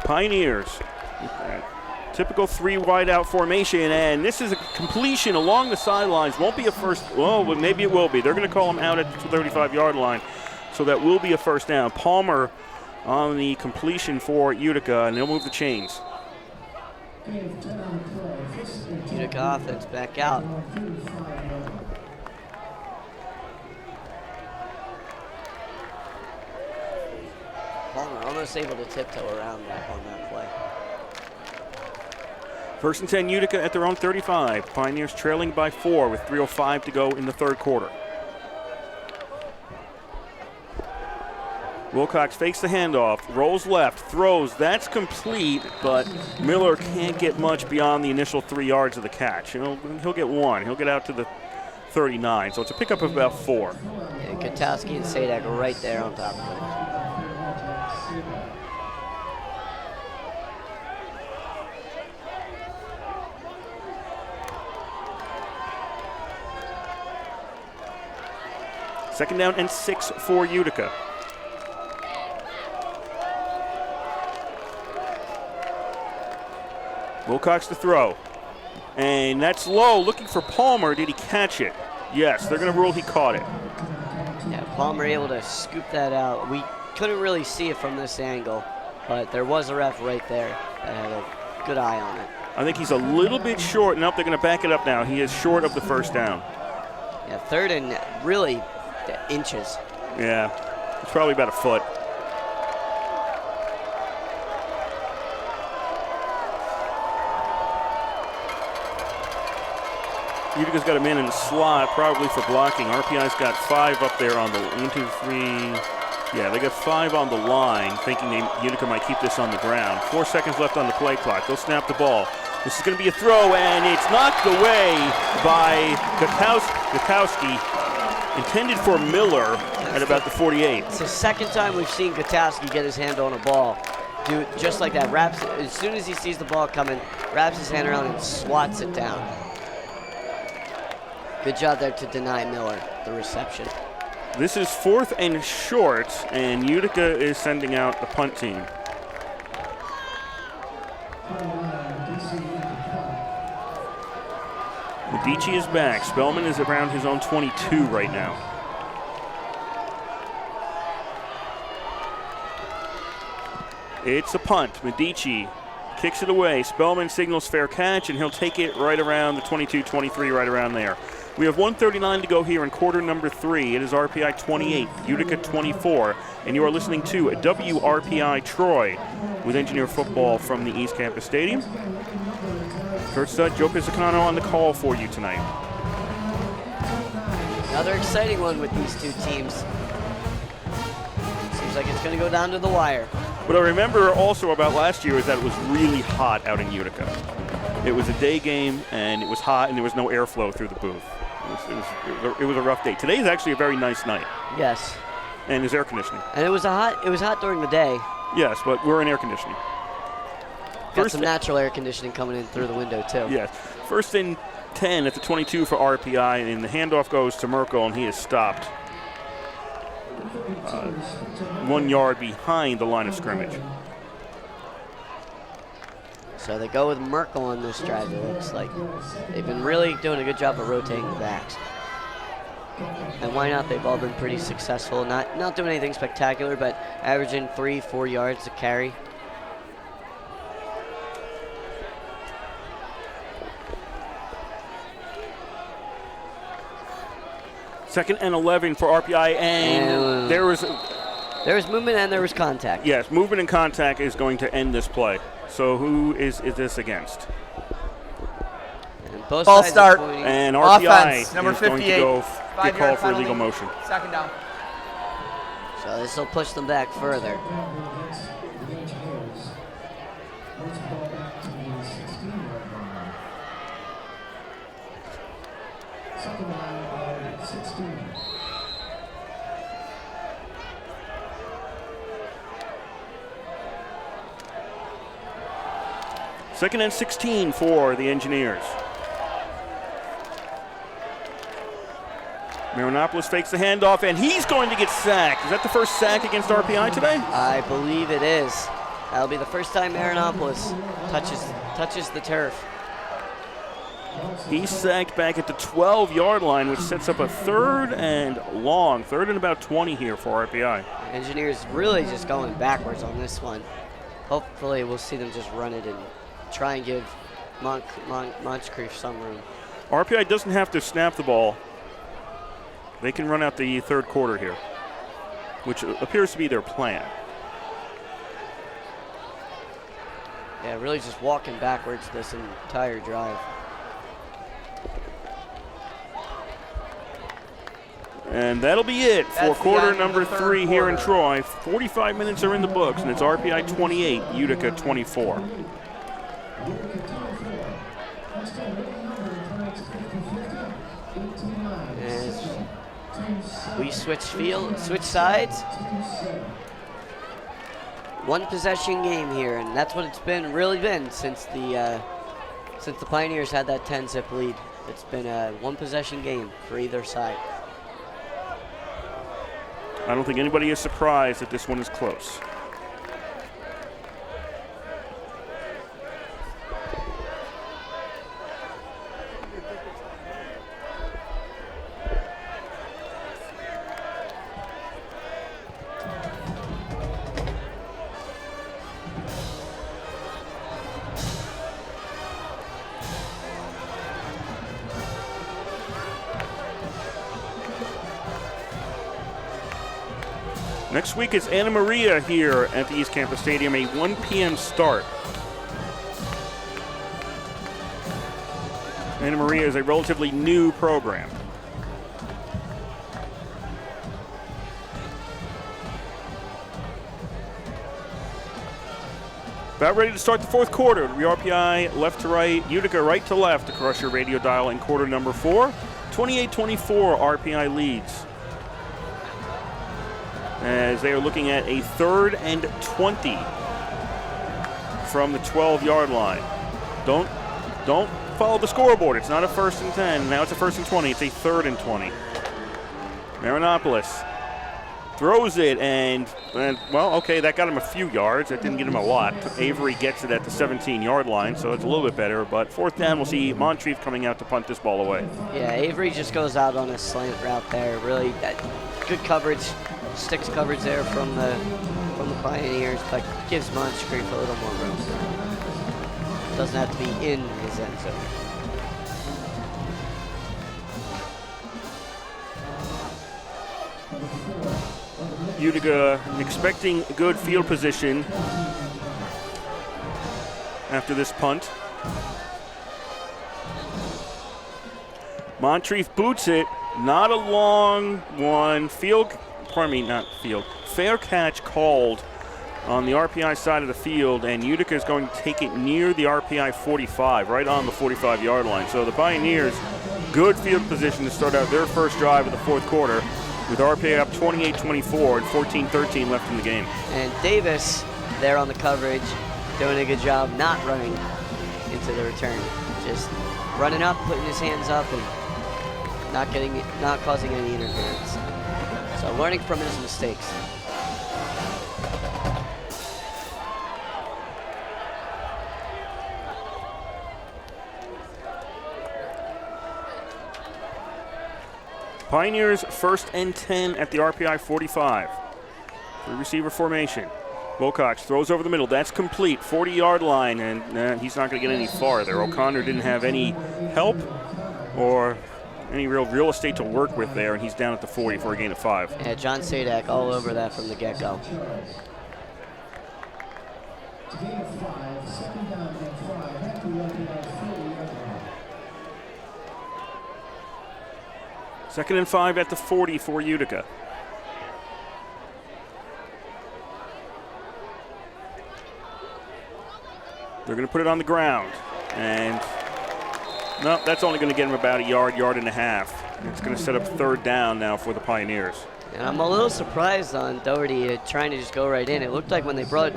Pioneers. Typical three wide out formation, and this is a completion along the sidelines. Won't be a first, well, maybe it will be. They're going to call him out at the 35-yard line, so that will be a first down. Palmer on the completion for Utica, and they'll move the chains. Utica offense back out. Palmer almost able to tiptoe around that on that play. First and 10, Utica at their own 35. Pioneers trailing by 4 with 3:05 to go in the third quarter. Wilcox fakes the handoff, rolls left, throws. That's complete, but Miller can't get much beyond the initial 3 yards of the catch. He'll get one. He'll get out to the 39, so it's a pickup of about 4. And Kotowski and Sadak are right there on top of it. Second down and 6 for Utica. Wilcox to throw. And that's low, looking for Palmer. Did he catch it? Yes, they're going to rule he caught it. Yeah, Palmer able to scoop that out. We couldn't really see it from this angle, but there was a ref right there that had a good eye on it. I think he's a little bit short. Nope, they're going to back it up now. He is short of the first down. Yeah, third and really inches. Yeah, it's probably about a foot. Utica's got a man in the slot, probably for blocking. RPI's got 5 up there on the 1, 2, 3. Yeah, they got 5 on the line, thinking Utica might keep this on the ground. 4 seconds left on the play clock. They'll snap the ball. This is going to be a throw, and it's knocked away by Kotowski. Intended for Miller at about the 48. It's the second time we've seen Kotowski get his hand on a ball. Do just like that. Wraps, as soon as he sees the ball coming, wraps his hand around and swats it down. Good job there to deny Miller the reception. This is 4th and short, and Utica is sending out the punt team. Medici is back. Spellman is around his own 22 right now. It's a punt. Medici kicks it away. Spellman signals fair catch, and he'll take it right around the 22-23, right around there. We have 1:39 to go here in quarter number 3. It is RPI 28, Utica 24, and you are listening to WRPI Troy with Engineer Football from the East Campus Stadium. Kurt Studd, Joe Pisacano on the call for you tonight. Another exciting one with these two teams. Seems like it's going to go down to the wire. What I remember also about last year is that it was really hot out in Utica. It was a day game, and it was hot, and there was no airflow through the booth. It was a rough day. Today is actually a very nice night. Yes. And there's air conditioning. And it was hot during the day. Yes, but we're in air conditioning. Got some natural air conditioning coming in through the window, too. Yes. First and 10 at the 22 for RPI, and the handoff goes to Merkel, and he is stopped 1 yard behind the line of scrimmage. So they go with Merkel on this drive, it looks like. They've been really doing a good job of rotating the backs. And why not? They've all been pretty successful. Not doing anything spectacular, but averaging 3-4 yards to carry. Second and 11 for RPI, and there was movement and there was contact. Yes, movement and contact is going to end this play. So who is this against? And both Ball sides start. are pointing. And RPI Offense, number is going to 58. go get 5-yard called for penalty. illegal motion. Second down. So this will push them back further. Second and 16 for the Engineers. Marinopoulos fakes the handoff, and he's going to get sacked. Is that the first sack against RPI today? I believe it is. That'll be the first time Marinopoulos touches the turf. He's sacked back at the 12-yard line, which sets up a third and about 20 here for RPI. Engineers really just going backwards on this one. Hopefully we'll see them just run it and try and give Moncrief some room. RPI doesn't have to snap the ball. They can run out the third quarter here, which appears to be their plan. Yeah, really just walking backwards this entire drive. And that'll be it for That's the quarter end of number the third 3 here in quarter. Troy. 45 minutes are in the books, and it's RPI 28, Utica 24. As we switch sides. One possession game here, and that's what it's really been since the Pioneers had that 10-zip lead. It's been a one possession game for either side. I don't think anybody is surprised that this one is close. Next week is Anna Maria here at the East Campus Stadium, a 1 p.m. start. Anna Maria is a relatively new program. About ready to start the fourth quarter. RPI left to right, Utica right to left across your radio dial in quarter number 4. 28-24 RPI leads, as they are looking at a 3rd and 20 from the 12-yard line. Don't follow the scoreboard. It's not a 1st and 10. Now it's a 1st and 20. It's a 3rd and 20. Marinopoulos throws it, and well, okay, that got him a few yards. That didn't get him a lot. Avery gets it at the 17-yard line, so it's a little bit better. But 4th down, we'll see Moncrief coming out to punt this ball away. Yeah, Avery just goes out on a slant route there. Really good coverage. Sticks coverage there from the Pioneers, but gives Moncrief a little more room. Doesn't have to be in his end zone. Utica expecting good field position after this punt. Moncrief boots it, not a long one. Field fair catch called on the RPI side of the field, and Utica is going to take it near the RPI 45, right on the 45-yard line. So the Pioneers, good field position to start out their first drive of the fourth quarter, with RPI up 28-24 and 14-13 left in the game. And Davis there on the coverage, doing a good job not running into the return. Just running up, putting his hands up, and not causing any interference. So learning from his mistakes. Pioneers 1st and 10 at the RPI 45. Three-receiver formation. Wilcox throws over the middle. That's complete. 40-yard line, and he's not going to get any farther. O'Connor didn't have any help or any real estate to work with there, and he's down at the 40 for a gain of 5. Yeah, John Sadak all over that from the get-go. Gain of 5, second down and 5, at the RPI 40-yard line. 2nd and 5 at the 40 for Utica. They're going to put it on the ground. And no, that's only going to get him about a yard and a half. It's going to set up 3rd down now for the Pioneers. And I'm a little surprised on Doherty trying to just go right in. It looked like when they brought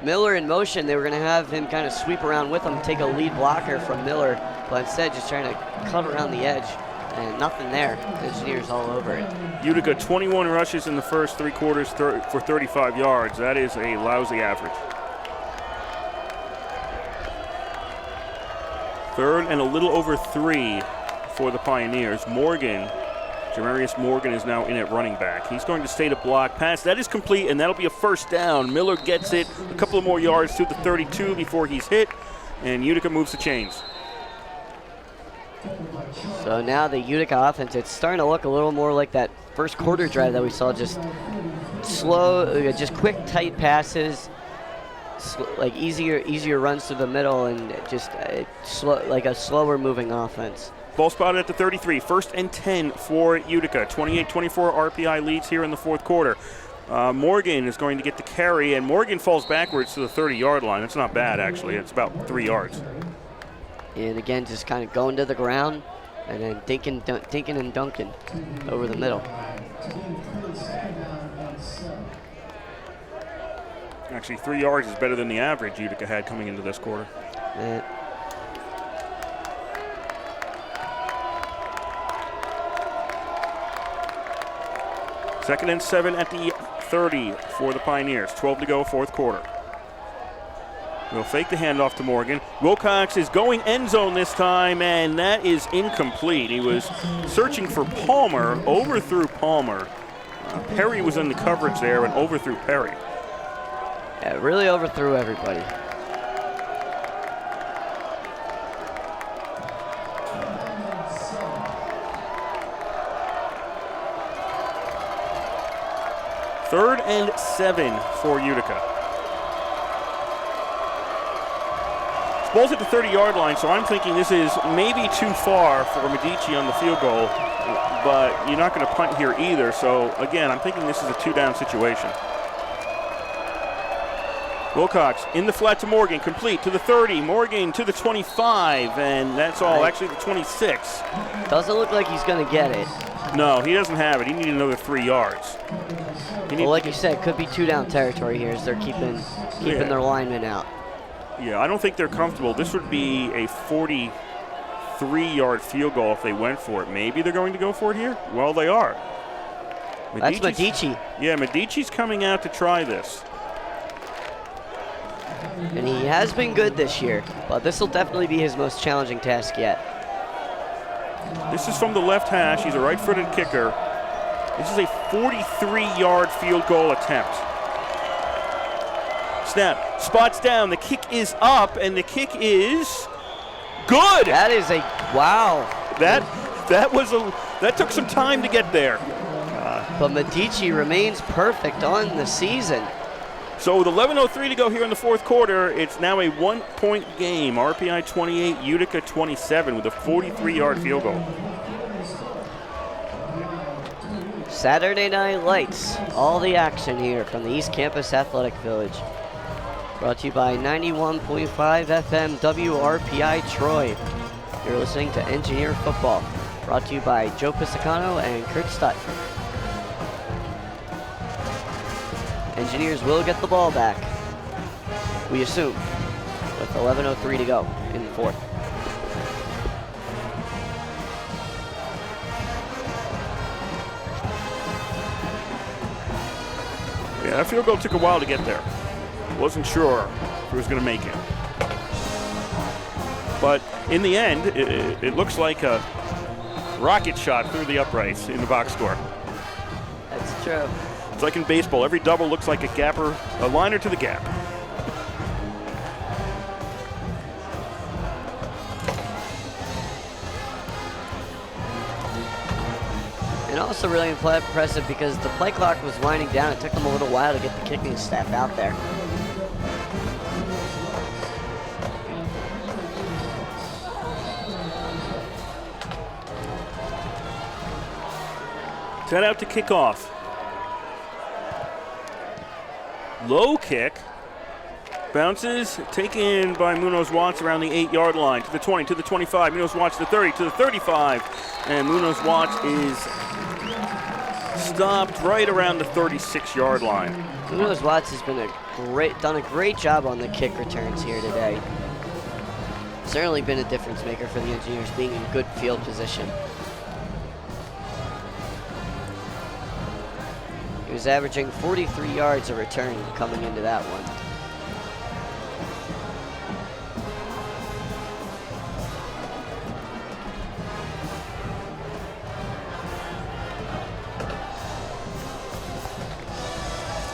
Miller in motion, they were going to have him kind of sweep around with him, take a lead blocker from Miller, but instead just trying to cut around the edge. And nothing there. Engineers all over it. Utica 21 rushes in the first 3 quarters for 35 yards. That is a lousy average. 3rd and a little over 3 for the Pioneers. Jamarius Morgan is now in at running back. He's going to stay to block pass. That is complete, and that'll be a 1st down. Miller gets it a couple of more yards to the 32 before he's hit, and Utica moves the chains. So now the Utica offense, it's starting to look a little more like that first quarter drive that we saw. Just slow, just quick, tight passes, like easier runs through the middle, and just like a slower moving offense. Ball spotted at the 33. 1st and 10 for Utica. 28-24 RPI leads here in the fourth quarter. Morgan is going to get the carry, and Morgan falls backwards to the 30-yard line. That's not bad, actually. It's about 3 yards. And again, just kind of going to the ground and then dinking and dunking over the middle. Actually, 3 yards is better than the average Utica had coming into this quarter. Second and 7 at the 30 for the Pioneers. 12 to go, fourth quarter. They'll fake the handoff to Morgan. Wilcox is going end zone this time, and that is incomplete. He was searching for Palmer, overthrew Palmer. Perry was in the coverage there and overthrew Perry. Yeah, really overthrew everybody. Third and 7 for Utica. Ball's at the 30-yard line, so I'm thinking this is maybe too far for Medici on the field goal, but you're not going to punt here either. So again, I'm thinking this is a 2-down situation. Wilcox in the flat to Morgan, complete to the 30, Morgan to the 25, and that's all, actually the 26. Doesn't look like he's going to get it. No, he doesn't have it. He needed another 3 yards. Well, like you said, could be 2-down territory here as they're keeping their linemen out. Yeah, I don't think they're comfortable. This would be a 43-yard field goal if they went for it. Maybe they're going to go for it here? Well, they are. That's Medici. Yeah, Medici's coming out to try this. And he has been good this year, but this will definitely be his most challenging task yet. This is from the left hash. He's a right-footed kicker. This is a 43-yard field goal attempt. Snap, spots down, the kick is up, and the kick is good. That is a, wow. That took some time to get there. But Medici remains perfect on the season. So with 11:03 to go here in the fourth quarter, it's now a 1-point game. RPI 28, Utica 27 with a 43-yard field goal. Saturday Night Lights, all the action here from the East Campus Athletic Village. Brought to you by 91.5 FM WRPI Troy. You're listening to Engineer Football. Brought to you by Joe Pisacano and Kurt Stutt. Engineers will get the ball back, we assume, with 11:03 to go in the fourth. Yeah, that field goal took a while to get there. Wasn't sure if he was going to make it. But in the end, it looks like a rocket shot through the uprights in the box score. That's true. It's like in baseball. Every double looks like a liner to the gap. And also really impressive because the play clock was winding down. It took them a little while to get the kicking staff out there. Set out to kick off. Low kick. Bounces, taken by Munoz Watts around the 8-yard line. To the 20, to the 25. Munoz Watts to the 30, to the 35. And Munoz Watts is stopped right around the 36-yard line. Munoz Watts has been done a great job on the kick returns here today. Certainly been a difference maker for the Engineers, being in good field position. He was averaging 43 yards a return coming into that one.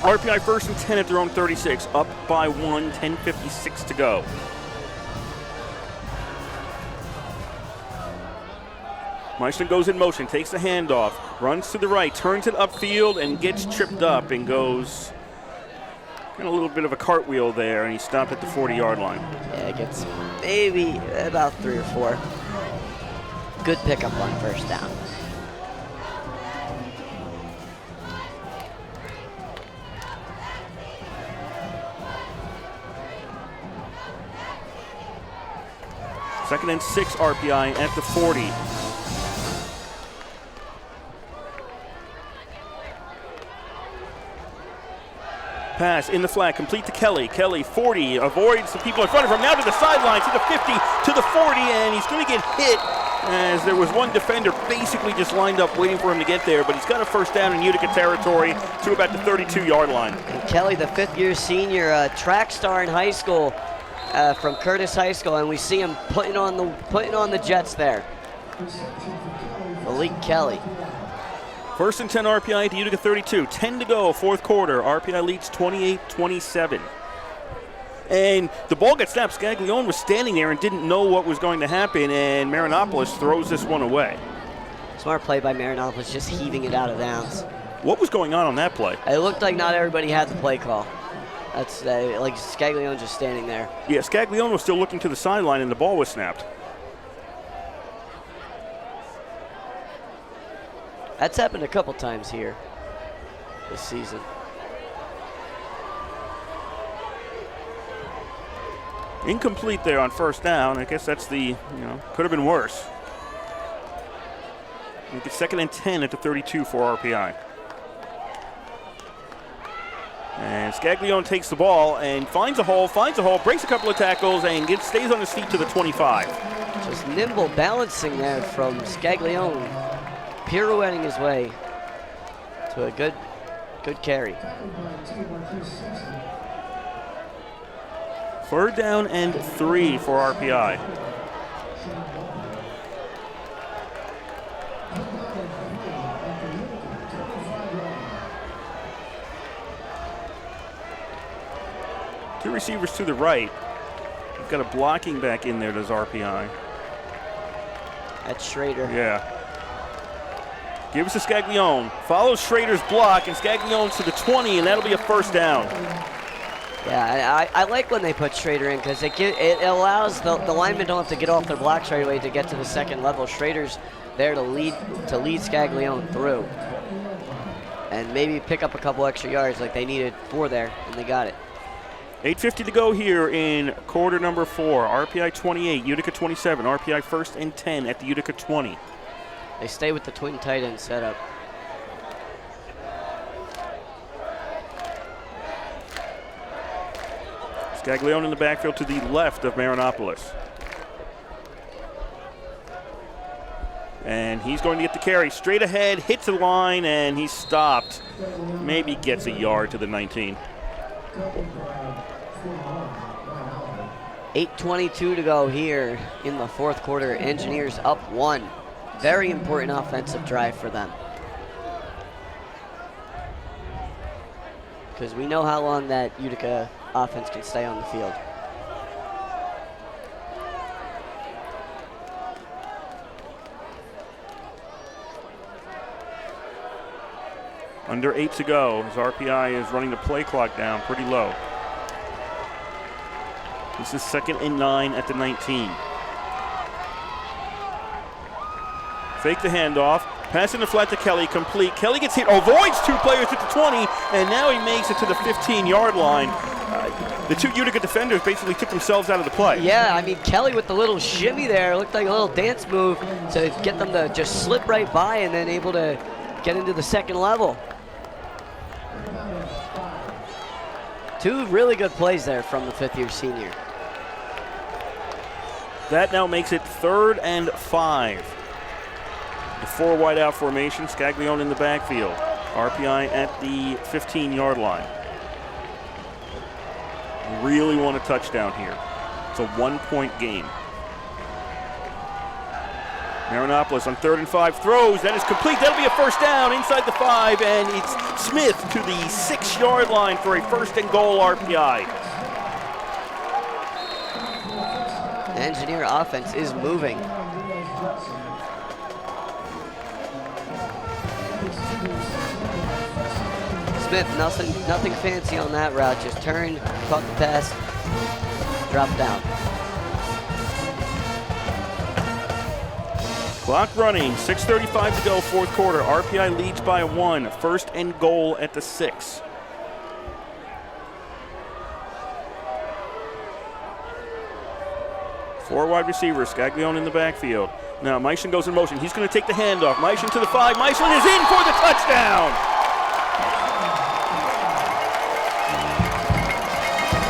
RPI first and 10 at their own 36, up by 1, 10:56 to go. Meisner goes in motion, takes the handoff, runs to the right, turns it upfield, and gets tripped up and goes a little bit of a cartwheel there, and he stopped at the 40-yard line. Yeah, gets maybe about 3 or 4. Good pickup on first down. Second and 6 RPI at the 40. Pass in the flat, complete to Kelly. Kelly, 40, avoids the people in front of him. Now to the sideline, to the 50, to the 40, and he's going to get hit as there was one defender basically just lined up waiting for him to get there, but he's got a first down in Utica territory to about the 32-yard line. And Kelly, the fifth-year senior, track star in high school from Curtis High School, and we see him putting on the Jets there. Malik Kelly. First and 10 RPI to Utica 32. 10 to go, fourth quarter. RPI leads 28-27. And the ball gets snapped. Scaglione was standing there and didn't know what was going to happen, and Marinopolis throws this one away. Smart play by Marinopolis, just heaving it out of bounds. What was going on that play? It looked like not everybody had the play call. That's like Scaglione just standing there. Yeah, Scaglione was still looking to the sideline, and the ball was snapped. That's happened a couple times here this season. Incomplete there on first down. I guess that's could have been worse. We get second and 10 at the 32 for RPI. And Scaglione takes the ball and finds a hole, breaks a couple of tackles, and stays on his feet to the 25. Just nimble balancing there from Scaglione, pirouetting his way to a good carry. Third down and 3 for RPI. Two receivers to the right. We've got a blocking back in there, does RPI. That's Schrader. Yeah. Gives to Scaglione. Follows Schrader's block, and Scaglione's to the 20, and that'll be a first down. Yeah, I like when they put Schrader in because it allows the linemen don't have to get off their blocks right away to get to the second level. Schrader's there to lead Scaglione through. and maybe pick up a couple extra yards like they needed 4 there, and they got it. 8:50 to go here in quarter number 4. RPI 28, Utica 27. RPI 1st and 10 at the Utica 20. They stay with the twin tight end setup. Scaglione in the backfield to the left of Marinopoulos. And he's going to get the carry straight ahead, hits the line, and he's stopped. Maybe gets a yard to the 19. 8:22 to go here in the 4th quarter. Engineers up 1. Very important offensive drive for them. Because we know how long that Utica offense can stay on the field. Under 8 to go. His RPI is running the play clock down pretty low. This is 2nd and 9 at the 19. Fake the handoff. Pass in the flat to Kelly, complete. Kelly gets hit, avoids 2 players at the 20, and now he makes it to the 15-yard line. The 2 Utica defenders basically took themselves out of the play. Yeah, I mean, Kelly with the little shimmy there looked like a little dance move to get them to just slip right by and then able to get into the 2nd level. 2 really good plays there from the 5th-year senior. That now makes it 3rd and 5. The 4 wide out formation, Scaglione in the backfield. RPI at the 15-yard line. Really want a touchdown here. It's a 1-point game. Marinopoulos on 3rd and 5 throws. That is complete. That'll be a 1st down inside the 5, and it's Smith to the 6-yard line for a 1st and goal RPI. Engineer offense is moving. Smith, nothing fancy on that route. Just turned, caught the pass, dropped down. Clock running, 6:35 to go, 4th quarter. RPI leads by 1. 1st and goal at the 6. Four wide receivers, Scaglione in the backfield. Now Meishin goes in motion. He's going to take the handoff. Meishin to the 5. Meishin is in for the touchdown.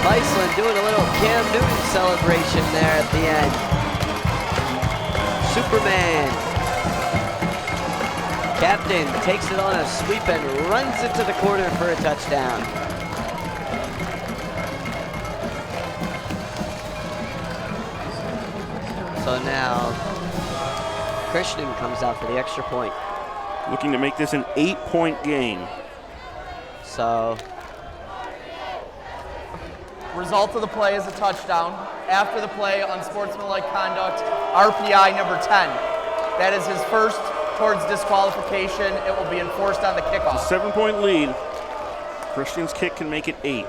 Meisland doing a little Cam Newton celebration there at the end. Superman. Captain takes it on a sweep and runs it to the corner for a touchdown. So now Christian comes out for the extra point. Looking to make this an 8-point game. So Result of the play is a touchdown. After the play, unsportsmanlike conduct, RPI number 10. That is his 1st towards disqualification. It will be enforced on the kickoff. 7-point lead. Christian's kick can make it 8.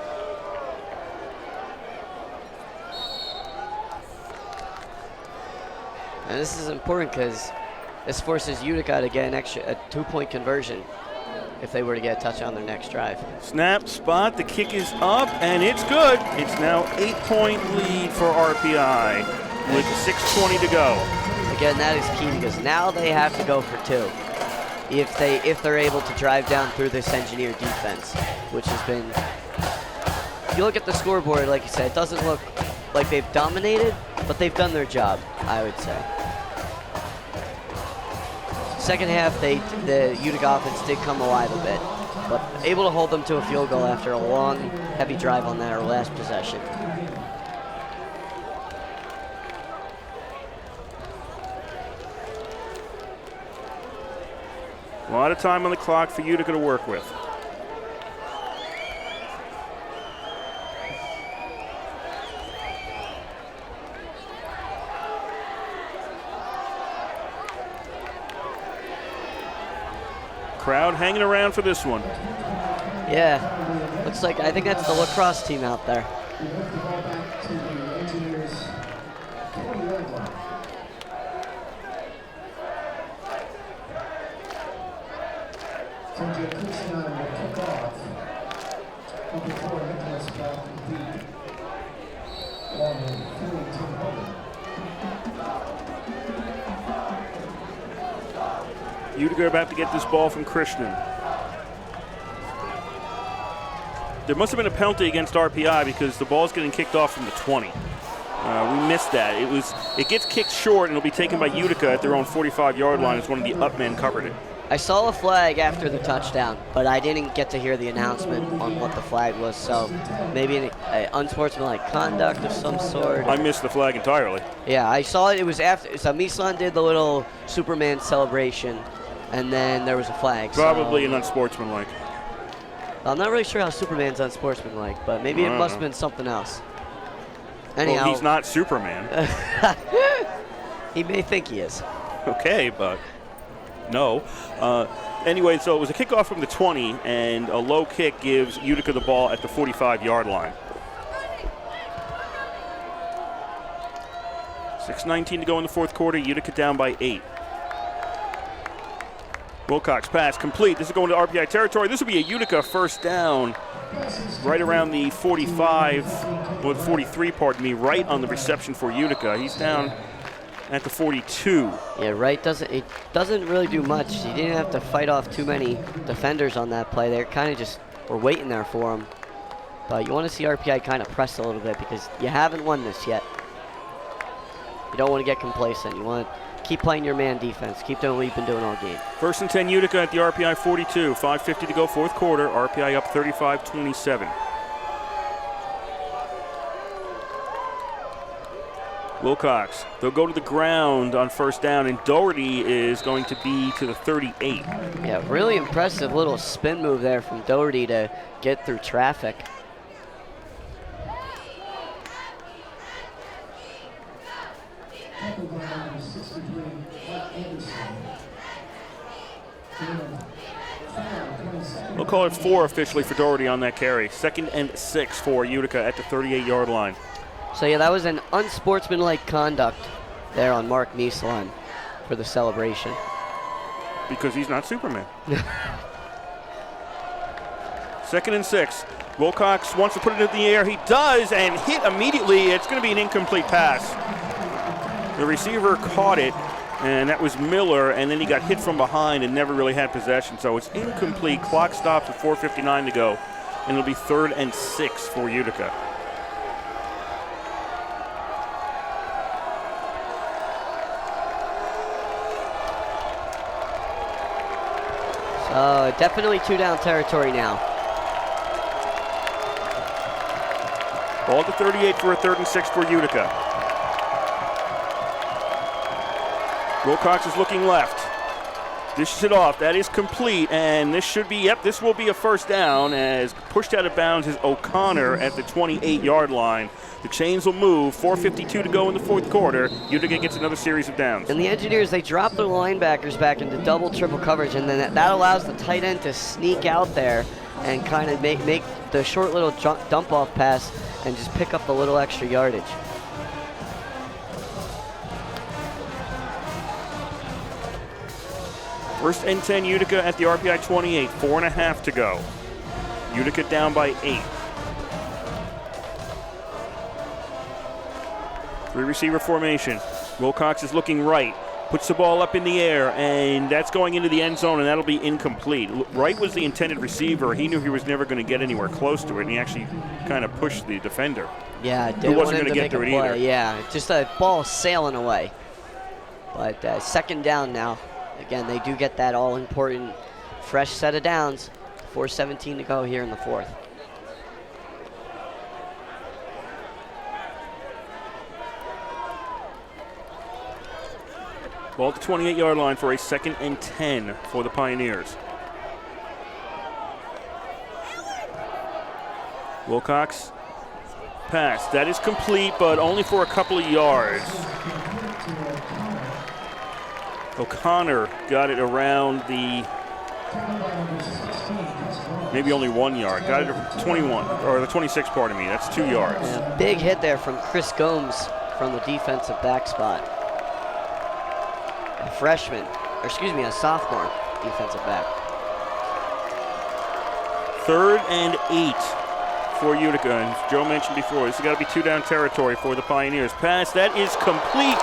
And this is important because this forces Utica to get a 2-point conversion if they were to get a touchdown on their next drive. Snap, spot, the kick is up, and it's good. It's now 8-point lead for RPI with 6:20 to go. Again, that is key because now they have to go for 2 if they're able to drive down through this Engineer defense, which has been, if you look at the scoreboard, like you said, it doesn't look like they've dominated, but they've done their job, I would say. Second half, the Utica offense did come alive a bit, but able to hold them to a field goal after a long, heavy drive on their last possession. A lot of time on the clock for Utica to work with. Crowd hanging around for this one. Yeah, looks like, I think that's the lacrosse team out there. Number 39 will kick off. Number 4, Nicholas back to beat. Along with 42 Hogan. Utica about to get this ball from Krishnan. There must have been a penalty against RPI because the ball's getting kicked off from the 20. We missed that. It gets kicked short and it'll be taken by Utica at their own 45-yard line as one of the up men covered it. I saw a flag after the touchdown, but I didn't get to hear the announcement on what the flag was, so maybe an unsportsmanlike conduct of some sort. I missed the flag entirely. Yeah, I saw it. It was after. So Mislan did the little Superman celebration, and then there was a flag. Probably so an unsportsmanlike. I'm not really sure how Superman's unsportsmanlike, but maybe it must have been something else. Anyhow, well, he's not Superman. He may think he is. Okay, but no. Anyway, so it was a kickoff from the 20, and a low kick gives Utica the ball at the 45-yard line. 6:19 to go in the fourth quarter. Utica down by 8. Wilcox pass complete. This is going to RPI territory. This will be a Utica first down right around the 45, or the 43, pardon me, right on the reception for Utica. He's down at the 42. Yeah, Wright doesn't really do much. He didn't have to fight off too many defenders on that play. They kind of just were waiting there for him. But you want to see RPI kind of press a little bit because you haven't won this yet. You don't want to get complacent. You want to keep playing your man defense. Keep doing what you've been doing all game. First and 10 Utica at the RPI 42. 5:50 to go fourth quarter. RPI up 35-27. Wilcox, they'll go to the ground on first down, and Doherty is going to be to the 38. Yeah, really impressive little spin move there from Doherty to get through traffic. We'll call it 4 officially for Doherty on that carry. 2nd and 6 for Utica at the 38-yard line. So yeah, that was an unsportsmanlike conduct there on Mark Mislan for the celebration. Because he's not Superman. 2nd and 6. Wilcox wants to put it in the air. He does, and hit immediately. It's going to be an incomplete pass. The receiver caught it, and that was Miller, and then he got hit from behind and never really had possession. So it's incomplete. Clock stops at 4:59 to go, and it'll be 3rd and 6 for Utica. So definitely 2-down territory now. Ball at the 38 for a 3rd and 6 for Utica. Wilcox is looking left. Dishes it off. That is complete, and this should be, this will be a first down, as pushed out of bounds is O'Connor at the 28-yard line. The chains will move. 4:52 to go in the fourth quarter. Utica gets another series of downs. And the Engineers, they drop their linebackers back into double, triple coverage, and then that allows the tight end to sneak out there and kind of make the short little dump-off pass and just pick up the little extra yardage. First and 10 Utica at the RPI 28. 4.5 to go. Utica down by 8. 3-receiver formation. Wilcox is looking right. Puts the ball up in the air, and that's going into the end zone, and that'll be incomplete. Wright was the intended receiver. He knew he was never going to get anywhere close to it, and he actually kind of pushed the defender. Yeah, who wasn't going to get to it either. Yeah, just a ball sailing away. But 2nd down now. Again, they do get that all-important fresh set of downs. 4:17 to go here in the fourth. Ball at the 28-yard line for a 2nd and 10 for the Pioneers. Wilcox pass. That is complete, but only for a couple of yards. O'Connor got it around the, maybe only 1 yard. Got it at 21, or the 26, pardon me. That's 2 yards. Yeah, big hit there from Chris Gomes from the defensive back spot. A freshman, or excuse me, a sophomore defensive back. 3rd and 8 for Utica. And as Joe mentioned before, this has got to be 2-down territory for the Pioneers. Pass, that is complete.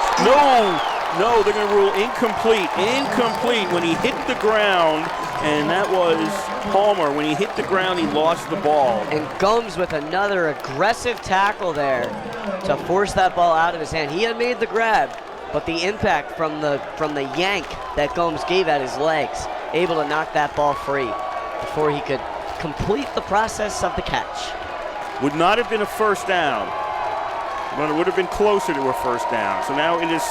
No, they're going to rule incomplete. Incomplete when he hit the ground, and that was Palmer. When he hit the ground, he lost the ball. And Gomes with another aggressive tackle there to force that ball out of his hand. He had made the grab, but the impact from the yank that Gomes gave at his legs, able to knock that ball free before he could complete the process of the catch. Would not have been a first down, but it would have been closer to a first down. So now it is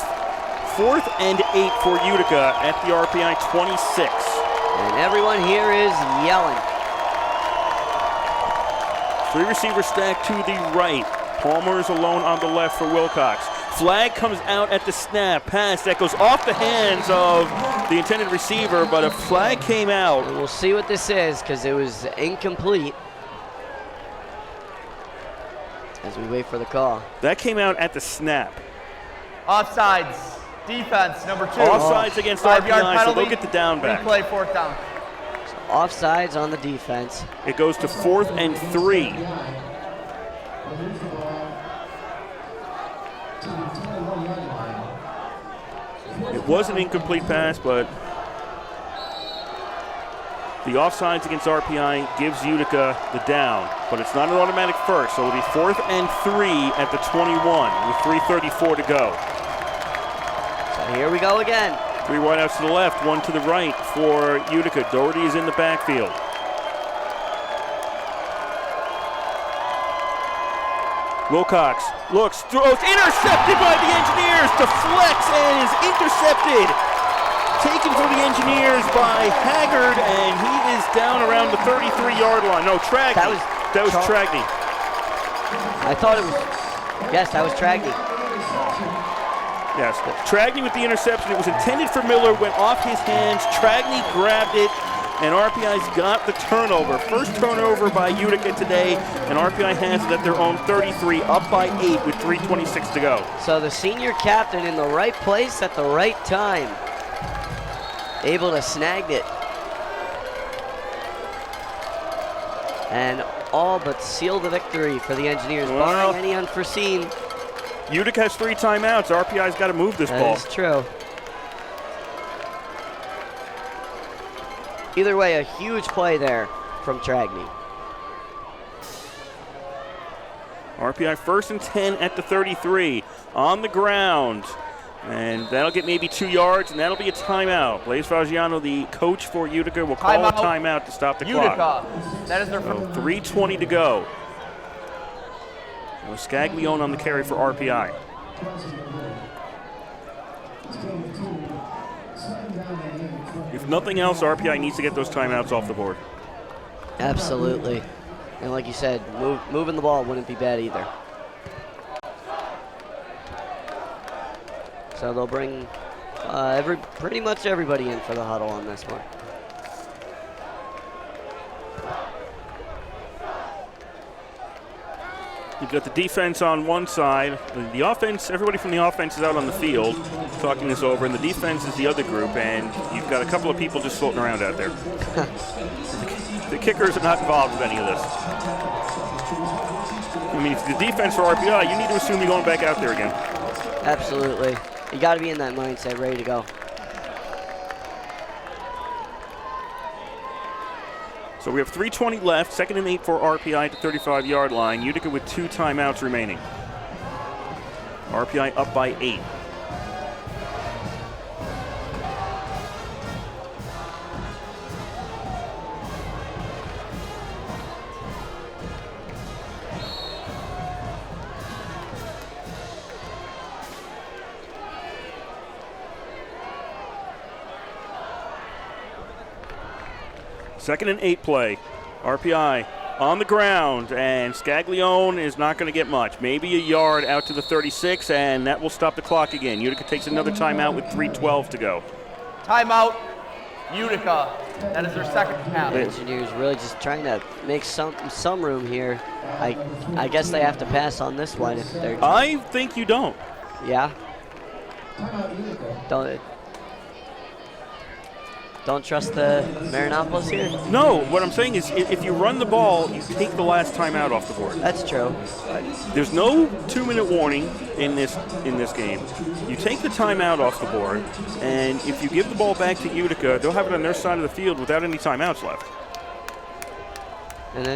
4th and 8 for Utica at the RPI 26. And everyone here is yelling. 3 receivers stacked to the right. Palmer is alone on the left for Wilcox. Flag comes out at the snap. Pass that goes off the hands of the intended receiver, but a flag came out. And we'll see what this is because it was incomplete. As we wait for the call. That came out at the snap. Offsides. Defense, number 2. Offsides against 5-yard RPI, so penalty. they'll get the down back. Replay, 4th down. So offsides on the defense. It goes to 4th and 3. It was an incomplete pass, but the offsides against RPI gives Utica the down, but it's not an automatic first, so it'll be 4th and 3 at the 21 with 3:34 to go. So here we go again. 3 wideouts to the left, 1 to the right for Utica. Doherty is in the backfield. Wilcox looks, throws, intercepted by the Engineers, deflects and is intercepted. Taken for the Engineers by Haggard, and he is down around the 33-yard line. No, Tragney. That was Tragney. I thought it was, yes, that was Tragney. Yes, Tragney with the interception. It was intended for Miller, went off his hands. Tragney grabbed it, and RPI's got the turnover. First turnover by Utica today, and RPI has it at their own 33, up by 8 with 3:26 to go. So the senior captain in the right place at the right time. Able to snag it. And all but seal the victory for the Engineers, barring any unforeseen. Utica has 3 timeouts. RPI's got to move this ball. That is true. Either way, a huge play there from Tragney. RPI 1st and 10 at the 33, on the ground. And that'll get maybe 2 yards, and that'll be a timeout. Blaise Fagiano, the coach for Utica, will call a timeout to stop the Utica. clock. That is their So 3:20 to go. With Scaglione on the carry for RPI. If nothing else, RPI needs to get those timeouts off the board. Absolutely. And like you said, moving the ball wouldn't be bad either. So they'll bring pretty much everybody in for the huddle on this one. You've got the defense on one side. The offense, everybody from the offense is out on the field talking this over, and the defense is the other group, and you've got a couple of people just floating around out there. The kickers are not involved with any of this. I mean, if the defense for RPI, you need to assume you're going back out there again. Absolutely. You got to be in that mindset, ready to go. So we have 3:20 left, 2nd and 8 for RPI at the 35-yard line. Utica with 2 timeouts remaining. RPI up by 8. Second and 8 play. RPI on the ground, and Scaglione is not going to get much. Maybe a yard out to the 36, and that will stop the clock again. Utica takes another timeout with 3:12 to go. Timeout, Utica. That is their second half. The Engineers really just trying to make some room here. I guess they have to pass on this one if they're. I think you don't. don't trust the Marinopolis here? No, what I'm saying is if you run the ball, you take the last timeout off the board. That's true. There's no 2-minute warning in this game. You take the timeout off the board, and if you give the ball back to Utica, they'll have it on their side of the field without any timeouts left. And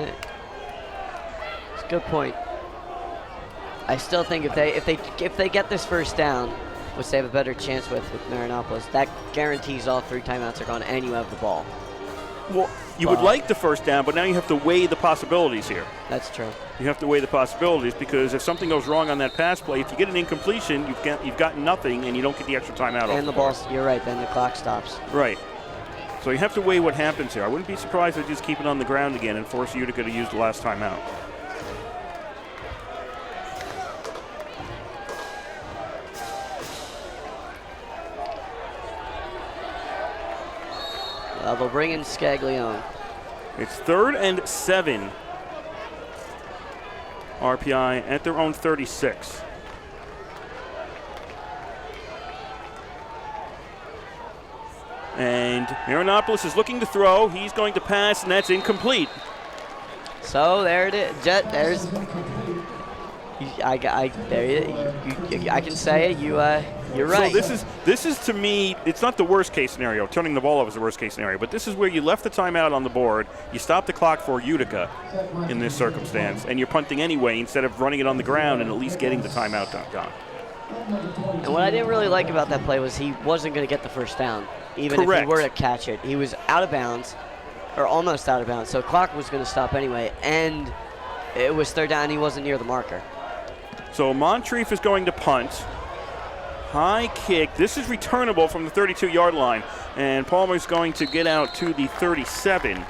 it's a good point. I still think if they get this first down, which they have a better chance with Marinopolis, that guarantees all 3 timeouts are gone and you have the ball. Well, you would like the first down, but now you have to weigh the possibilities here. That's true. You have to weigh the possibilities because if something goes wrong on that pass play, if you get an incompletion, you've gotten nothing and you don't get the extra timeout. And the ball, you're right, then the clock stops. Right. So you have to weigh what happens here. I wouldn't be surprised if they just keep it on the ground again and force Utica to use the last timeout. They'll bring in Scaglione. It's 3rd and 7. RPI at their own 36. And Marinopolis is looking to throw. He's going to pass, and that's incomplete. So there it is. There's. I can say it. You're right. So this is to me, it's not the worst case scenario. Turning the ball over is the worst case scenario, but this is where you left the timeout on the board. You stop the clock for Utica in this circumstance, and you're punting anyway instead of running it on the ground and at least getting the timeout gone. And what I didn't really like about that play was he wasn't going to get the first down, even if he were to catch it. He was out of bounds, or almost out of bounds, so the clock was going to stop anyway, and it was 3rd down. He wasn't near the marker. So Moncrief is going to punt. High kick. This is returnable from the 32-yard line, and Palmer's going to get out to the 37.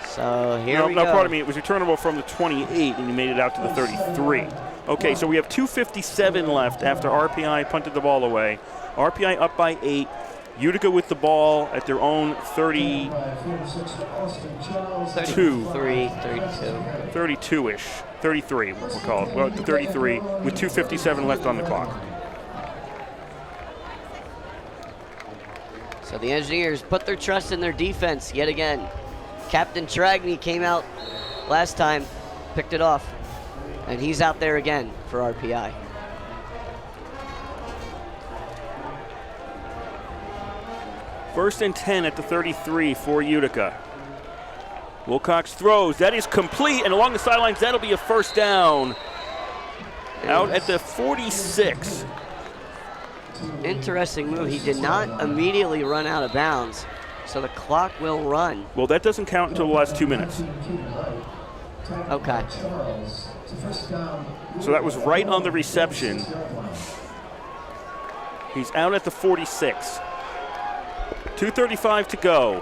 So here we go. go. Pardon me. It was returnable from the 28, and he made it out to the 33. Okay, so we have 2:57 left after RPI punted the ball away. RPI up by 8. Utica with the ball at their own 32. 32-ish. 33, we'll call it. Well, the 33 with 2:57 left on the clock. So the Engineers put their trust in their defense yet again. Captain Tragny came out last time, picked it off, and he's out there again for RPI. First and 10 at the 33 for Utica. Wilcox throws. That is complete, and along the sidelines, that'll be a first down. Out at the 46. Interesting move. He did not immediately run out of bounds, so the clock will run. Well, that doesn't count until the last 2 minutes. Okay. So that was right on the reception. He's out at the 46. 2:35 to go.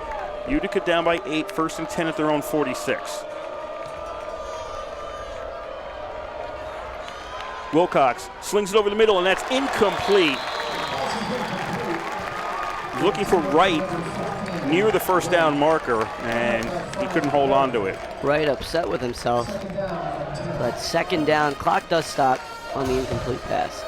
Utica down by 8, 1st and 10 at their own 46. Wilcox slings it over the middle, and that's incomplete. Looking for Wright near the first down marker, and he couldn't hold on to it. Wright upset with himself. But 2nd down, clock does stop on the incomplete pass.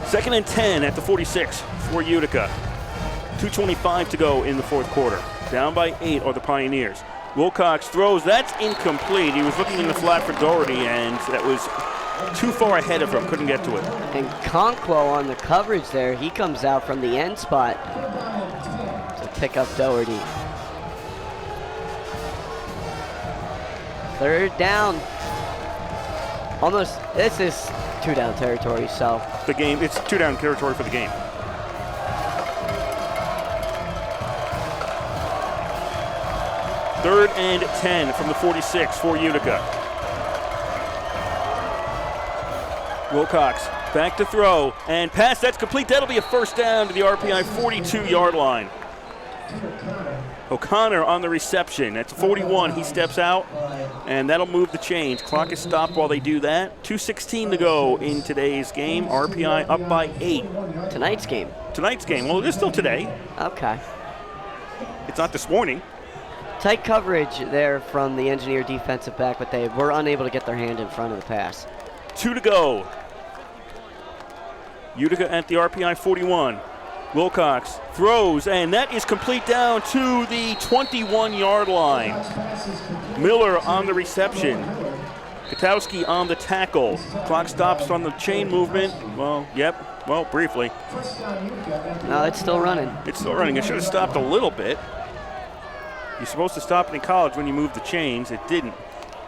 Second and 10 at the 46 for Utica. 2:25 to go in the 4th quarter. Down by 8 are the Pioneers. Wilcox throws. That's incomplete. He was looking in the flat for Doherty, and that was too far ahead of him. Couldn't get to it. And Conquo on the coverage there. He comes out from the end spot to pick up Doherty. 3rd down. Almost. This is 2-down territory, so. The game, it's 2-down territory for the game. Third and 10 from the 46 for Utica. Wilcox back to throw and pass. That's complete. That'll be a first down to the RPI 42-yard line. O'Connor on the reception. At 41, he steps out, and that'll move the chains. Clock is stopped while they do that. 2:16 to go in today's game. RPI up by 8. Tonight's game. Tonight's game. Well, it is still today. Okay. It's not this morning. Tight coverage there from the Engineer defensive back, but they were unable to get their hand in front of the pass. 2 to go. Utica at the RPI 41. Wilcox throws, and that is complete down to the 21-yard line. Miller on the reception. Katowski on the tackle. Clock stops on the chain movement. Well, yep. Well, briefly. No, it's still running. It's still running. It should have stopped a little bit. You're supposed to stop it in college when you move the chains. It didn't.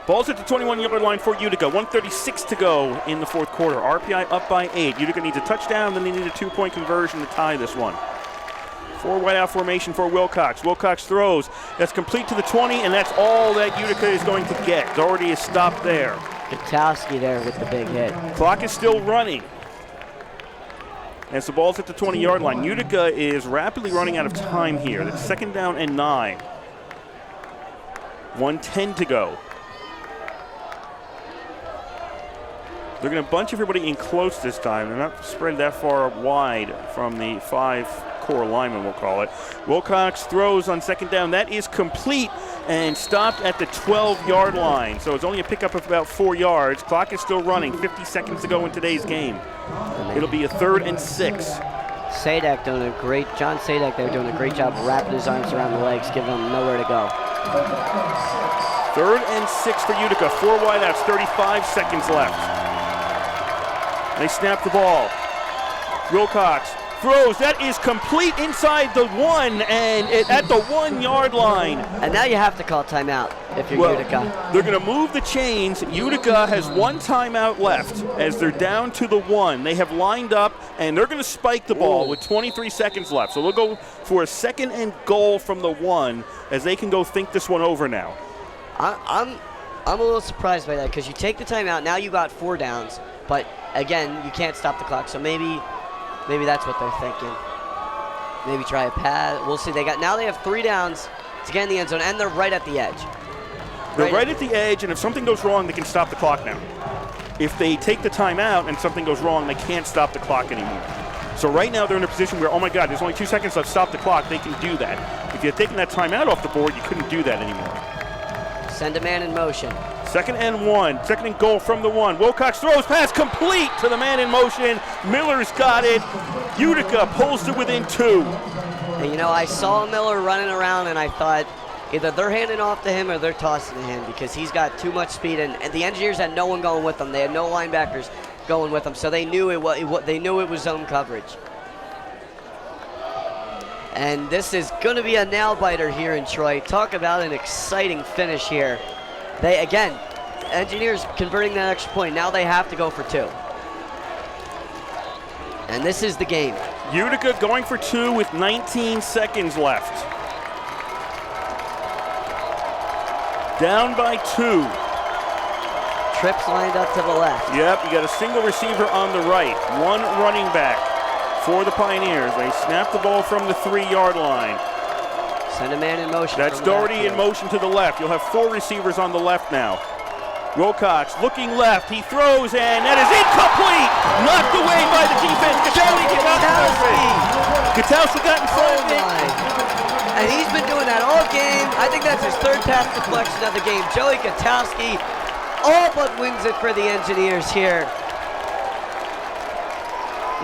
Ball's at the 21-yard line for Utica. 1:36 to go in the fourth quarter. RPI up by 8. Utica needs a touchdown, then they need a 2-point conversion to tie this one. 4 wideout formation for Wilcox. Wilcox throws. That's complete to the 20, and that's all that Utica is going to get. Doherty is stopped there. Katowski there with the big hit. Clock is still running. As the ball's at the 20-yard line. Utica is rapidly running out of time here. That's 2nd down and 9. 1:10 to go. They're going to bunch everybody in close this time. They're not spread that far wide from the 5 core linemen, we'll call it. Wilcox throws on 2nd down. That is complete and stopped at the 12-yard line. So it's only a pickup of about 4 yards. Clock is still running. 50 seconds to go in today's game. It'll be a 3rd and 6. Sadak John Sadak there doing a great job wrapping his arms around the legs, giving them nowhere to go. 3rd and 6 for Utica. 4 wideouts, 35 seconds left. They snap the ball. Wilcox throws. That is complete inside the 1 and at the 1-yard line. And now you have to call timeout if you're Utica. They're going to move the chains. Utica has 1 timeout left as they're down to the 1. They have lined up, and they're going to spike the ball with 23 seconds left. So they'll go for a 2nd and goal from the 1 as they can go think this one over now. I'm a little surprised by that because you take the timeout, now you got 4 downs, but again, you can't stop the clock. So maybe that's what they're thinking. Maybe try a pass. We'll see. They have 3 downs to get in the end zone, and they're right at the edge. They're right at the edge, and if something goes wrong, they can stop the clock now. If they take the timeout and something goes wrong, they can't stop the clock anymore. So right now they're in a position where, oh my God, there's only 2 seconds left, stop the clock. They can do that. If you had taken that timeout off the board, you couldn't do that anymore. Send a man in motion. 2nd and 1. 2nd and goal from the 1. Wilcox throws pass complete to the man in motion. Miller's got it. Utica pulls to within 2. And I saw Miller running around, and I thought either they're handing off to him or they're tossing to him because he's got too much speed. And the Engineers had no one going with them. They had no linebackers going with them, so they knew it was zone coverage. And this is going to be a nail-biter here in Troy. Talk about an exciting finish here. Engineers converting that extra point. Now they have to go for 2. And this is the game. Utica going for 2 with 19 seconds left. Down by 2. Trips lined up to the left. Yep, you got a single receiver on the right. 1 running back for the Pioneers. They snap the ball from the 3-yard line. Send a man in motion. That's Doherty in motion to the left. You'll have 4 receivers on the left now. Wilcox looking left. He throws, and that is incomplete. Knocked away by the defense. Katowski got in front of it. And he's been doing that all game. I think that's his 3rd pass deflection of the game. Joey Katowski all but wins it for the Engineers here.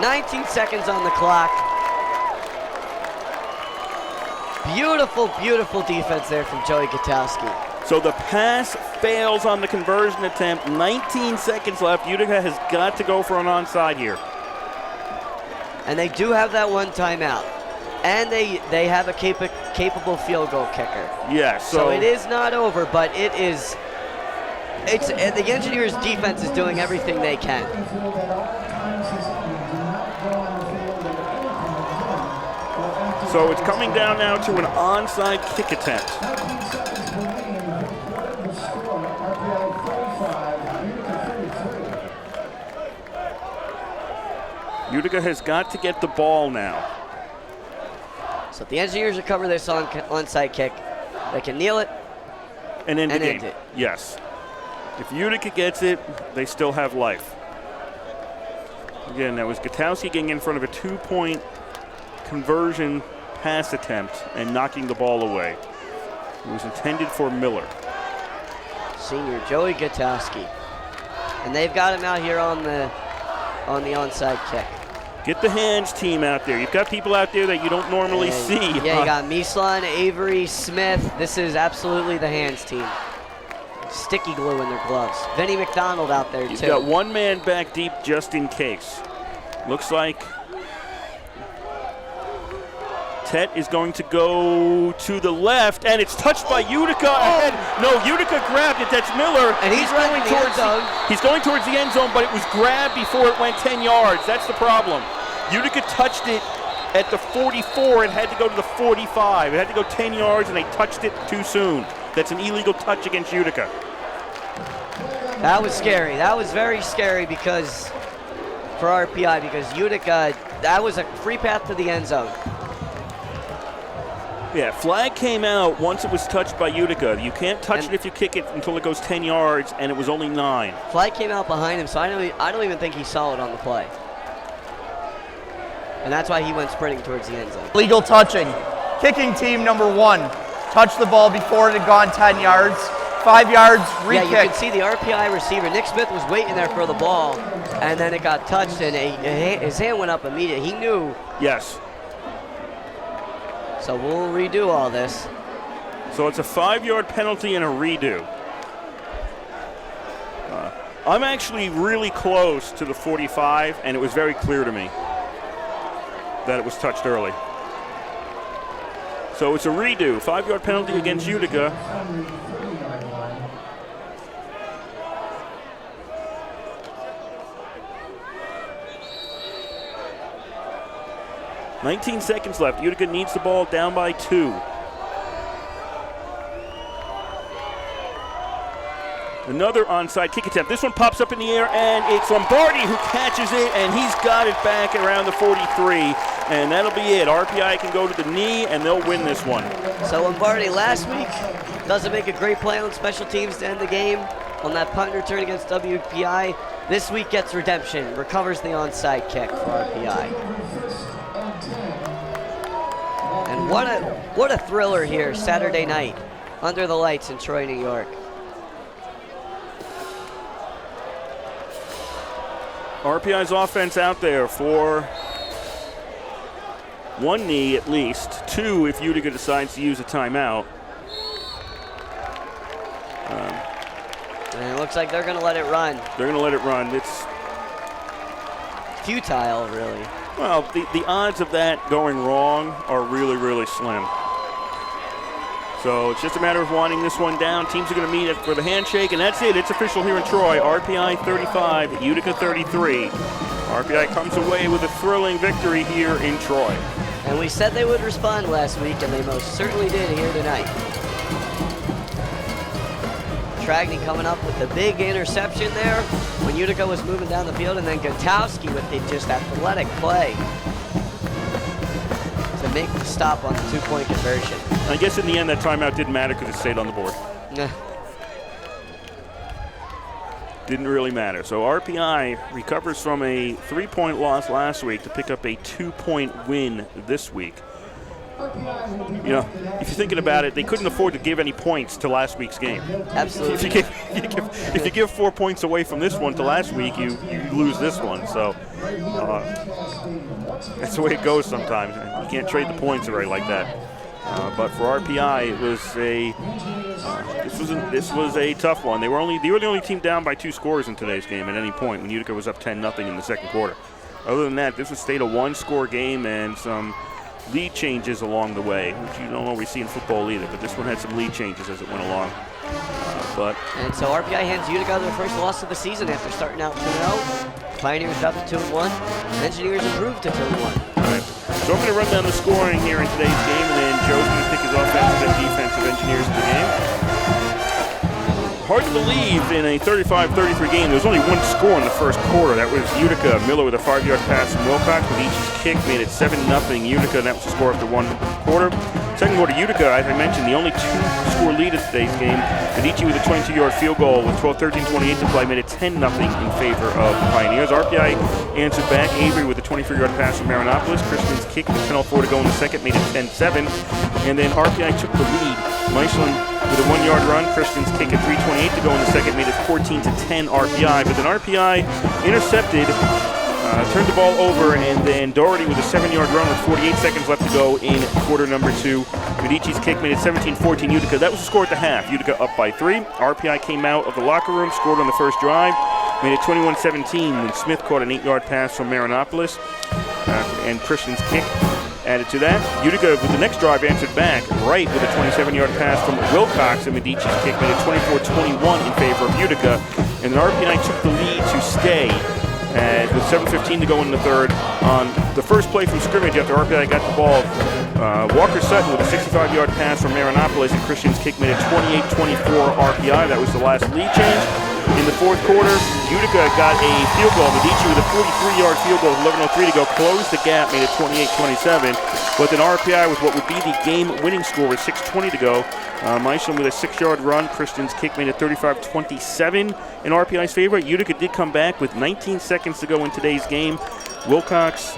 19 seconds on the clock. Beautiful, beautiful defense there from Joey Katowski. So the pass fails on the conversion attempt. 19 seconds left. Utica has got to go for an onside here. And they do have that 1 timeout. And they have a capable field goal kicker. Yes. So it is not over, but the Engineers defense is doing everything they can. So it's coming down now to an onside kick attempt. Utica has got to get the ball now. So if the Engineers recover this onside kick, they can kneel it and end the game. End it. Yes. If Utica gets it, they still have life. Again, that was Katowski getting in front of a 2-point conversion pass attempt and knocking the ball away. It was intended for Miller. Senior Joey Gutowski. And they've got him out here on the onside kick. Get the hands team out there. You've got people out there that you don't normally see. Yeah, you got Mislan, Avery, Smith. This is absolutely the hands team. Sticky glue in their gloves. Vinny McDonald out there, You've too. got one man back deep just in case. Looks like Tet is going to go to the left, and it's touched by Utica ahead. No, Utica grabbed it. That's Miller. And he's running the end zone. He's going towards the end zone, but it was grabbed before it went 10 yards. That's the problem. Utica touched it at the 44 and had to go to the 45. It had to go 10 yards, and they touched it too soon. That's an illegal touch against Utica. That was scary. That was very scary because for RPI, because Utica, that was a free path to the end zone. Yeah, flag came out once it was touched by Utica. You can't touch it if you kick it until it goes 10 yards, and it was only 9. Flag came out behind him, so I don't even think he saw it on the play. And that's why he went sprinting towards the end zone. Legal touching. Kicking team number 1 touched the ball before it had gone 10 yards. 5 yards, re-kick. Yeah, you can see the RPI receiver. Nick Smith was waiting there for the ball, and then it got touched, and his hand went up immediately. He knew. Yes. So we'll redo all this. So it's a 5-yard penalty and a redo. I'm actually really close to the 45, and it was very clear to me that it was touched early. So it's a redo. 5-yard penalty against Utica. "19 seconds left. Utica needs the ball down by 2. Another onside kick attempt. This one pops up in the air, and it's Lombardi who catches it, and he's got it back around the 43, and that'll be it. RPI can go to the knee, and they'll win this one. So Lombardi last week doesn't make a great play on special teams to end the game on that punt return against WPI. This week gets redemption, recovers the onside kick for RPI. And what a thriller here Saturday night under the lights in Troy, New York. RPI's offense out there for 1 knee at least, 2 if Utica decides to use a timeout. And it looks like they're going to let it run. They're going to let it run. It's futile, really. Well, the odds of that going wrong are really, really slim. So it's just a matter of winding this one down. Teams are going to meet for the handshake, and that's it. It's official here in Troy. RPI 35, Utica 33. RPI comes away with a thrilling victory here in Troy. And we said they would respond last week, and they most certainly did here tonight. Tragney coming up with the big interception there when Utica was moving down the field, and then Gutowski with the just athletic play to make the stop on the 2-point conversion. I guess in the end that timeout didn't matter because it stayed on the board. Didn't really matter. So RPI recovers from a 3-point loss last week to pick up a 2-point win this week. You know, if you're thinking about it, they couldn't afford to give any points to last week's game. Absolutely. If you give 4 points away from this one to last week, you lose this one. So that's the way it goes sometimes. You can't trade the points away like that. But for RPI, it was this was a tough one. They were the only team down by 2 scores in today's game at any point when Utica was up 10-0 in the second quarter. Other than that, this was stayed a 1-score game and some lead changes along the way, which you don't always see in football either, but this one had some lead changes as it went along. And so RPI hands Utica their first loss of the season after starting out 2-0. Pioneers dropped to 2-1. Engineers improved to 2-1. All right. So I'm going to run down the scoring here in today's game, and then Joe's going to pick his offensive and defensive engineers of the game. hard to believe in a 35-33 game. There was only one score in the first quarter. That was Utica. Miller with a 5-yard pass from Wilcox. Medici's kick made it 7-0 Utica, and that was the score after one quarter. Second quarter, Utica, as I mentioned, the only two-score lead of today's game. Medici with a 22-yard field goal with 12:13:28 to play made it 10-0 in favor of the Pioneers. RPI answered back. Avery with a 23-yard pass from Marinopolis. Christian's kick with 10:04 to go in the second made it 10-7. And then RPI took the lead. Meislin with a 1-yard run. Christian's kick at 3:28 to go in the second made it 14-10 RPI. But then RPI intercepted, turned the ball over, and then Doherty with a 7-yard run with 48 seconds left to go in quarter number 2. Medici's kick made it 17-14 Utica. That was the score at the half. Utica up by 3. RPI came out of the locker room, scored on the first drive, made it 21-17 when Smith caught an 8-yard pass from Marinopolis, and Christian's kick added to that. Utica with the next drive answered back right with a 27-yard pass from Wilcox, and Medici's kick made it 24-21 in favor of Utica. And then RPI took the lead to stay with 7:15 to go in the third. On the first play from scrimmage after RPI got the ball, Walker Sutton with a 65-yard pass from Marinopolis, and Christian's kick made it 28-24 RPI. That was the last lead change. In the fourth quarter, Utica got a field goal. Medici with a 43-yard field goal with 11:03 to go closed the gap, made it 28-27. But then RPI with what would be the game-winning score with 6:20 to go. Meislin with a 6-yard run. Christian's kick made it 35-27 in RPI's favor. Utica did come back with 19 seconds to go in today's game. Wilcox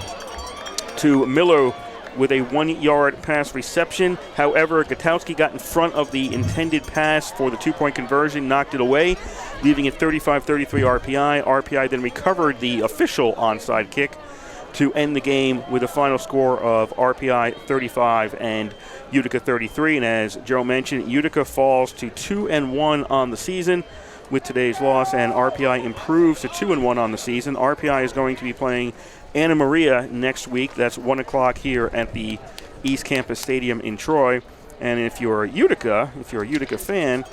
to Miller with a 1-yard pass reception. However, Gutowski got in front of the intended pass for the 2-point conversion, knocked it away, leaving it 35-33 RPI. RPI then recovered the official onside kick to end the game with a final score of RPI 35 and Utica 33. And as Joe mentioned, Utica falls to 2-1 on the season with today's loss, and RPI improves to 2-1 on the season. RPI is going to be playing Anna Maria next week. That's 1 o'clock here at the East Campus Stadium in Troy. And if you're a Utica fan,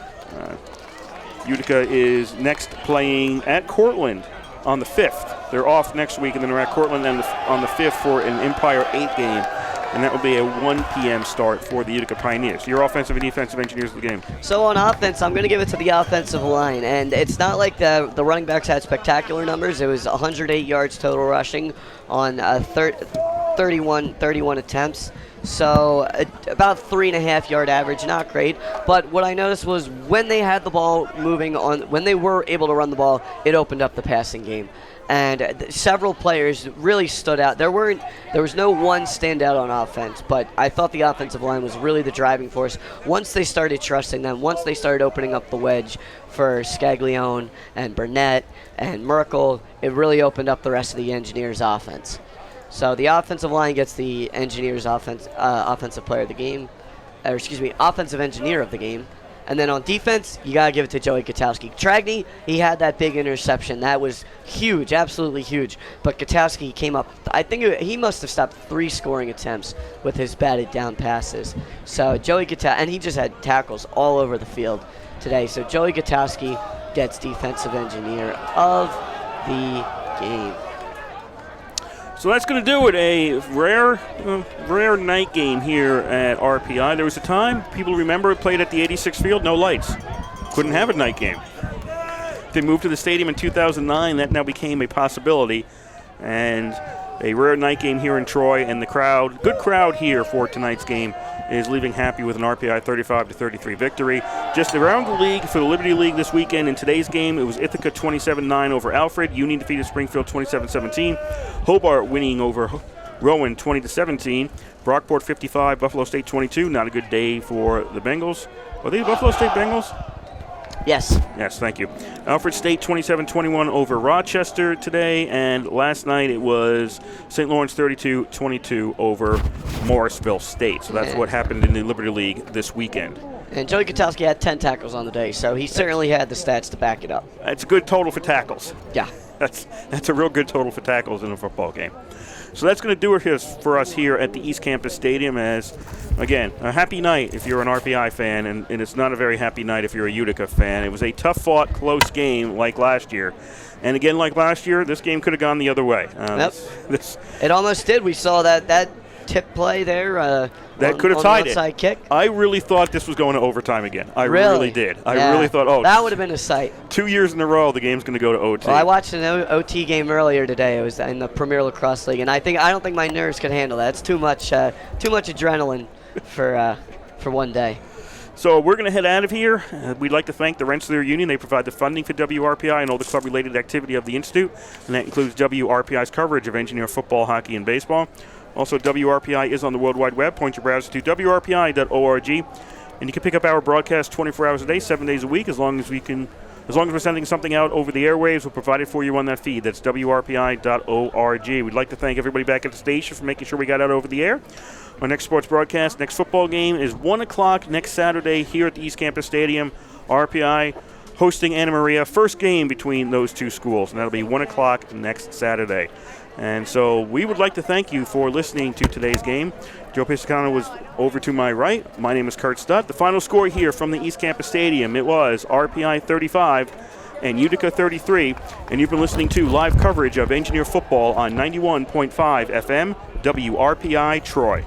Utica is next playing at Cortland on the 5th. They're off next week, and then they're at Cortland on the 5th for an Empire 8 game. And that will be a 1 p.m. start for the Utica Pioneers. Your offensive and defensive engineers of the game. So on offense, I'm going to give it to the offensive line. And it's not like the running backs had spectacular numbers. It was 108 yards total rushing on 31 attempts. So about 3.5 yard average, not great. But what I noticed was when they had the ball moving on, when they were able to run the ball, it opened up the passing game. And several players really stood out. There was no one standout on offense, but I thought the offensive line was really the driving force. Once they started trusting them, once they started opening up the wedge for Scaglione and Burnett and Merkel, it really opened up the rest of the Engineers' offense. So the offensive line gets the Engineers' offensive player of the game, offensive engineer of the game. And then on defense, you got to give it to Joey Gutowski. Tragney, he had that big interception. That was huge, absolutely huge. But Gutowski came up. I think he must have stopped 3 scoring attempts with his batted down passes. So Joey Gutowski, and he just had tackles all over the field today. So Joey Gutowski gets defensive engineer of the game. So that's going to do it. A rare night game here at RPI. There was a time, people remember, it played at the 86 field, no lights. Couldn't have a night game. They moved to the stadium in 2009. That now became a possibility. And a rare night game here in Troy, and the crowd, good crowd here for tonight's game, is leaving happy with an RPI 35-33 victory. Just around the league for the Liberty League this weekend, in today's game, it was Ithaca 27-9 over Alfred. Union defeated Springfield 27-17. Hobart winning over Rowan 20-17. Brockport 55, Buffalo State 22. Not a good day for the Bengals. Are they the Buffalo State Bengals? Yes. Yes, thank you. Alfred State 27-21 over Rochester today, and last night it was St. Lawrence 32-22 over Morrisville State. So that's what happened in the Liberty League this weekend. And Joey Gutowski had 10 tackles on the day, so he certainly had the stats to back it up. That's a good total for tackles. Yeah. That's a real good total for tackles in a football game. So that's going to do it for us here at the East Campus Stadium. As, again, a happy night if you're an RPI fan, and it's not a very happy night if you're a Utica fan. It was a tough-fought, close game like last year. And again, like last year, this game could have gone the other way. It almost did. We saw that tip play there. that could have on tied the it. outside kick. I really thought this was going to overtime again. I really did. I Yeah. really thought, oh, that would have been a sight. 2 years in a row, the game's going to go to OT. Well, I watched an OT game earlier today. It was in the Premier Lacrosse League, and I don't think my nerves could handle that. It's too much adrenaline for one day. So we're going to head out of here. We'd like to thank the Rensselaer Union. They provide the funding for WRPI and all the club-related activity of the Institute, and that includes WRPI's coverage of engineer football, hockey, and baseball. Also, WRPI is on the World Wide Web. Point your browser to WRPI.org, and you can pick up our broadcast 24 hours a day, 7 days a week, as long as we're sending something out over the airwaves, we'll provide it for you on that feed. That's WRPI.org. We'd like to thank everybody back at the station for making sure we got out over the air. Our next sports broadcast, next football game is 1 o'clock next Saturday here at the East Campus Stadium. RPI hosting Anna Maria. First game between those two schools, and that'll be 1 o'clock next Saturday. And so we would like to thank you for listening to today's game. Joe Pisacano was over to my right. My name is Kurt Stutt. The final score here from the East Campus Stadium, it was RPI 35 and Utica 33. And you've been listening to live coverage of Engineer football on 91.5 FM, WRPI Troy.